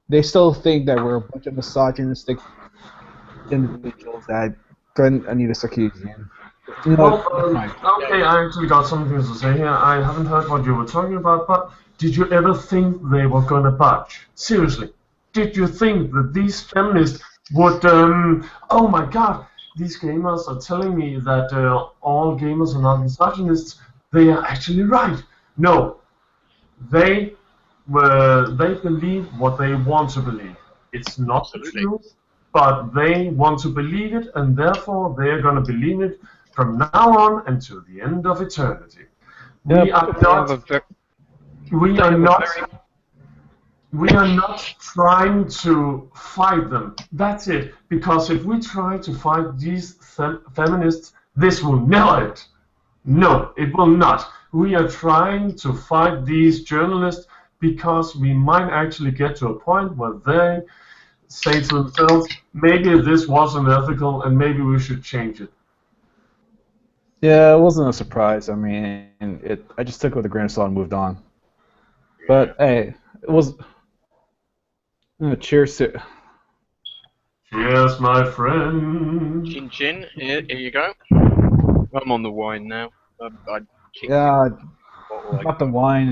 They still think that we're a bunch of misogynistic individuals that Go ahead, I need a Sarkeesian. You know, Well, okay, I actually got something to say here. I haven't heard what you were talking about, but did you ever think they were gonna budge? Seriously, did you think that these feminists would? Oh my God, these gamers are telling me that all gamers are not misogynists. They are actually right. No, they they believe what they want to believe. It's not the Absolutely. truth, but they want to believe it, and therefore they are going to believe it from now on until the end of eternity. yeah, We are They have a not. very, We they are have a not. very We are not trying to fight them. That's it. Because if we try to fight these feminists, this will never end. No, it will not. We are trying to fight these journalists because we might actually get to a point where they say to themselves, maybe this wasn't ethical and maybe we should change it. yeah, it wasn't a surprise. I mean, I just took it with a grain of salt and moved on. But hey, it was. Cheers to. Cheers, my friend. chin chin. Here you go. I'm on the wine now. I kicked Yeah, the bottle. about the wine.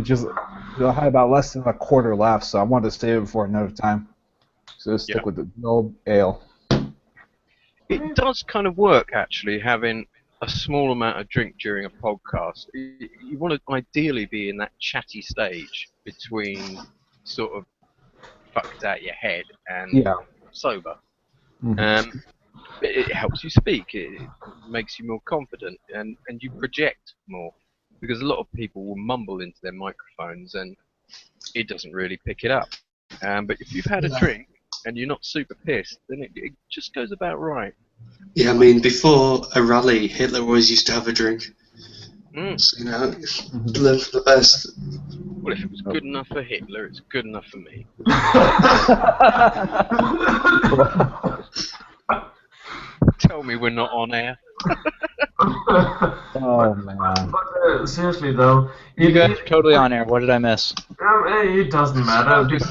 I had about less than a quarter left, so I wanted to save it for another time. So just stick with the old ale. It does kind of work actually, having a small amount of drink during a podcast. You want to ideally be in that chatty stage between sort of fucked out your head and Yeah. sober. Mhm. It helps you speak. It makes you more confident, and you project more, because a lot of people will mumble into their microphones and it doesn't really pick it up. But if you've had a drink and you're not super pissed, then it just goes about right. Yeah, I mean, before a rally, Hitler always used to have a drink. So, you know, learn from the best. Well, if it was good enough for Hitler, it's good enough for me. Tell me we're not on air. Oh man. But seriously though, You guys are totally on air. What did I miss? It doesn't matter. Just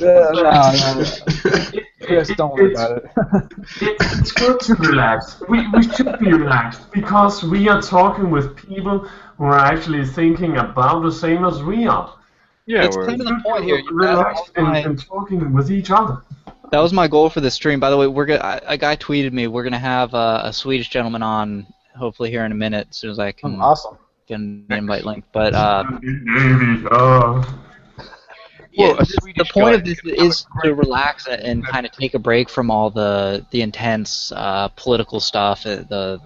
don't worry about it. It's good to relax. We should be relaxed because we are talking with people who are actually thinking about the same as we are. Yeah, That's kind of the point here. Relaxed and talking with each other. That was my goal for this stream. By the way, a guy tweeted me. We're gonna have a Swedish gentleman on, hopefully here in a minute, as soon as I can Awesome. get an invite link. But Well, the point of this is to relax and kind of take a break from all the intense political stuff, the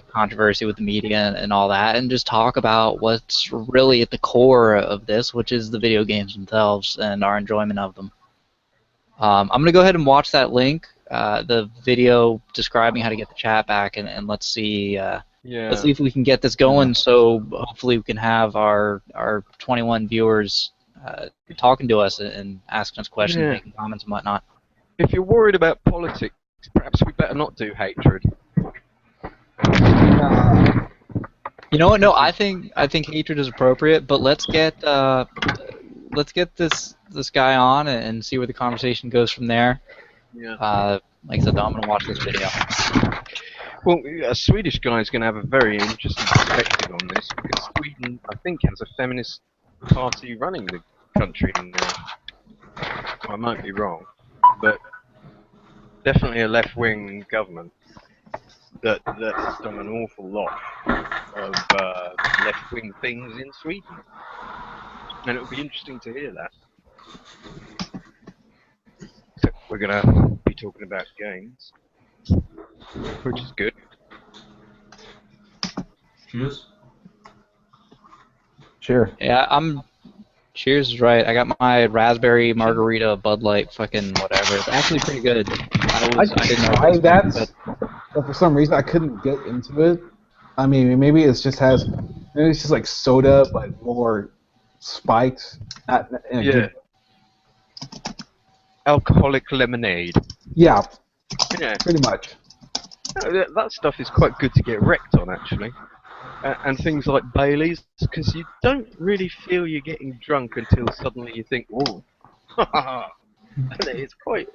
controversy with the media and all that, and just talk about what's really at the core of this, which is the video games themselves and our enjoyment of them. I'm going to go ahead and watch that link, the video describing how to get the chat back, and let's see if we can get this going. So hopefully we can have our 21 viewers talking to us and asking us questions, making comments and whatnot. If you're worried about politics, perhaps we better not do hatred. You know what? No, I think hatred is appropriate, but let's get this guy on and see where the conversation goes from there. Yeah. Like I said, though, I'm gonna watch this video. Well, a Swedish guy is going to have a very interesting perspective on this, because Sweden, I think, has a feminist party running the country now. I might be wrong, but definitely a left-wing government that has done an awful lot of left-wing things in Sweden, and it would be interesting to hear that. So we're going to be talking about games, which is good. Cheers. Sure. Yeah, Cheers is right. I got my raspberry margarita Bud Light fucking whatever. It's actually pretty good. I didn't know tried that, but for some reason I couldn't get into it. I mean, maybe it's just like soda, but more spiked. Alcoholic lemonade. Yeah, Yeah. pretty much. That stuff is quite good to get wrecked on, actually. And things like Baileys, because you don't really feel you're getting drunk until suddenly you think, "Whoa!" And it's quite.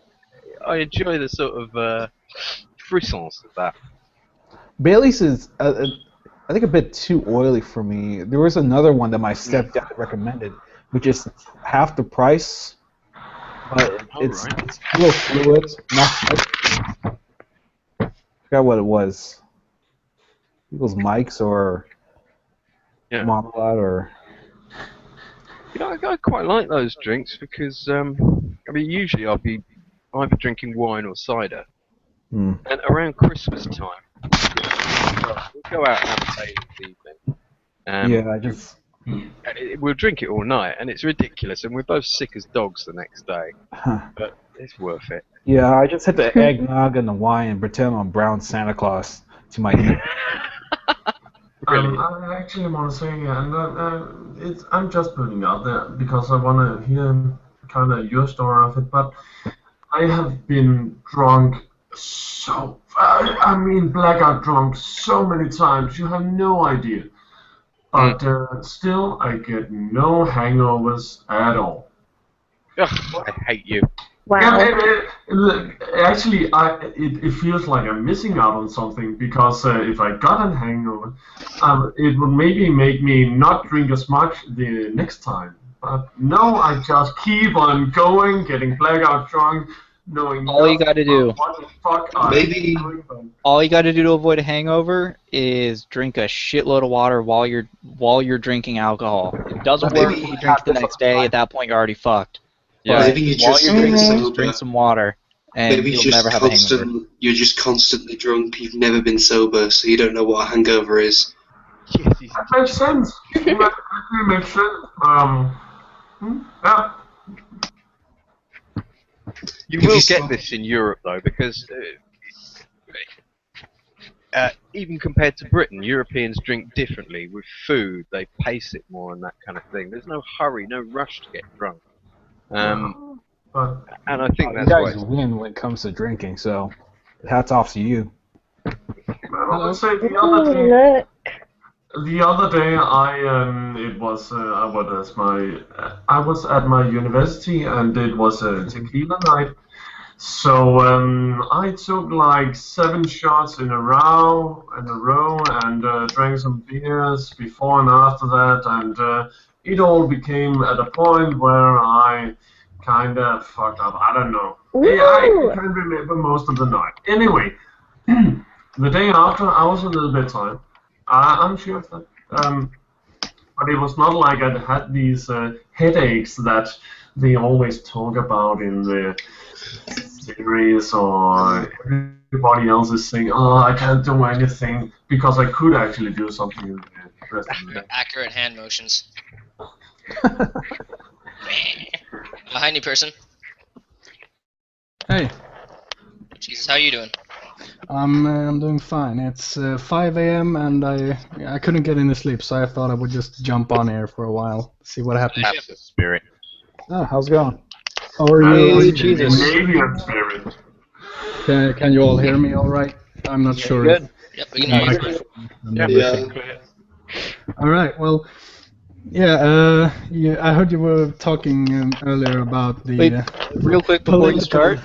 I enjoy the sort of frissons of that. Bailey's is, I think, a bit too oily for me. There was another one that my stepdad recommended, which is half the price, but it's real fluid. Not I forgot what it was. It was Mike's or Marmalade or. You know, I quite like those drinks because I mean, usually I'll be either drinking wine or cider, and around Christmas time, we'll go out and have a day this evening. We'll drink it all night, and it's ridiculous, and we're both sick as dogs the next day. But it's worth it. Yeah, I just had the eggnog and the wine and pretend I'm brown Santa Claus to my dinner. I actually want to say, and I'm just putting out there because I want to hear kind of your story of it, but I have been drunk I mean blackout drunk so many times, you have no idea. But still, I get no hangovers at all. Ugh, I hate you. Wow. Yeah, actually, it feels like I'm missing out on something because if I got a hangover, it would maybe make me not drink as much the next time. But no, I just keep on going, getting blackout drunk, knowing all you got to do. What the fuck all you got to do to avoid a hangover is drink a shitload of water while you're drinking alcohol. If it doesn't work, you drink it the next day. At that point, you're already fucked. Yeah, maybe you while you're drinking, sober. drink some water, and maybe you'll never have a hangover. You're just constantly drunk. You've never been sober, so you don't know what a hangover is. That makes sense. That actually makes sense. Yeah. You will get this in Europe though, because even compared to Britain, Europeans drink differently with food. They pace it more and that kind of thing. There's no hurry, no rush to get drunk. And I think that's why you guys win when it comes to drinking. So, hats off to you. Well, I'll say the other day. The other day, I was at my university and it was a tequila night. So I took like 7 shots in a row, and drank some beers before and after that, and it all became at a point where I kind of fucked up. I don't know. I can't remember most of the night. Anyway, the day after, I was a little bit tired. I'm sure of that. But it was not like I had these headaches that they always talk about in the series, or everybody else is saying, "Oh, I can't do anything," because I could actually do something in the rest of the day. Accurate hand motions. Hi, new person. Hey. Jesus, how you doing? I'm doing fine. It's 5 a.m. and I couldn't get any sleep, so I thought I would just jump on air for a while, see what happens. That's the spirit. Oh, how's it going? How are you? Hey, Jesus. Spirit. Can you all hear me all right? I'm not sure. Good. Yep, we can hear you. Yeah. All right. Well, yeah. I heard you were talking earlier about the. Wait, real quick before you start.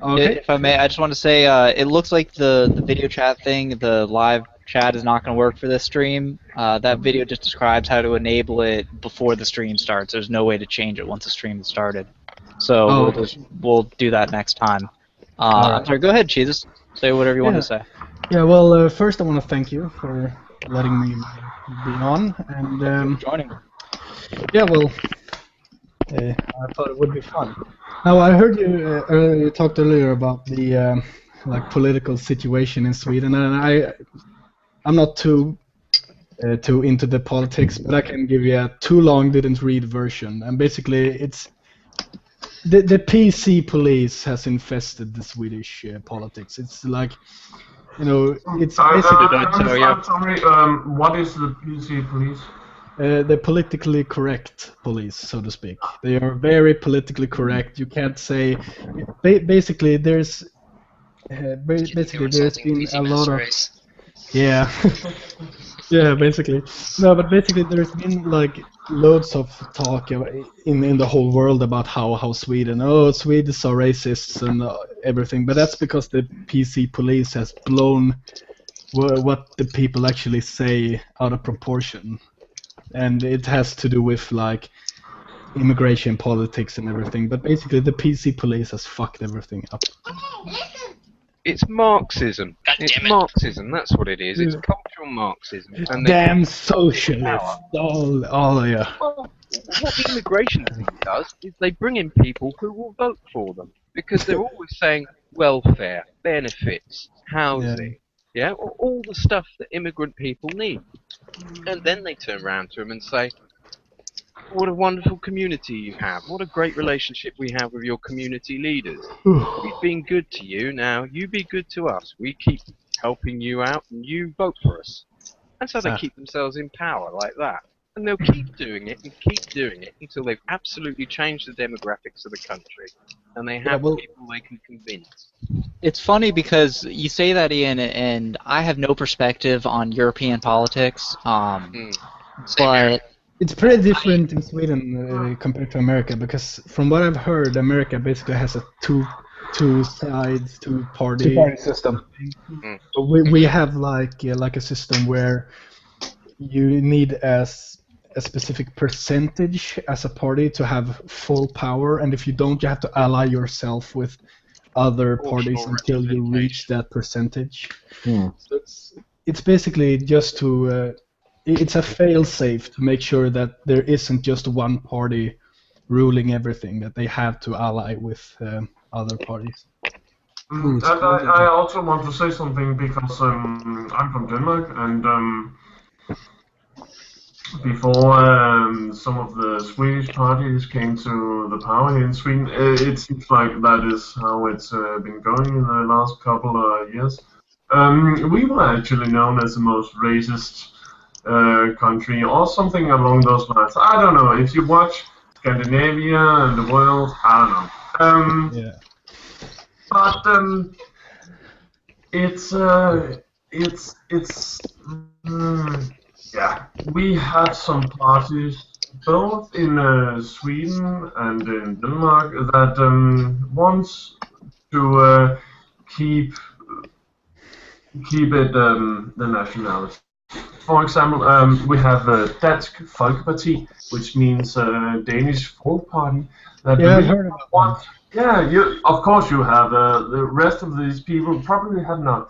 Okay. If I may, I just want to say it looks like the video chat thing, the live chat, is not going to work for this stream. That video just describes how to enable it before the stream starts. There's no way to change it once the stream is started. So we'll do that next time. Right. Sorry, go ahead, Jesus. Say whatever you want to say. Yeah. Well, first I want to thank you for letting me be on, and joining. Yeah. Well, I thought it would be fun. Now, I heard you talked earlier about the like political situation in Sweden, and I'm not too into the politics, but I can give you a too long didn't read version. And basically, it's the PC police has infested the Swedish politics. It's like, it's basically I'm sorry. What is the PC police? The politically correct police, so to speak. They are very politically correct. You can't say. Basically, there's been a lot of. Yeah. Yeah, basically. No, but basically, there's been like loads of talk in the whole world about how Swedes are racists and everything. But that's because the PC police has blown what the people actually say out of proportion, and it has to do with like immigration politics and everything. But basically, the PC police has fucked everything up. It's Marxism. God It's damn it. Marxism. That's what it is. It's cultural Marxism. And they Damn socialists! All of you. Well, what the immigration thing does is they bring in people who will vote for them because they're always saying welfare, benefits, housing, yeah, all the stuff that immigrant people need. And then they turn around to them and say, what a wonderful community you have. What a great relationship we have with your community leaders. We've been good to you, now you be good to us. We keep helping you out and you vote for us. And so they keep themselves in power like that. And they'll keep doing it and keep doing it until they've absolutely changed the demographics of the country. And they have people they can convince. It's funny because you say that, Ian, and I have no perspective on European politics. But it's pretty different in Sweden compared to America, because from what I've heard, America basically has a two sides, two-party system. We have like a system where you need a specific percentage as a party to have full power, and if you don't, you have to ally yourself with other parties until you reach that percentage. So it's basically just to it's a fail-safe to make sure that there isn't just one party ruling everything, that they have to ally with other parties. And I also want to say something because I'm from Denmark, and before some of the Swedish parties came to the power here in Sweden, it seems like that is how it's been going in the last couple of years. We were actually known as the most racist country, or something along those lines. I don't know. If you watch Scandinavia and the world, I don't know. But yeah, we have some parties both in Sweden and in Denmark that wants to keep it the nationality. For example, we have Dansk Folkeparti, which means Danish Folk Party. That I've heard about that. Yeah, of course you have. The rest of these people probably have not.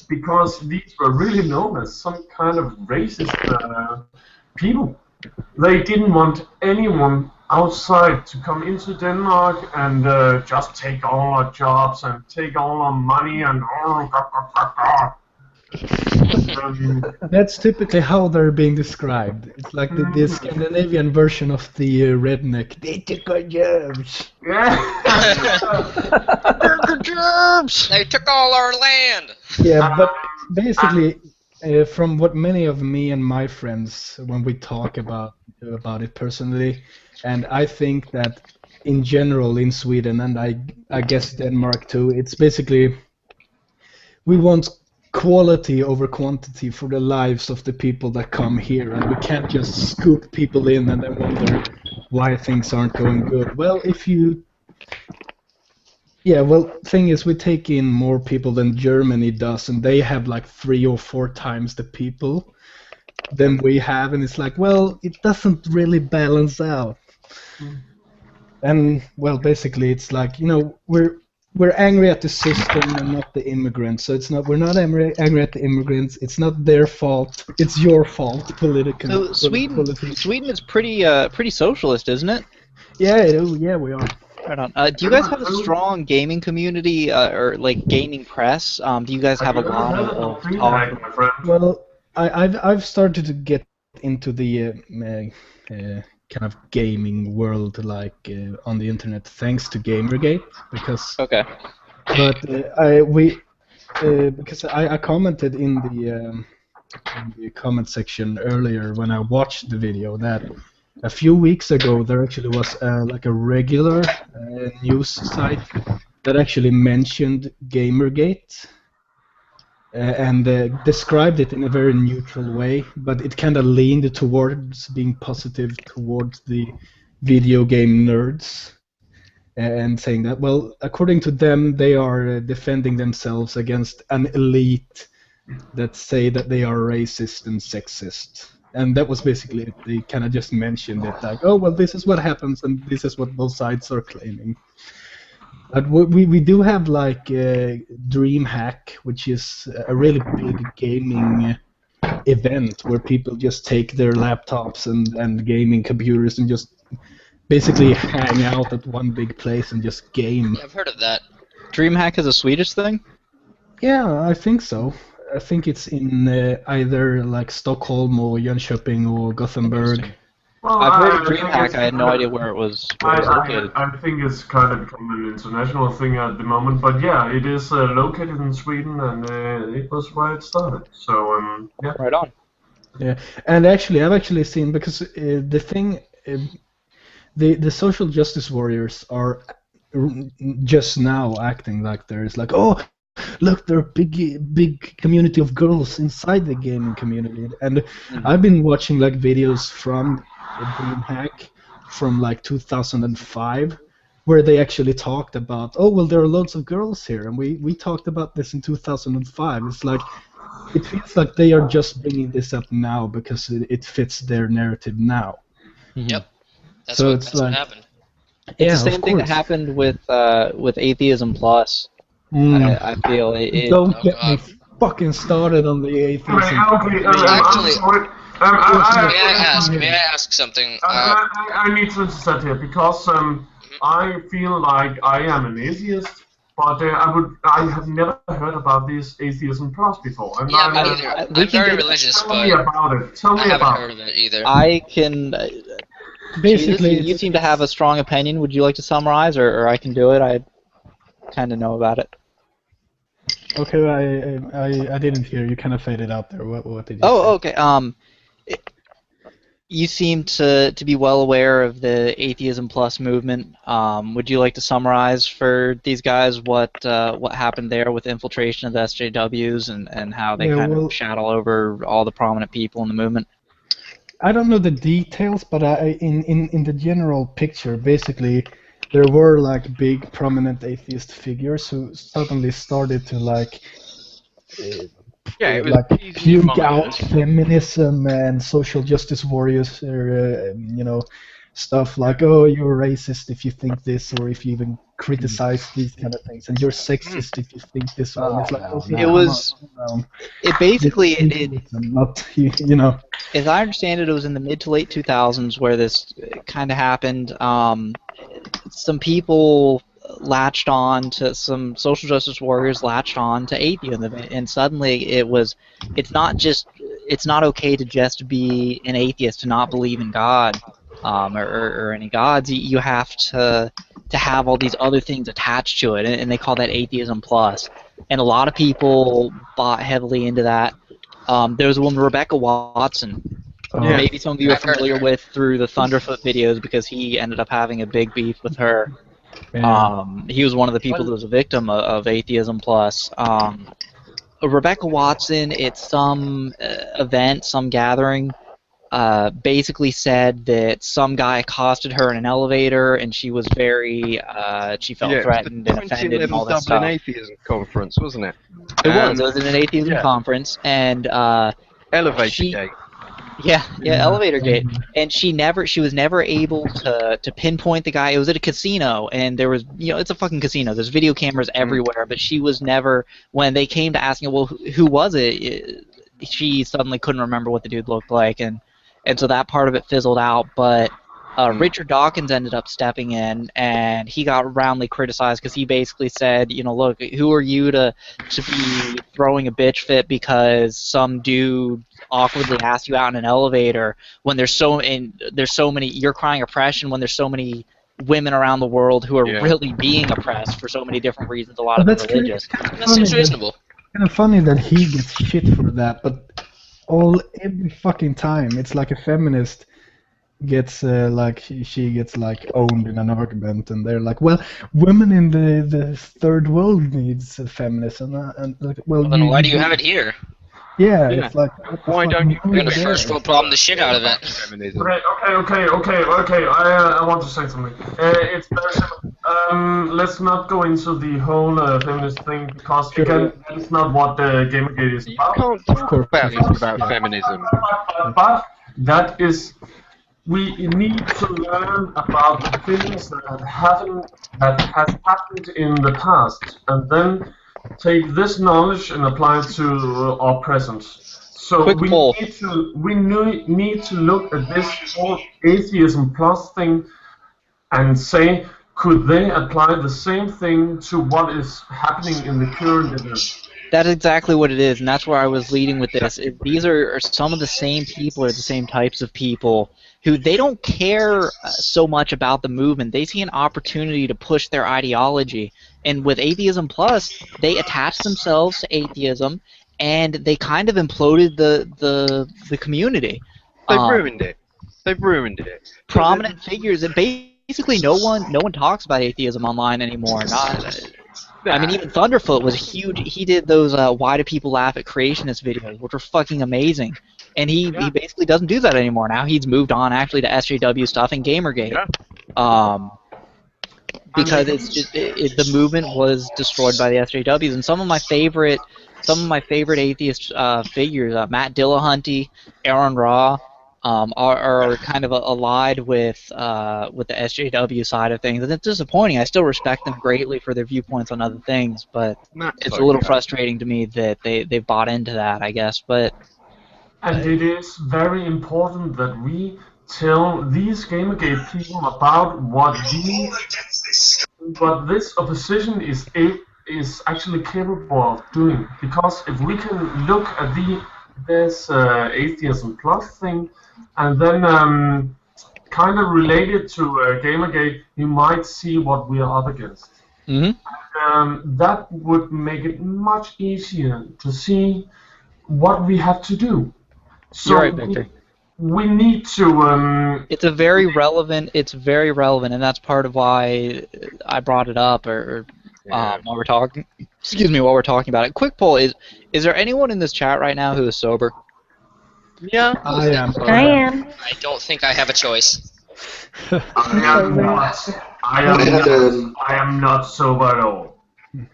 Because these were really known as some kind of racist people. They didn't want anyone outside to come into Denmark and just take all our jobs and take all our money and That's typically how they're being described. It's like the Scandinavian version of the redneck. They took our jobs. They took all our land. Yeah, but basically, from what many of me and my friends, when we talk about it personally, and I think that in general in Sweden, and I guess Denmark too, it's basically we want quality over quantity for the lives of the people that come here, and we can't just scoop people in and then wonder why things aren't going good. Well, thing is, we take in more people than Germany does, and they have like 3 or 4 times the people than we have, and it's like, well, it doesn't really balance out. And well, basically, it's like, we're angry at the system and not the immigrants. So we're not angry at the immigrants. It's not their fault. It's your fault, politically. So Sweden is pretty socialist, isn't it? Yeah, we are. Right on. Do you guys have a strong gaming community or like gaming press? Do you guys have a lot of talk? Well, I've started to get into the kind of gaming world, like on the internet, thanks to Gamergate, because. Okay. But because I commented in the comment section earlier when I watched the video that a few weeks ago there actually was like a regular news site that actually mentioned Gamergate and described it in a very neutral way, but it kind of leaned towards being positive towards the video game nerds. and saying that, well, according to them, they are defending themselves against an elite that say that they are racist and sexist. And that was basically it. They kind of just mentioned it, like, oh, well, this is what happens, and this is what both sides are claiming. But we do have like DreamHack, which is a really big gaming event where people just take their laptops and gaming computers and just basically hang out at one big place and just game. Yeah, I've heard of that. DreamHack is a Swedish thing? Yeah, I think so. I think it's in either like Stockholm or Jönköping or Gothenburg. Well, I've heard of I think DreamHack. it's I had no kind idea of- where it was located. I think it's kind of become an international thing at the moment, but yeah, it is located in Sweden, and it was where it started. So yeah. Right on. Yeah, and actually, I've actually seen, because the thing, the social justice warriors are just now acting like there's like, oh, look, there are big community of girls inside the gaming community, and I've been watching like videos from DreamHack from like 2005, where they actually talked about, oh, well, there are loads of girls here, and we talked about this in 2005. It's like, it feels like they are just bringing this up now because it fits their narrative now. Yep. That's So what it's that's what like- happened. It's Yeah, the same of thing that course. happened with Atheism Plus. I feel it. Don't Oh, get me God. fucking started on the atheism. Okay, Actually- sorry. May I ask something? I need to set here because I feel like I am an atheist, but I have never heard about this atheism plus before. And Yeah, me I- neither. we I'm can very get- religious, Tell me but about it. Tell I me haven't about heard it. of it either. I can. Basically, you seem to have a strong opinion. Would you like to summarize, or I can do it? I kind of know about it. Okay, I didn't hear. You kind of faded out there. What did you say? Oh, okay. You seem to be well aware of the Atheism Plus movement. Would you like to summarize for these guys what happened there with infiltration of the SJWs and how they Yeah, kind well- of shadow over all the prominent people in the movement? I don't know the details, but in the general picture, basically, there were like big prominent atheist figures who suddenly started to like Yeah, it was like easily puke out monitored. feminism and social justice warriors, stuff like, oh, you're racist if you think this, or if you even criticize these kind of things, and you're sexist if you think this one. It's like, okay, It was. It basically not you know. as I understand it, it was in the mid to late 2000s where this kind of happened. Some people latched on to some social justice warriors latched on to atheism, and suddenly it's not okay to just be an atheist, to not believe in God, or any gods. You have to have all these other things attached to it, and they call that atheism plus. And a lot of people bought heavily into that. There was a woman, Rebecca Watson, who Yeah. maybe some of you are I've heard of familiar her. with through the Thunderfoot videos, because he ended up having a big beef with her. He was one of the people that was a victim of Atheism Plus. Rebecca Watson, at some event, some gathering, basically said that some guy accosted her in an elevator, and she was very, she felt Yeah, threatened and it was the offended and 2011 all that Dublin stuff. Atheism Conference, wasn't it? It was in an atheism yeah. conference, and Elevator she- Gate. yeah, Elevator Gate, and she was never able to pinpoint the guy. It was at a casino, and there was, it's a fucking casino. There's video cameras everywhere, but she was never. When they came to asking, well, who was it? She suddenly couldn't remember what the dude looked like, and so that part of it fizzled out. But Richard Dawkins ended up stepping in, and he got roundly criticized because he basically said, look, who are you to be throwing a bitch fit because some dude awkwardly asked you out in an elevator when there's so many, you're crying oppression when there's so many women around the world who are Yeah. really being oppressed for so many different reasons, a lot But of them that's religious. That seems reasonable. Kind of funny that he gets shit for that, but every fucking time it's like a feminist gets she gets like owned in an argument, and they're like, well, women in the third world needs feminism, and like, well, Well, then why do you have it here? Yeah, Yeah. it's like what the Why fuck don't you movie We're gonna finish first there? world problem the shit out of it. feminism? Okay. I want to say something. It's very simple. Let's not go into the whole feminist thing because Sure, again, yeah. that is not what Gamergate is You about. can't Of talk course, about of this course, without yeah. feminism. But that is, we need to learn about the things that has happened in the past, and then take this knowledge and apply it to our present. So Quick poll. need to look at this whole atheism plus thing and say, could they apply the same thing to what is happening in the current event? That's exactly what it is, and that's where I was leading with this. These are some of the same people, or the same types of people, who they don't care so much about the movement. They see an opportunity to push their ideology. And with Atheism Plus, they attach themselves to atheism, and they kind of imploded the community. They've ruined it. They've ruined it. Prominent figures, and basically no one talks about atheism online anymore. I mean, even Thunderfoot was huge. He did those "Why do people laugh at creationists" videos, which were fucking amazing. And he basically doesn't do that anymore. Now he's moved on actually to SJW stuff and Gamergate. Because it's just the movement was destroyed by the SJWs. And some of my favorite atheist figures, Matt Dillahunty, Aaron Raw, are kind of allied with the SJW side of things, and it's disappointing. I still respect them greatly for their viewpoints on other things, but it's a little frustrating to me that they've bought into that, I guess. But and it is very important that we tell these Gamergate people about what this opposition is actually capable of doing. Because if we can look at this atheism plus thing, and then kind of relate it to Gamergate, you might see what we are up against. That would make it much easier to see what we have to do. So you're right, Victor. We need to. It's very relevant, and that's part of why I brought it up, while we're talking. Excuse me, while we're talking about it. Quick poll: Is there anyone in this chat right now who is sober? Yeah, I am. I don't think I have a choice. I am not sober at all.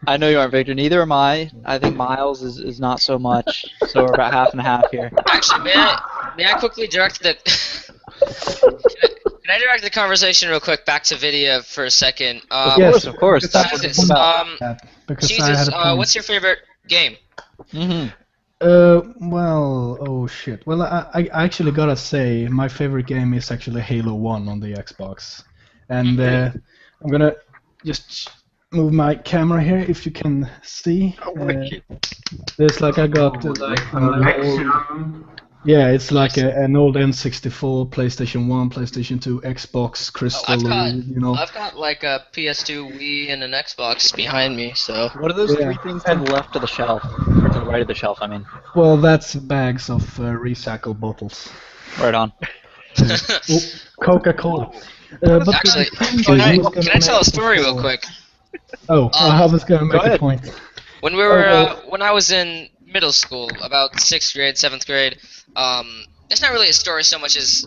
I know you aren't, Victor. Neither am I. I think Miles is not so much. So we're about half and half here. Actually, may I quickly direct the can I direct the conversation real quick back to Vidya for a second? Yes, of course. That's what Jesus, Jesus, what's your favorite game? Well, oh shit. Well, I actually gotta say, my favorite game is actually Halo 1 on the Xbox. And I'm gonna just move my camera here if you can see. There's like, I got yeah, it's like an old N64, PlayStation 1, PlayStation 2, Xbox, Crystal, I've got like a PS2, Wii, and an Xbox behind me, so... What are those three things to the left of the shelf? Or to the right of the shelf, I mean. Well, that's bags of recycled bottles. Right on. Coca-Cola. Actually, can I tell a story real quick? Oh, I was going to make a point. When we were, when I was in middle school, about 6th grade, 7th grade, it's not really a story so much as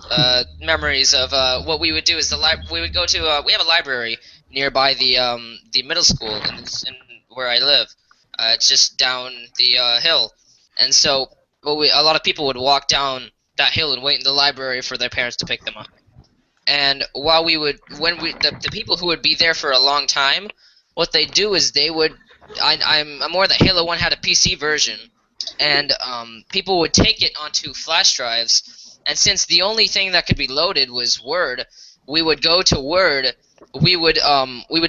memories of what we would do is we would go to we have a library nearby the middle school in where I live. It's just down the hill, and so a lot of people would walk down that hill and wait in the library for their parents to pick them up. And while the people who would be there for a long time, what they do is they would I'm aware that Halo 1 had a PC version, and people would take it onto flash drives, and since the only thing that could be loaded was Word, we would go to Word, we would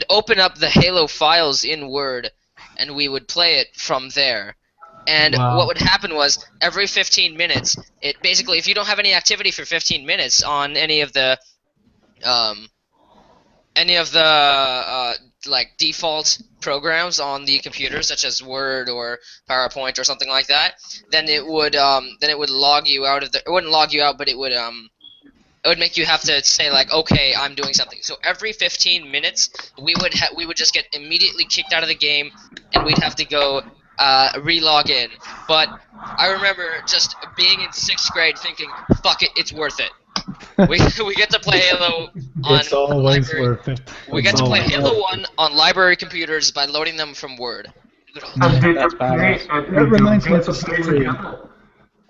open up the Halo files in Word, and we would play it from there. And what would happen was, every 15 minutes, it basically, if you don't have any activity for 15 minutes on any of the like default programs on the computer, such as Word or PowerPoint or something like that, then it would log you out of the. It wouldn't log you out, but it would make you have to say like, okay, I'm doing something. So every 15 minutes, we would just get immediately kicked out of the game, and we'd have to go re-log in. But I remember just being in 6th grade thinking, fuck it, it's worth it. We get to play Halo on It's always library. worth it. We It's get to play always Halo worth 1 on library computers by loading them from Word. And did That's you play? badass. Did That you reminds me get of to a play story. together?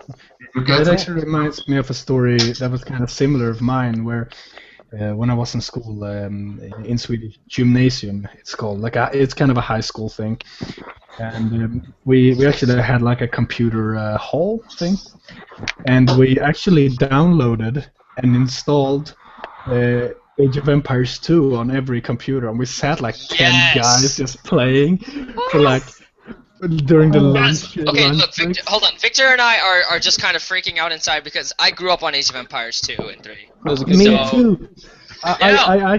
Did you It get to? actually reminds me of a story that was kind of similar of mine, where when I was in school in Swedish, gymnasium, it's called. It's kind of a high school thing, and we actually had like a computer hall thing, and we actually downloaded and installed Age of Empires 2 on every computer, and we sat like 10 guys just playing for like during the lunch. Okay, lunch look, Victor, breaks. hold on. Victor and I are just kind of freaking out inside because I grew up on Age of Empires 2 and 3. It was a good Me game. too. Yeah.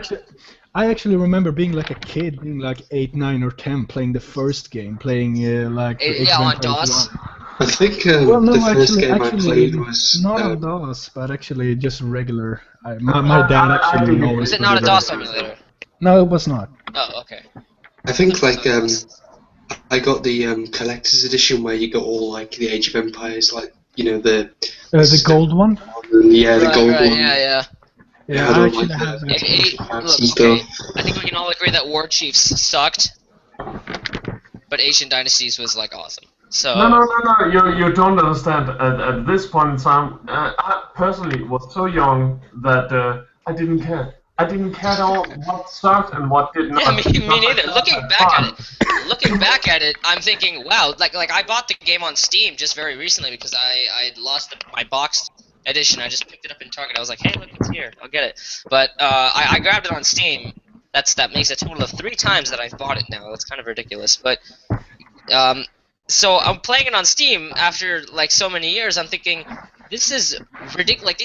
I actually remember being like a kid, being like 8, 9, or 10, playing the first game, playing like Age Yeah, of on Empires DOS. 1. I think Well, no, the first game I actually, played was. not on DOS, but actually just regular. My dad actually always. Was it not a DOS emulator? No, it was not. Oh, okay. I think like I got the collector's edition where you got all like the Age of Empires, like the gold one. Yeah, the gold one. Yeah. Yeah, I I don't actually like have the that. hats Look, and okay. stuff. I think we can all agree that War Chiefs sucked, but Ancient Dynasties was like awesome. So No. You don't understand. At this point in time, I personally was so young that I didn't care. I didn't care at all what sucked and what did not. Yeah, me neither. Looking back at it, I'm thinking, wow, like I bought the game on Steam just very recently because I lost my boxed edition. I just picked it up in Target. I was like, hey, look, it's here. I'll get it. But I grabbed it on Steam. That makes a total of 3 times that I've bought it now. That's kind of ridiculous. But so I'm playing it on Steam after like so many years. I'm thinking, this is ridiculous. Like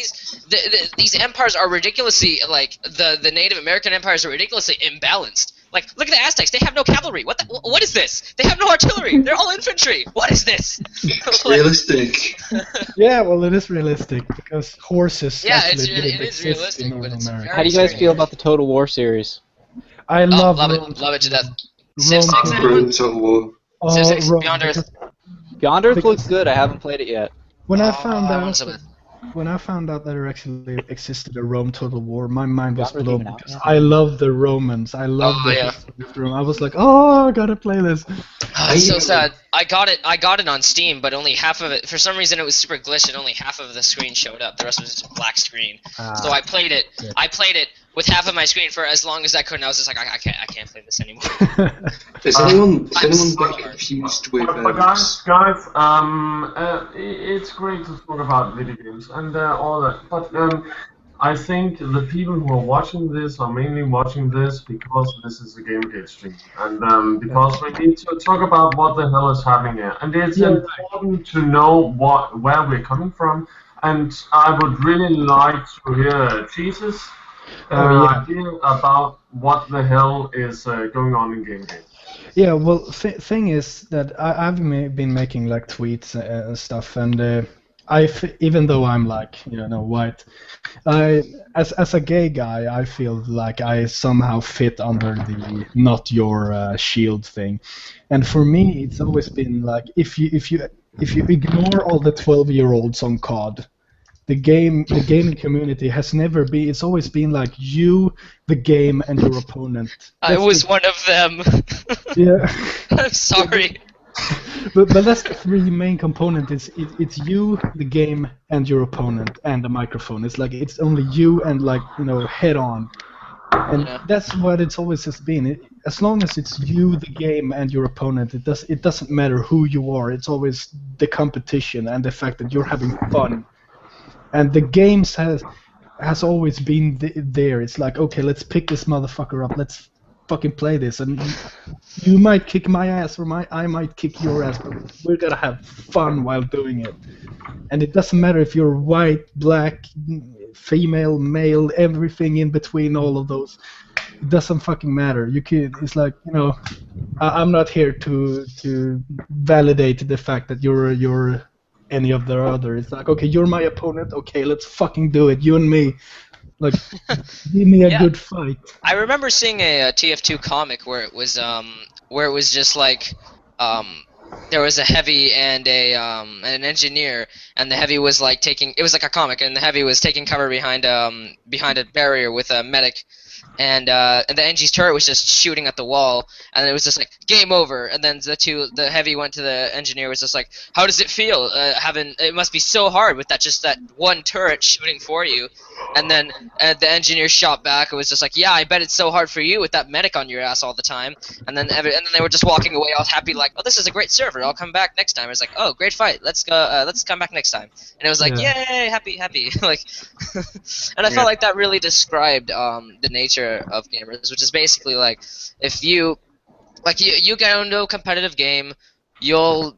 these empires are ridiculously like the Native American empires are ridiculously imbalanced. Like, look at the Aztecs. They have no cavalry. What is this? They have no artillery. They're all infantry. What is this? Realistic. Yeah, well, it is realistic because horses. Yeah, actually it didn't is exist realistic, in North but it's America. very How do you guys strange. feel about the Total War series? I love love it to death. Civ Rome 6, Total anyone? Rome Total War. Civ 6, Rome, Beyond Earth. Beyond Earth Because- looks good. I haven't played it yet. When I found I want out, some of it. when I found out that there actually existed a Rome Total War, my mind was Beyond Earth blown even out because yet? I love the Romans. I love Oh, the yeah. history of Rome. I was like, oh, I gotta play this. It's so sad. I got it on Steam, but only half of it. For some reason, it was super glitched, and only half of the screen showed up. The rest was just a black screen. So I played it. yeah. I played it with half of my screen for as long as I could, and I was just like, I can't play this anymore. Is anyone I'm get sorry. confused with But guys, it's great to talk about video games and all that. But I think the people who are watching this are mainly watching this because this is a Gamergate stream, and because we need to talk about what the hell is happening here. And it's important to know where we're coming from. And I would really like to hear Jesus' idea about what the hell is going on in Gamergate. Yeah, well, thing is that I've been making like tweets and stuff, and even though I'm like white, as a gay guy, I feel like I somehow fit under the not your shield thing, and for me, it's always been like if you ignore all the 12-year-olds on COD. The gaming community has never been. It's always been like you, the game, and your opponent. I That's was the- one of them. Yeah. I'm sorry. But that's the 3 main components. It's you, the game, and your opponent, and the microphone. It's like it's only you and head on, and Yeah. that's what it's always has been. As long as it's you, the game, and your opponent, it doesn't matter who you are. It's always the competition and the fact that you're having fun. And the games has always been there. It's like, okay, let's pick this motherfucker up. Let's fucking play this. And you might kick my ass, or I might kick your ass, but we're gonna have fun while doing it. And it doesn't matter if you're white, black, female, male, everything in between all of those. It doesn't fucking matter. It's like, I'm not here to validate the fact that you're any of the other. It's like, okay, you're my opponent. Okay, let's fucking do it. You and me. Like, give me a Yeah. good fight. I remember seeing a TF2 comic where it was just like there was a heavy and an engineer, and the heavy was like taking, it was like a comic, and the heavy was taking cover behind a barrier with a medic, and the Engie's turret was just shooting at the wall, and it was just like game over. And then the heavy went to the engineer, was just like, how does it feel having, it must be so hard with that one turret shooting for you. And then the engineer shot back. It was just like, yeah, I bet it's so hard for you with that medic on your ass all the time. And then they were just walking away all happy, like, oh, this is a great server. I'll come back next time. It was like, oh, great fight. Let's go. Let's come back next time. And it was like, yay, happy. Like, and I felt like that really described the nature of gamers, which is basically like, if you get into a competitive game, you'll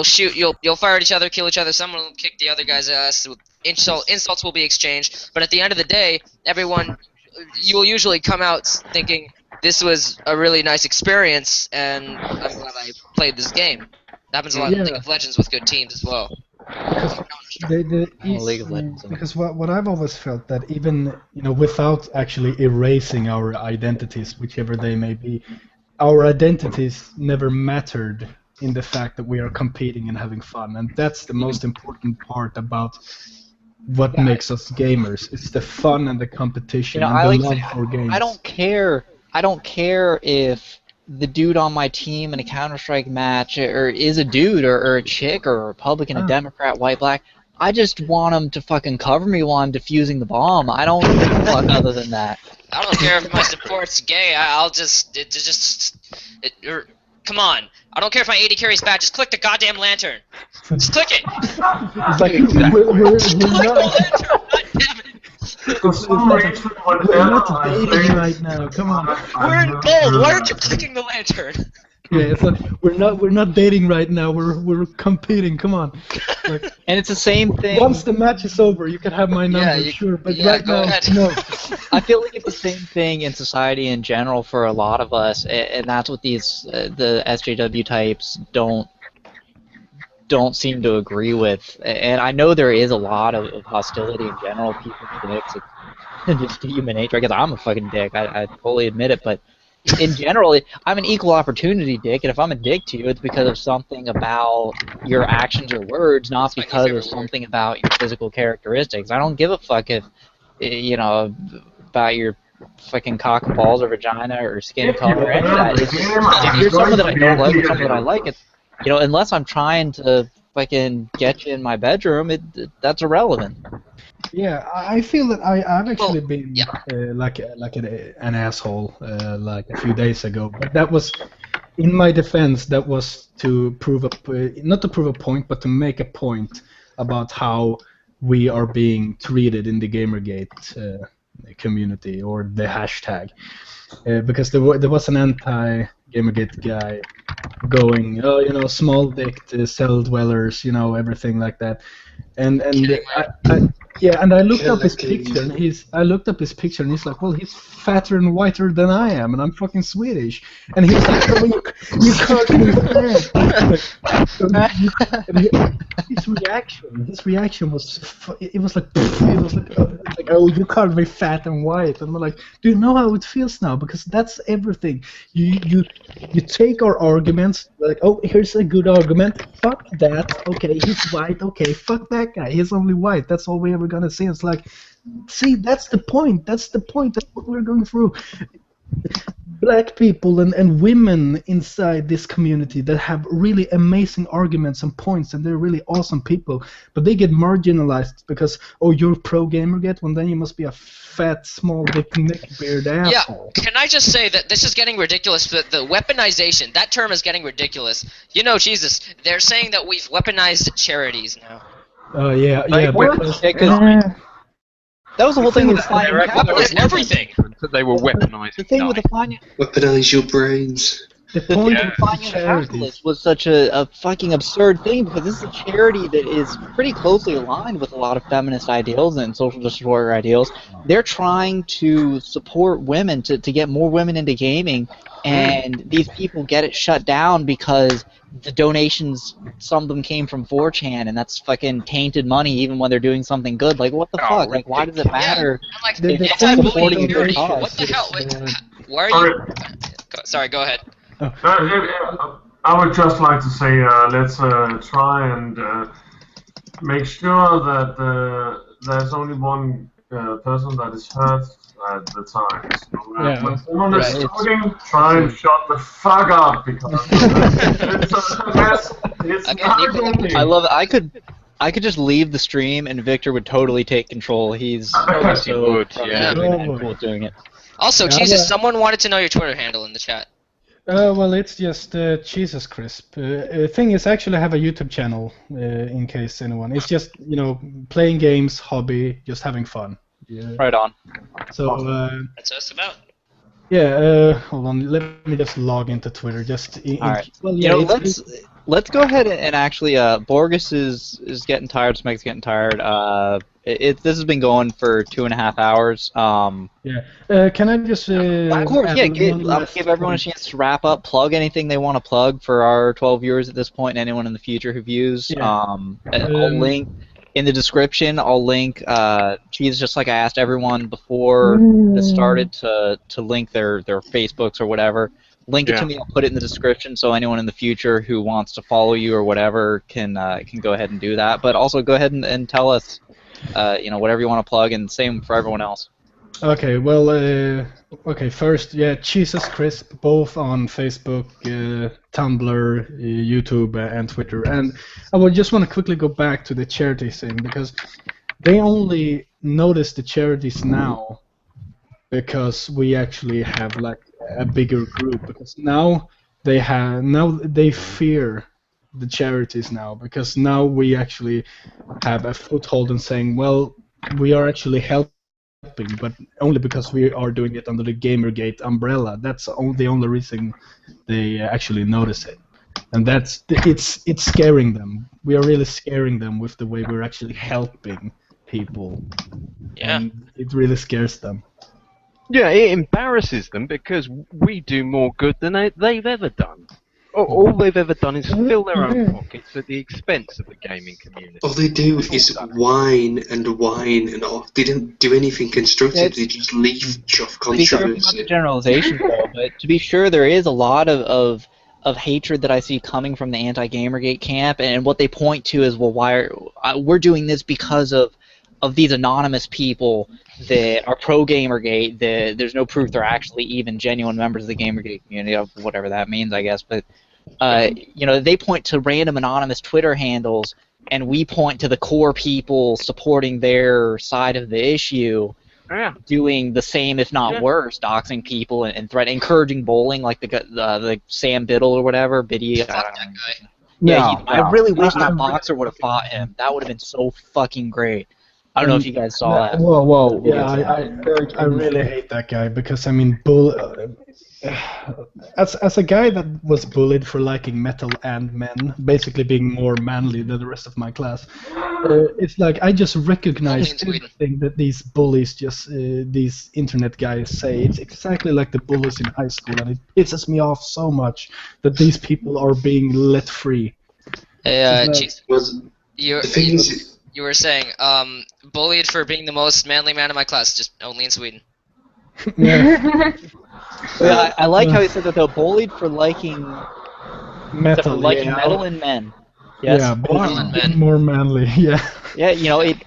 shoot, you'll fire at each other, kill each other. Someone will kick the other guy's ass. Insults will be exchanged, but at the end of the day, you will usually come out thinking, this was a really nice experience, and I'm glad I played this game. That happens a lot in League of Legends with good teams as well. Because what I've always felt, that even without actually erasing our identities, whichever they may be, our identities never mattered in the fact that we are competing and having fun, and that's the most important part about what makes us gamers. It's the fun and the competition and the love for games. I don't care if the dude on my team in a Counter-Strike match or is a dude or a chick or a Republican, a Democrat, white, black. I just want him to fucking cover me while I'm defusing the bomb. I don't give a fuck other than that. I don't care if my support's gay. Come on. I don't care if my AD carry's bad. Just click the goddamn lantern. Just click it. It's like we're not dating right now. Come on. We're in gold. Why aren't you clicking the lantern? Yeah, it's like we're not dating right now. We're competing. Come on. Like, and it's the same thing. Once the match is over, you can have my number, sure. But right now, no. I feel like it's the same thing in society in general for a lot of us, and that's what these the SJW types don't seem to agree with. And I know there is a lot of hostility in general. People dicks. It's just human nature. I guess I'm a fucking dick. I fully admit it, but. In general, I'm an equal opportunity dick, and if I'm a dick to you, it's because of something about your actions or words, not because of something about your physical characteristics. I don't give a fuck if, about your fucking cock and balls or vagina or skin color or any of that. If you're someone that I don't like or someone that I like, it's, unless I'm trying to fucking get you in my bedroom, that's irrelevant. Yeah, I feel that I've actually been like an asshole like a few days ago, but that was, in my defense, that was to prove not to prove a point, but to make a point about how we are being treated in the Gamergate community, or the hashtag, because there was an anti-Gamergate guy going, small dicked cell dwellers, everything like that, and I looked up his picture, and he's like, well, he's fatter and whiter than I am, and I'm fucking Swedish, and he was like, oh, you can't be fair. His reaction was, it was like, oh, you can't be fat and white, and I'm like, do you know how it feels now? Because that's everything. You take our arguments, like, oh, here's a good argument, fuck that, okay, he's white, okay, fuck that guy, he's only white, that's all we ever gonna say. It's like, see, that's the point, that's what we're going through. Black people and women inside this community that have really amazing arguments and points, and they're really awesome people, but they get marginalized because, oh, you're pro Gamergate, well then you must be a fat, small, dick, neck-beard asshole. Yeah, can I just say that this is getting ridiculous, the weaponization, that term is getting ridiculous. Jesus, they're saying that we've weaponized charities now. Oh, yeah, that was the whole thing with the flying weaponized everything. They were weaponized. The thing with the flying... Weaponize your brains. The point of flying capitalists was such a fucking absurd thing, because this is a charity that is pretty closely aligned with a lot of feminist ideals and social justice warrior ideals. They're trying to support women, to get more women into gaming, and these people get it shut down because the donations, some of them came from 4chan, and that's fucking tainted money even when they're doing something good. Like, what the fuck? Like, why does it matter? Yeah, like, anti-bullying charity. What the hell? Why are you... Sorry, go ahead. I would just like to say, let's try and make sure that there's only one person that is hurt at the time. So Yeah. when someone is Right. talking, try and shut the fuck up because it's Okay, not Nico. guilty. I love it. I could just leave the stream and Victor would totally take control. He's Yes, he so would, yeah. and cool at doing it. Also, Yeah, Jesus, but- someone wanted to know your Twitter handle in the chat. Well, it's just Jesus Crisp. Thing is, I actually have a YouTube channel. In case anyone, it's just playing games, hobby, just having fun. Yeah. Right on. So That's what it's about. yeah, hold on. Let me just log into Twitter. All right. Well, yeah, Let's go ahead and actually. Borges is getting tired. Smeg's getting tired. This has been going for 2.5 hours. Yeah. Can I just? Of course, add yeah. one last Give everyone a point? chance to wrap up. Plug anything they want to plug for our 12 viewers at this point, and anyone in the future who views. Yeah. I'll link in the description. I'll link. Cheese, just like I asked everyone before this started to link their Facebooks or whatever. Link it to me. I'll put it in the description so anyone in the future who wants to follow you or whatever can go ahead and do that. But also go ahead and tell us, whatever you want to plug, and same for everyone else. Okay, well, first, yeah, Jesus Crisp, both on Facebook, Tumblr, YouTube, and Twitter. And I would just want to quickly go back to the charity thing, because they only notice the charities now because we actually have, like, a bigger group, because now they fear the charities now, because now we actually have a foothold in saying, well, we are actually helping, but only because we are doing it under the Gamergate umbrella. That's the only reason they actually notice it, and it's scaring them. We are really scaring them with the way we're actually helping people. Yeah. And it really scares them. Yeah, it embarrasses them because we do more good than they've ever done. All they've ever done is fill their own pockets at the expense of the gaming community. All they do is whine and whine, and they don't do anything constructive. They just leech off To be sure, not controversy. the generalization though, but to be sure, there is a lot of hatred that I see coming from the anti-Gamergate camp, and what they point to is, well, why we're doing this because of these anonymous people that are pro-Gamergate. There's no proof they're actually even genuine members of the Gamergate community, of whatever that means, I guess. But they point to random anonymous Twitter handles, and we point to the core people supporting their side of the issue, doing the same, if not worse, doxing people and encouraging bullying, like the Sam Biddle or whatever, Vidya. Fuck that guy. Yeah, I really wish that boxer would have fought him. That would have been so fucking great. I don't know if you guys saw that. Whoa. Yeah, I really hate that guy, because, I mean, as a guy that was bullied for liking metal and men, basically being more manly than the rest of my class, it's like I just recognize everything that these bullies, these internet guys say. It's exactly like the bullies in high school, and it pisses me off so much that these people are being let free. Hey, The thing is, you were saying, bullied for being the most manly man in my class, just only in Sweden. Yeah. Yeah, I like how he said that they're bullied for liking Metal, metal and men. Yes. Yeah, and men. more manly. Yeah. Yeah, it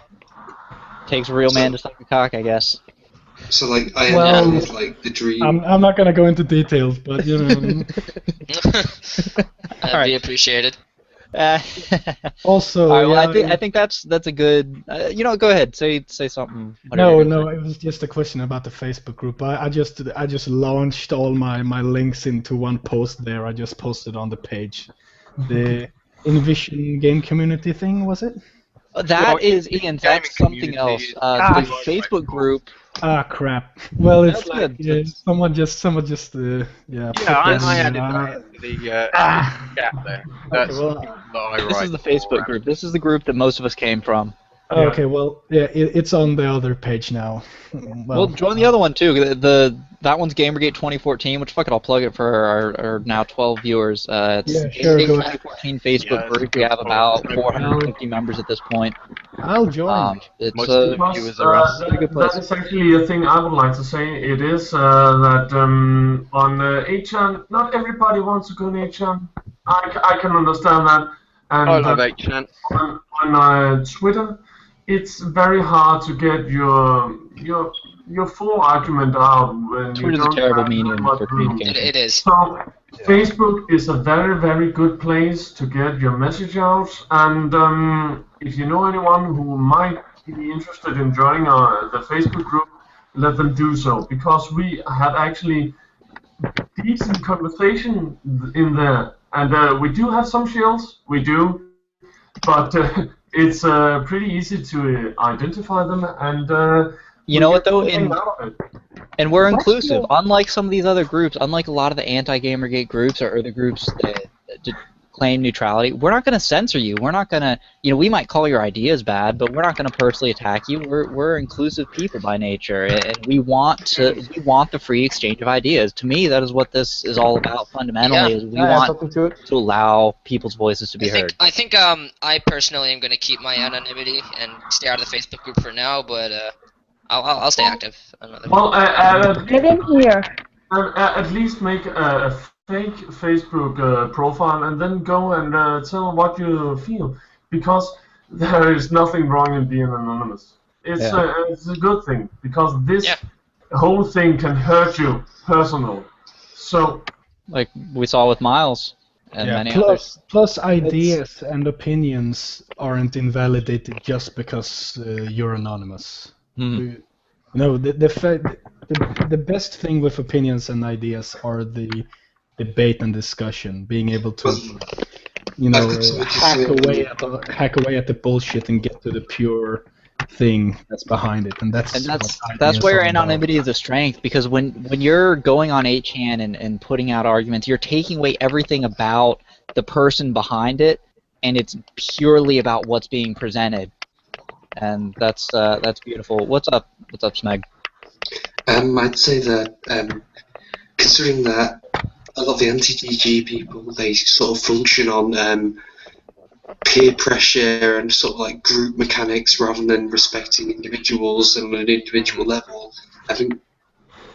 takes a real man to suck a cock, I guess. so like I Well, have like the dream. I'm not gonna go into details, but That'd be appreciated. Also, All right, well, yeah, I think that's a good. Go ahead, say something. No, it was just a question about the Facebook group. I just launched all my links into one post there. I just posted on the page. The Envision game community thing, was it? That is Ian. That's something else. The Facebook group. Ah, crap. Well, it's That's like good. someone just yeah. Yeah, I added that into the chat there. That's well, that I This write is the Facebook group. This is the group that most of us came from. Okay, well, yeah, it's on the other page now. Well, join the other one too. That one's Gamergate 2014, which fuck it, I'll plug it for our now 12 viewers. It's Yeah, sure, Gamergate go ahead. 2014 Facebook group. We have about 450 members at this point. I'll join. It's Most of the viewers are us. That is actually a thing I would like to say. It is that on 8chan, not everybody wants to go on 8chan. I can understand that. I And love 8chan. on Twitter, it's very hard to get your full argument out when you Twitter's a don't terrible have that medium much for room. communication. It is. So Facebook is a very, very good place to get your message out. And if you know anyone who might be interested in joining the Facebook group, let them do so, because we have actually decent conversation in there, and we do have some shields, we do, but it's pretty easy to identify them, and You we know what get though? something out of it. And we're What's inclusive. your Unlike some of these other groups, unlike a lot of the anti-Gamergate groups or the groups that claim neutrality, we're not going to censor you. We're not going to, we might call your ideas bad, but we're not going to personally attack you. We're inclusive people by nature, and we want the free exchange of ideas. To me, that is what this is all about. Fundamentally, Yeah. is we Can I add want something to it? to allow people's voices to be heard. I think I personally am going to keep my anonymity and stay out of the Facebook group for now, but I'll stay active. Well, get in here? at least make a fake Facebook profile and then go and tell what you feel, because there is nothing wrong in being anonymous. It's a good thing, because this whole thing can hurt you personally. So, like we saw with Miles and many others. Plus, ideas and opinions aren't invalidated just because you're anonymous. No, the best thing with opinions and ideas are the debate and discussion, being able to, hack away at the bullshit and get to the pure thing that's behind it, and that's where anonymity is a strength, because when you're going on 8chan and putting out arguments, you're taking away everything about the person behind it, and it's purely about what's being presented, and that's beautiful. What's up, Smeg? I'd say that considering that a lot of the anti-GG people, they sort of function on peer pressure and sort of like group mechanics rather than respecting individuals on an individual level. I think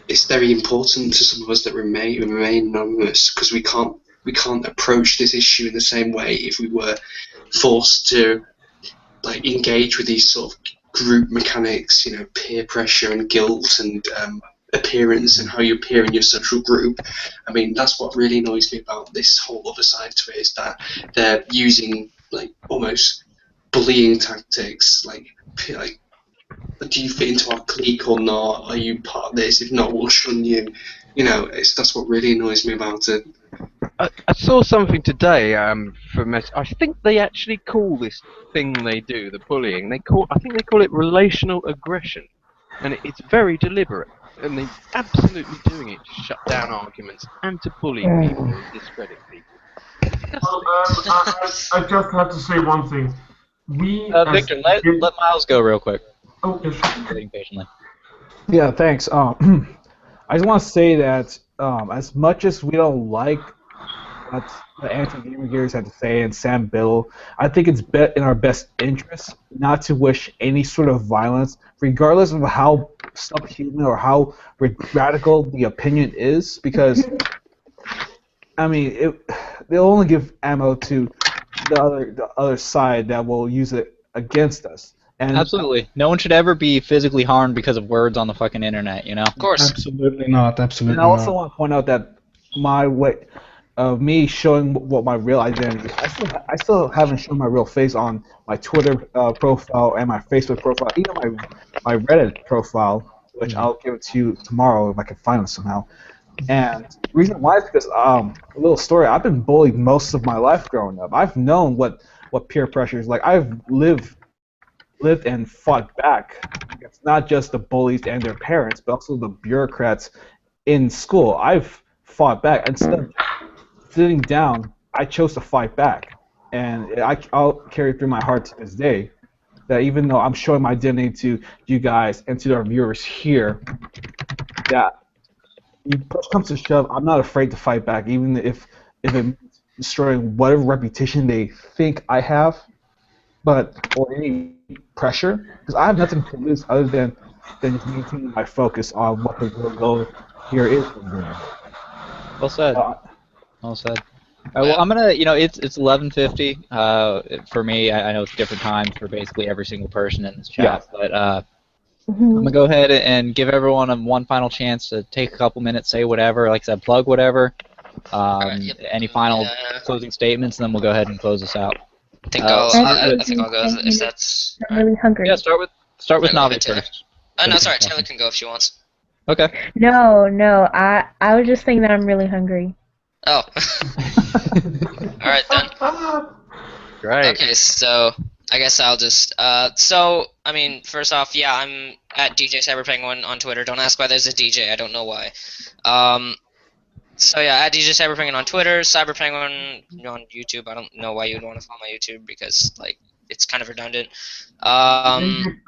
it's very important to some of us that remain anonymous, because we can't approach this issue in the same way if we were forced to like engage with these sort of group mechanics, peer pressure and guilt and appearance and how you appear in your social group. I mean, that's what really annoys me about this whole other side to it, is that they're using like almost bullying tactics, like do you fit into our clique or not? Are you part of this? If not, we'll shun you. That's what really annoys me about it. I saw something today from I think they actually call this thing they do, the bullying, I think they call it relational aggression, and it's very deliberate, and they're absolutely doing it to shut down arguments and to bully people and discredit people. Well, I just have to say one thing. Victor, let Miles go real quick. Oh, yes. Waiting patiently. Yeah, thanks. I just want to say that as much as we don't like what the anti-gamer gears had to say and Sam Biddle, I think it's in our best interest not to wish any sort of violence, regardless of how subhuman or how radical the opinion is, because I mean, they'll only give ammo to the other side that will use it against us. And absolutely, no one should ever be physically harmed because of words on the fucking internet. Of course. Absolutely not. Absolutely not. And I also not. want to point out that my way of me showing what my real identity is, I still haven't shown my real face on my Twitter profile and my Facebook profile, even my Reddit profile, which I'll give it to you tomorrow if I can find it somehow. And the reason why is because a little story. I've been bullied most of my life growing up. I've known what peer pressure is like. I've lived and fought back. It's not just the bullies and their parents, but also the bureaucrats in school. I've fought back. Instead of sitting down, I chose to fight back. And I'll carry through my heart to this day that even though I'm showing my identity to you guys and to our viewers here, that push comes to shove, I'm not afraid to fight back, even if it means destroying whatever reputation they think I have, or any pressure, because I have nothing to lose other than just maintaining my focus on what the real goal here is. Well said. Well said. Well, I'm gonna, it's 11:50 for me. I know it's different times for basically every single person in this chat, but I'm gonna go ahead and give everyone one final chance to take a couple minutes, say whatever, like I said, plug whatever. Any final closing statements, and then we'll go ahead and close this out. I think I'll go if that's. I'm really hungry. Yeah, start with Navi first. Oh no, sorry, Taylor can go if she wants. Okay. No, I was just saying that I'm really hungry. Oh. Alright then. Great. Okay, so I guess I'll just first off, yeah, I'm at DJ Cyberpenguin on Twitter. Don't ask why there's a DJ, I don't know why. So yeah, at DJ Cyberpenguin on Twitter, Cyberpenguin on YouTube. I don't know why you'd want to follow my YouTube because it's kind of redundant.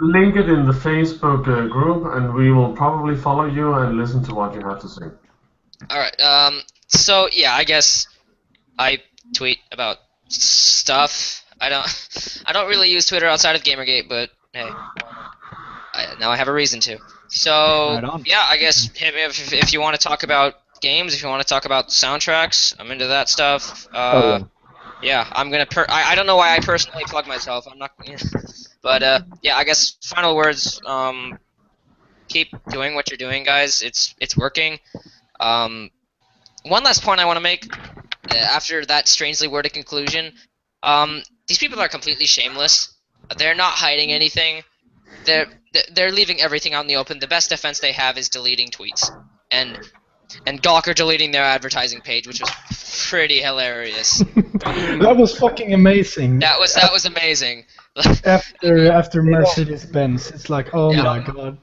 Link it in the Facebook group, and we will probably follow you and listen to what you have to say. Alright, so yeah, I guess I tweet about stuff. I don't really use Twitter outside of Gamergate, but hey, now I have a reason to. So yeah, I guess hit me if you want to talk about games, if you want to talk about soundtracks, I'm into that stuff. Yeah, I'm gonna. I don't know why I personally plug myself. I'm not. But yeah, I guess final words. Keep doing what you're doing, guys. It's working. One last point I want to make after that strangely worded conclusion. These people are completely shameless. They're not hiding anything. They're leaving everything out in the open. The best defense they have is deleting tweets. And Gawker deleting their advertising page, which was pretty hilarious. That was fucking amazing. That was amazing. after Mercedes-Benz, it's like, oh my god.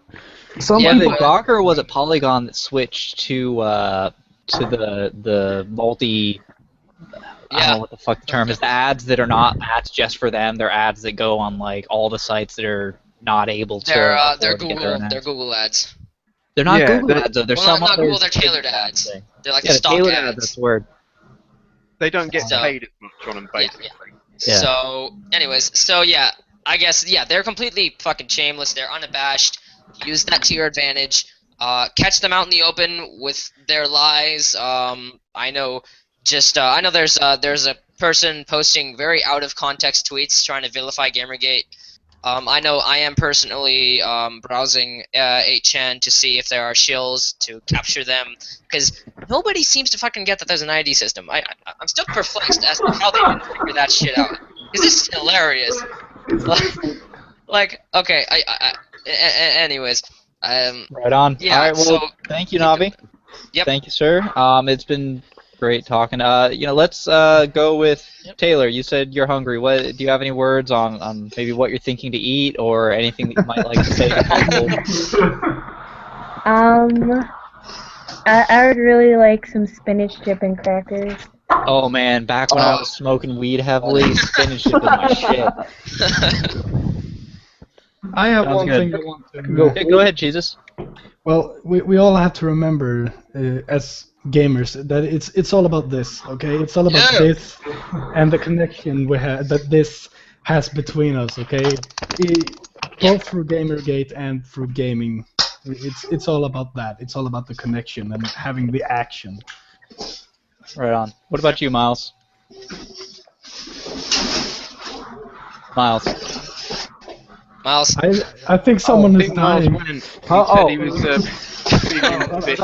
The Gawker was a Polygon that switched to the multi. I don't know what the fuck the term is. The ads that are not ads just for them. They're ads that go on like all the sites that are not able to. They're Google ads. They're not Google ads though. They're some not others. Google. They're tailored ads. They're like the stock tailored ads. That's the word. They don't get paid as much on them, basically. Yeah. So, anyways, yeah, I guess they're completely fucking shameless. They're unabashed. Use that to your advantage. Catch them out in the open with their lies. I know there's a person posting very out of context tweets trying to vilify Gamergate. I know I am personally browsing 8chan to see if there are shills to capture them, because nobody seems to fucking get that there's an ID system. I'm still perplexed as to how they didn't figure that shit out. Because this is hilarious. Okay, anyways. Right on. Yeah, all right, well, thank you, Navi. Yep. Thank you, sir. It's been great talking. Let's go with Taylor. You said you're hungry. What do you have any words on maybe what you're thinking to eat or anything that you might like to say to people? I would really like some spinach dip and crackers. Oh man, back when I was smoking weed heavily, spinach dip was my shit. I have Sounds one good. thing I want to Go ahead, Jesus. Well, we all have to remember as gamers that it's all about this, okay? It's all about this and the connection that this has between us, okay? Both through Gamergate and through gaming, it's all about that. It's all about the connection and having the action. Right on. What about you, Miles? Miles. I think someone is dying. He said he was feeling a bit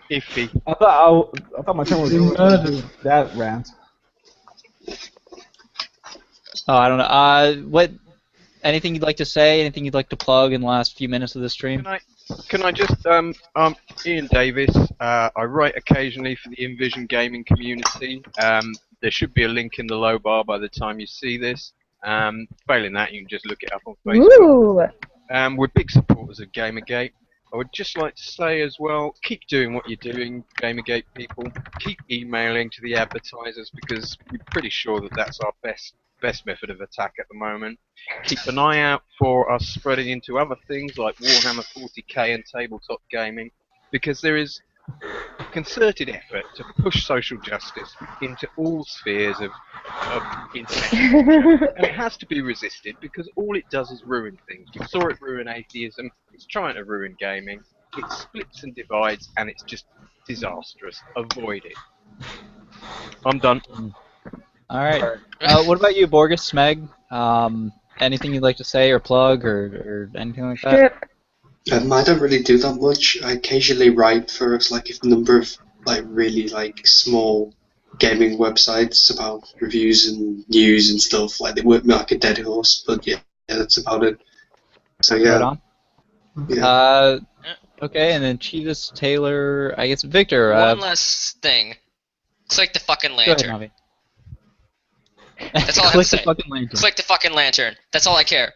iffy. I thought my channel was doing that rant. Oh, I don't know. Anything you'd like to say? Anything you'd like to plug in the last few minutes of the stream? Can I just Ian Davis. I write occasionally for the Envision gaming community. There should be a link in the low bar by the time you see this. Failing that, you can just look it up on Facebook. We're big supporters of Gamergate. I would just like to say as well, keep doing what you're doing, Gamergate people. Keep emailing to the advertisers because we're pretty sure that that's our best method of attack at the moment. Keep an eye out for us spreading into other things like Warhammer 40k and tabletop gaming, because there is concerted effort to push social justice into all spheres of internet culture. And it has to be resisted because all it does is ruin things. We saw it ruin atheism, it's trying to ruin gaming, it splits and divides, and it's just disastrous. Avoid it. I'm done. All right. What about you, Borgus Smeg? Anything you'd like to say or plug or anything like that? Strip. I don't really do that much. I occasionally write for like a number of like really like small gaming websites about reviews and news and stuff. Like they work me like a dead horse, but yeah, that's about it. So yeah. Right on. Yeah. Okay, and then Chivas, Taylor, I guess Victor. One last thing. Click the fucking Go ahead, lantern. Navi. That's all I have to Click say. the fucking lantern. Click the fucking lantern. That's all I care.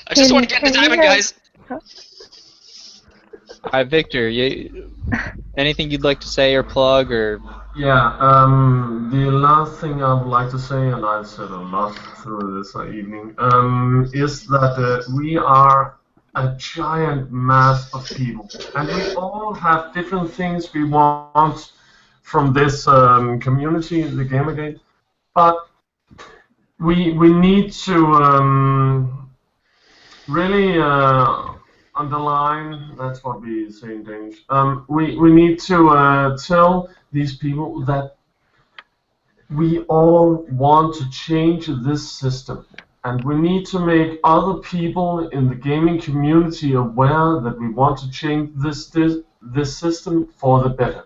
I just want to get in the diamond, guys. All right, Victor. Anything you'd like to say or plug or? Yeah, the last thing I would like to say, and I've said a lot through this evening, is that we are a giant mass of people, and we all have different things we want from this community, the Gamergate, but we need to really underline, that's what we say in Danish, we need to tell these people that we all want to change this system. And we need to make other people in the gaming community aware that we want to change this system for the better.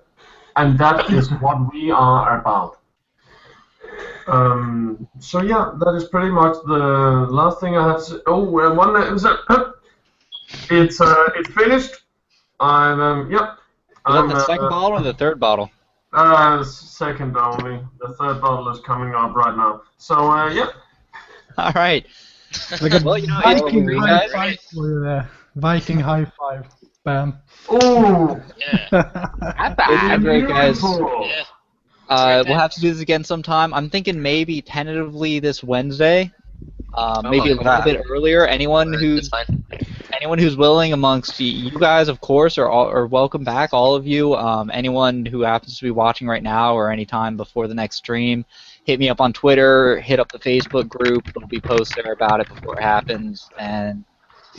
And that is what we are about. So yeah, that is pretty much the last thing I have to say. Oh, one is it's finished. I'm yep. Is that the second bottle or the third bottle? Second only. The third bottle is coming up right now. So yeah. All right. Like a Viking it's high five for you there. Viking high five. Bam. Oh. It's been great, guys. Yeah. We'll have to do this again sometime. I'm thinking maybe tentatively this Wednesday. Maybe a little bit earlier. Anyone who's willing amongst you guys, of course, are welcome back. All of you. Anyone who happens to be watching right now or any time before the next stream, hit me up on Twitter. Hit up the Facebook group. There'll be posts there about it before it happens, and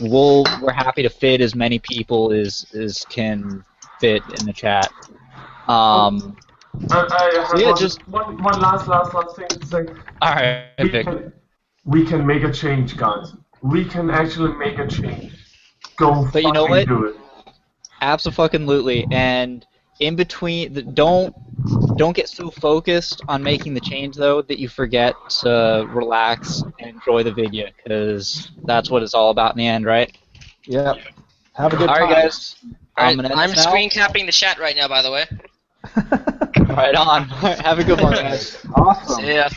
we're happy to fit as many people as can fit in the chat. Just one last thing to say. All right, we can make a change, guys. We can actually make a change. Go but you know what? Do it. Absolutely. And in between, don't get so focused on making the change though that you forget to relax and enjoy the video, because that's what it's all about in the end, right? Yep. Have a good time. All right, guys. I'm screen capping the chat right now, by the way. Right on. Have a good one, guys. Awesome. See ya.